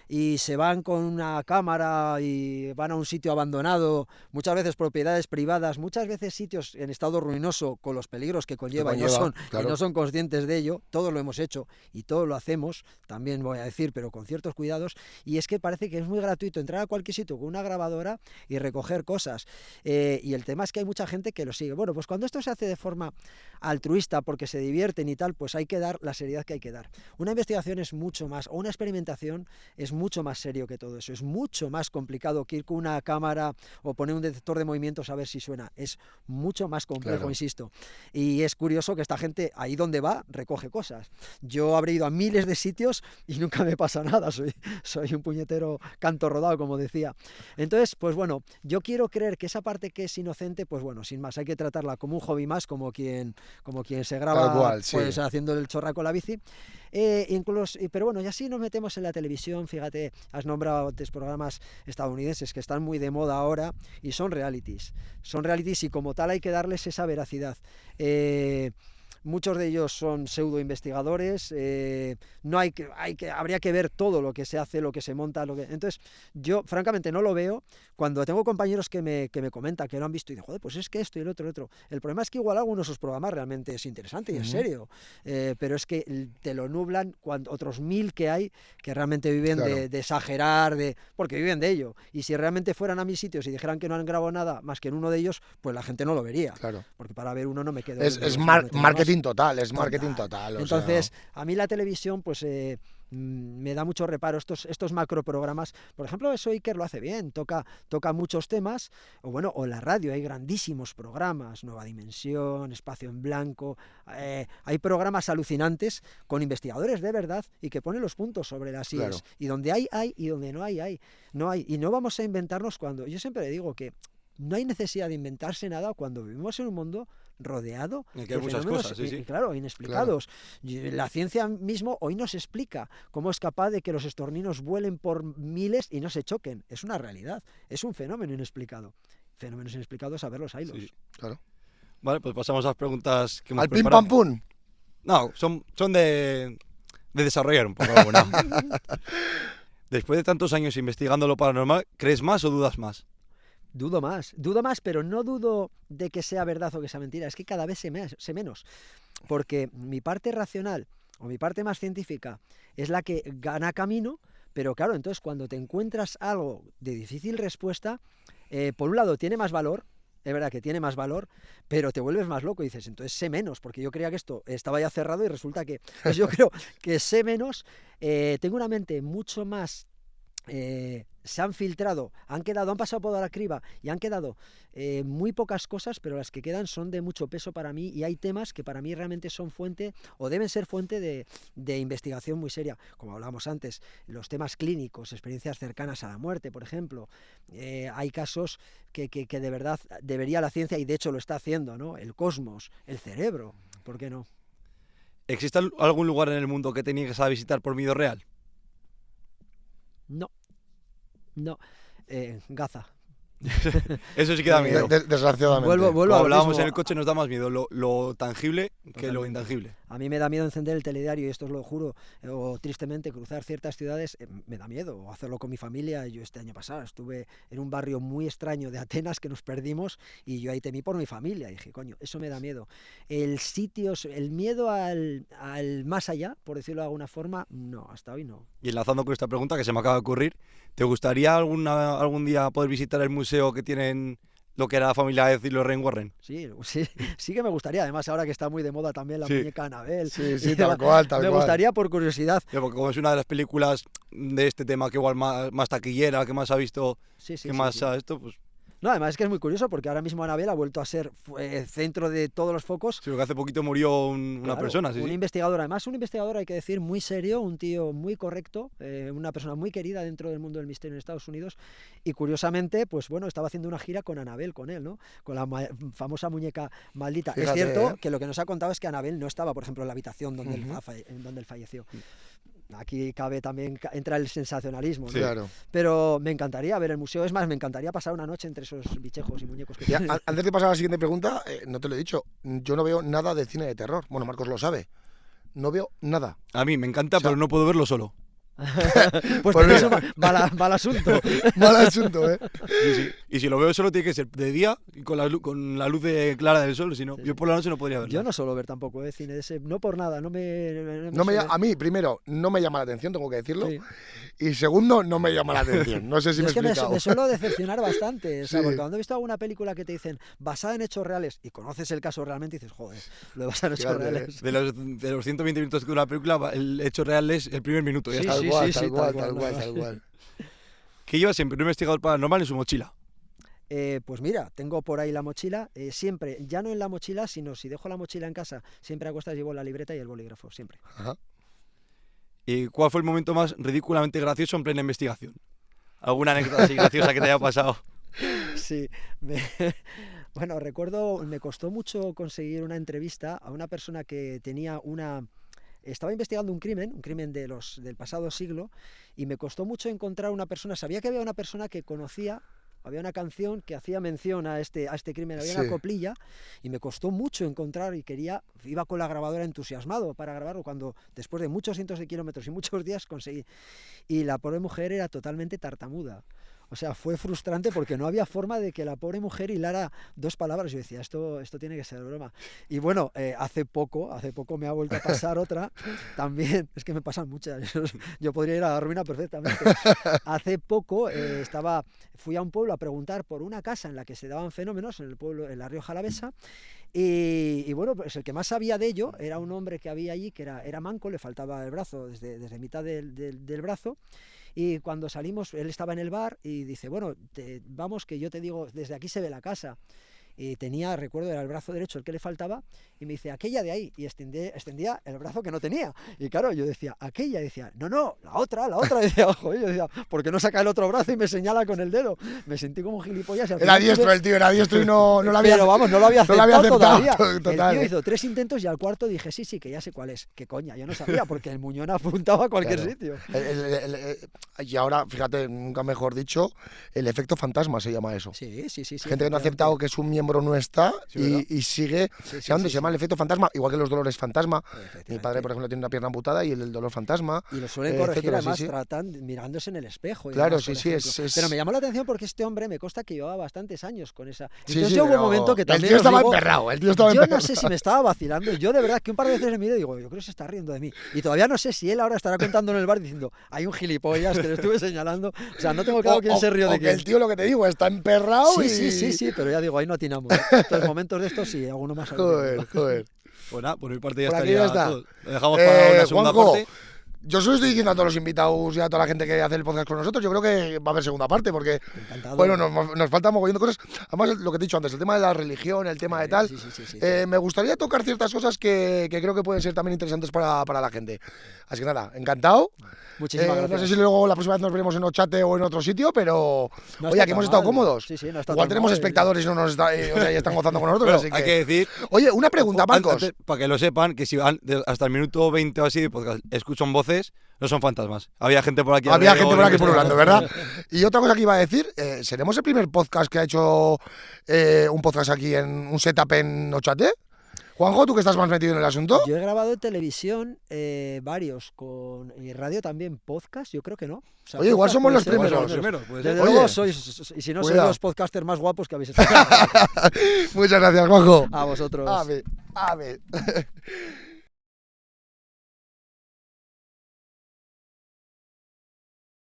Y se van con una cámara y van a un sitio abandonado, muchas veces propiedades privadas, muchas veces sitios en estado ruinoso con los peligros que conlleva, y no son conscientes de ello. Todos lo hemos hecho y todos lo hacemos, también voy a decir, pero con ciertos cuidados, y es que parece que es muy gratuito entrar a cualquier sitio con una grabadora y recoger cosas, y el tema es que hay mucha gente que lo sigue. Bueno, pues cuando esto se hace de forma altruista porque se divierten y tal, pues hay que dar la seriedad que hay que dar. Una investigación es mucho más, o una experimentación es mucho más serio que todo eso, es mucho más complicado que ir con una cámara o poner un detector de movimientos a ver si suena, es mucho más complejo, claro. Insisto, y es curioso que esta gente ahí donde va recoge cosas. Yo habré ido a miles de sitios y nunca me pasa nada, soy un puñetero canto rodado, como decía. Entonces, pues bueno, yo quiero creer que esa parte que es inocente, pues bueno, sin más, hay que tratarla como un hobby más, como quien se graba pues, sí, haciendo el chorra con la bici. Incluso, pero bueno, y así nos metemos en la televisión. Fíjate, has nombrado antes programas estadounidenses que están muy de moda ahora y son realities y como tal hay que darles esa veracidad. Muchos de ellos son pseudo investigadores, habría que ver todo lo que se hace, lo que se monta, entonces yo francamente no lo veo. Cuando tengo compañeros que me comentan que lo han visto y dicen, joder, pues es que esto y el otro. El problema es que igual algunos de esos programas realmente es interesante y es serio, pero es que te lo nublan otros 1000 que hay que realmente viven de exagerar, porque viven de ello. Y si realmente fueran a mis sitios y dijeran que no han grabado nada más que en uno de ellos, pues la gente no lo vería. Claro. Porque para ver uno no me quedo. Es marketing total, es marketing total. Entonces, a mí la televisión, pues me da mucho reparo estos macroprogramas. Por ejemplo, eso Iker lo hace bien, toca muchos temas, o la radio, hay grandísimos programas, Nueva Dimensión, Espacio en Blanco, hay programas alucinantes con investigadores de verdad y que ponen los puntos sobre las IES. Claro. Y donde hay, y donde no hay. Y no vamos a inventarnos cuando... Yo siempre digo que no hay necesidad de inventarse nada cuando vivimos en un mundo rodeado de muchas cosas, sí. Claro, inexplicados. Claro. La ciencia mismo hoy nos explica cómo es capaz de que los estorninos vuelen por miles y no se choquen. Es una realidad, es un fenómeno inexplicado. Fenómenos inexplicados, a verlos, haylos. Sí, claro. Vale, pues pasamos a las preguntas que hemos ¿Al preparado. Pim pam pum? No, son de desarrollar un poco alguna. Después de tantos años investigando lo paranormal, ¿crees más o dudas más? Dudo más, pero no dudo de que sea verdad o que sea mentira, es que cada vez sé menos, porque mi parte racional o mi parte más científica es la que gana camino, Pero claro, entonces cuando te encuentras algo de difícil respuesta, por un lado tiene más valor, es verdad que tiene más valor, pero te vuelves más loco y dices, entonces sé menos, porque yo creía que esto estaba ya cerrado y resulta que, pues yo creo que sé menos, tengo una mente mucho más, se han filtrado, han pasado por la criba y han quedado muy pocas cosas, pero las que quedan son de mucho peso para mí y hay temas que para mí realmente son fuente o deben ser fuente de investigación muy seria, como hablábamos antes, los temas clínicos, experiencias cercanas a la muerte, por ejemplo. Hay casos que de verdad debería la ciencia, y de hecho lo está haciendo, ¿no? El cosmos, el cerebro, ¿por qué no? ¿Existe algún lugar en el mundo que te niegues a visitar por miedo real? No, Gaza. Eso sí que da miedo. Desgraciadamente. Vuelvo Como al hablábamos mismo- en el coche, nos da más miedo lo tangible que lo Totalmente. intangible. A mí me da miedo encender el telediario, y esto os lo juro, o tristemente cruzar ciertas ciudades, me da miedo, o hacerlo con mi familia. Yo este año pasado estuve en un barrio muy extraño de Atenas que nos perdimos y yo ahí temí por mi familia. Y dije, coño, eso me da miedo. El miedo al más allá, por decirlo de alguna forma, no, hasta hoy no. Y enlazando con esta pregunta que se me acaba de ocurrir, ¿te gustaría algún día poder visitar el museo que tienen lo que era la familia de Lorraine Warren? Sí que me gustaría, además ahora que está muy de moda también la Sí. muñeca Annabelle. Sí, tal cual, tal Me cual. gustaría por curiosidad. Sí, porque como es una de las películas de este tema que igual más taquillera, que más ha visto, Sí, que más sí. ha esto, pues No, además es que es muy curioso porque ahora mismo Annabelle ha vuelto a ser centro de todos los focos. sí, porque hace poquito murió una Claro, persona, sí, un sí. investigador, además un investigador, hay que decir, muy serio, un tío muy correcto, una persona muy querida dentro del mundo del misterio en Estados Unidos, y curiosamente, pues bueno, estaba haciendo una gira con Annabelle, con él, ¿no? Con la famosa muñeca maldita. Fíjate, es cierto ¿eh? que lo que nos ha contado es que Annabelle no estaba, por ejemplo, en la habitación donde, donde él falleció. Aquí entra el sensacionalismo, ¿no? Sí. Claro. Pero me encantaría ver el museo, es más, me encantaría pasar una noche entre esos bichejos y muñecos que Ya, tienen. antes de pasar a la siguiente pregunta, no te lo he dicho, yo no veo nada de cine de terror. Bueno, Marcos lo sabe. No veo nada. A mí me encanta, O sea, pero no puedo verlo solo. Pues Pues tenéis mira. un mal asunto. Mal asunto, ¿eh? Sí, sí. Y si lo veo solo tiene que ser de día y con la luz clara del sol, si no, Sí, yo sí. por la noche no podría verlo. Yo no suelo ver tampoco cine de ese, no por nada, no me No me, suele- a mí, primero, no me llama la atención, tengo que decirlo. Sí. Y segundo, no me llama la atención. No sé si Yo me he es que me explicado. suelo decepcionar bastante, o sea, Sí. porque cuando he visto alguna película que te dicen basada en hechos reales y conoces el caso realmente, dices, joder, lo de basada en hechos Fíjate, reales. De los 120 minutos que dura la película, el hecho real es el primer minuto. Ya Sí, está. Tal cual, sí, tal sí, cual, tal cual, tal cual, no, tal cual. ¿Qué lleva siempre un investigador paranormal en su mochila? Pues mira, tengo por ahí la mochila, siempre, ya no en la mochila, sino si dejo la mochila en casa, siempre a cuestas llevo la libreta y el bolígrafo, siempre. Ajá. ¿Y cuál fue el momento más ridículamente gracioso en plena investigación? ¿Alguna anécdota así graciosa que te haya pasado? Sí, bueno, recuerdo, me costó mucho conseguir una entrevista a una persona que tenía estaba investigando un crimen del pasado siglo, y me costó mucho encontrar una persona, sabía que había una persona que conocía, había una canción que hacía mención a este crimen, había Sí. una coplilla, y me costó mucho encontrar y iba con la grabadora entusiasmado para grabarlo, cuando después de muchos cientos de kilómetros y muchos días conseguí, y la pobre mujer era totalmente tartamuda. O sea, fue frustrante porque no había forma de que la pobre mujer hilara dos palabras. Yo decía, esto tiene que ser broma. Y bueno, hace poco me ha vuelto a pasar otra. También, es que me pasan muchas. Yo podría ir a la ruina perfectamente. Hace poco fui a un pueblo a preguntar por una casa en la que se daban fenómenos, en la Rioja Alavesa. Y bueno, pues el que más sabía de ello era un hombre que había allí, que era manco, le faltaba el brazo desde mitad del brazo. Y cuando salimos, él estaba en el bar y dice, bueno, vamos que yo te digo, desde aquí se ve la casa. Y recuerdo, era el brazo derecho el que le faltaba, y me dice, aquella de ahí, y extendía el brazo que no tenía. Y claro, yo decía, aquella, y decía, no, la otra, decía, ojo, yo decía, ¿por qué no saca el otro brazo y me señala con el dedo? Me sentí como un gilipollas. Y al Era final diestro el tío, era diestro y no lo había. Pero vamos, no lo había no lo aceptado, había aceptado, todavía. total, El tío hizo 3 intentos y al cuarto dije, sí, que ya sé cuál es. Qué coña, yo no sabía, porque el muñón apuntaba a cualquier Claro. sitio. Y ahora, fíjate, nunca mejor dicho, el efecto fantasma se llama eso. Sí. Gente que no ha aceptado que es un miembro hombro no está Sí, y sigue, Sí, se llama el efecto fantasma, igual que los dolores fantasma. Mi Efectivamente. padre, por ejemplo, tiene una pierna amputada y el dolor fantasma. Y lo suelen corregir, etcétera, además, sí. mirándose en el espejo. Y Claro, demás, sí, por sí, ejemplo. es- Pero me llamó la atención porque este hombre me consta que llevaba bastantes años con esa. Sí, Entonces sí, yo hubo un pero momento que el también tío os estaba digo, emperrado, el tío estaba yo no emperrado. sé si me estaba vacilando. Yo de verdad que un par de veces le miro y digo, yo creo que se está riendo de mí. Y todavía no sé si él ahora estará contando en el bar diciendo, hay un gilipollas que le estuve señalando. O sea, no tengo claro quién se rió o de que quién. el tío, lo que te digo, está emperrado y... Sí, pero ya digo, ahí no atinamos. Entonces, momentos de estos sí, alguno más. Joder. Pues nada, por mi parte ya Por aquí estaría ya está. todo. Lo dejamos para una segunda Juanjo, parte. yo solo estoy diciendo a todos los invitados y a toda la gente que hace el podcast con nosotros, yo creo que va a haber segunda parte, porque Encantado. bueno, nos falta mogollón de cosas. Además, lo que te he dicho antes, el tema de la religión, el tema de tal, Sí. me gustaría tocar ciertas cosas que creo que pueden ser también interesantes para la gente. Así que nada, encantado. Muchísimas gracias. No sé si luego la próxima vez nos veremos en Ochate o en otro sitio, pero No oye, está aquí hemos tan estado mal. cómodos. Sí, no está Igual tan tenemos mal. espectadores y no nos está, o sea, y están gozando con nosotros. Bueno, así hay que decir, Oye, una pregunta, Marcos. para que lo sepan, que si van hasta el minuto 20 o así de podcast, escuchan voces, no son fantasmas. Había gente por aquí. Había gente por aquí alrededor, pululando, ¿verdad? Y otra cosa que iba a decir, ¿seremos el primer podcast que ha hecho un podcast aquí en un setup en Ochate? Juanjo, tú que estás más metido en el asunto. Yo he grabado en televisión varios, con en radio también podcast, yo creo que no. O sea, Oye, igual podcast somos puede los ser, primeros. somos los Primero, puede ser. Desde Oye. luego sois, y si no sois Cuidado. los podcasters más guapos que habéis hecho. Muchas gracias, Juanjo. A vosotros. Ave.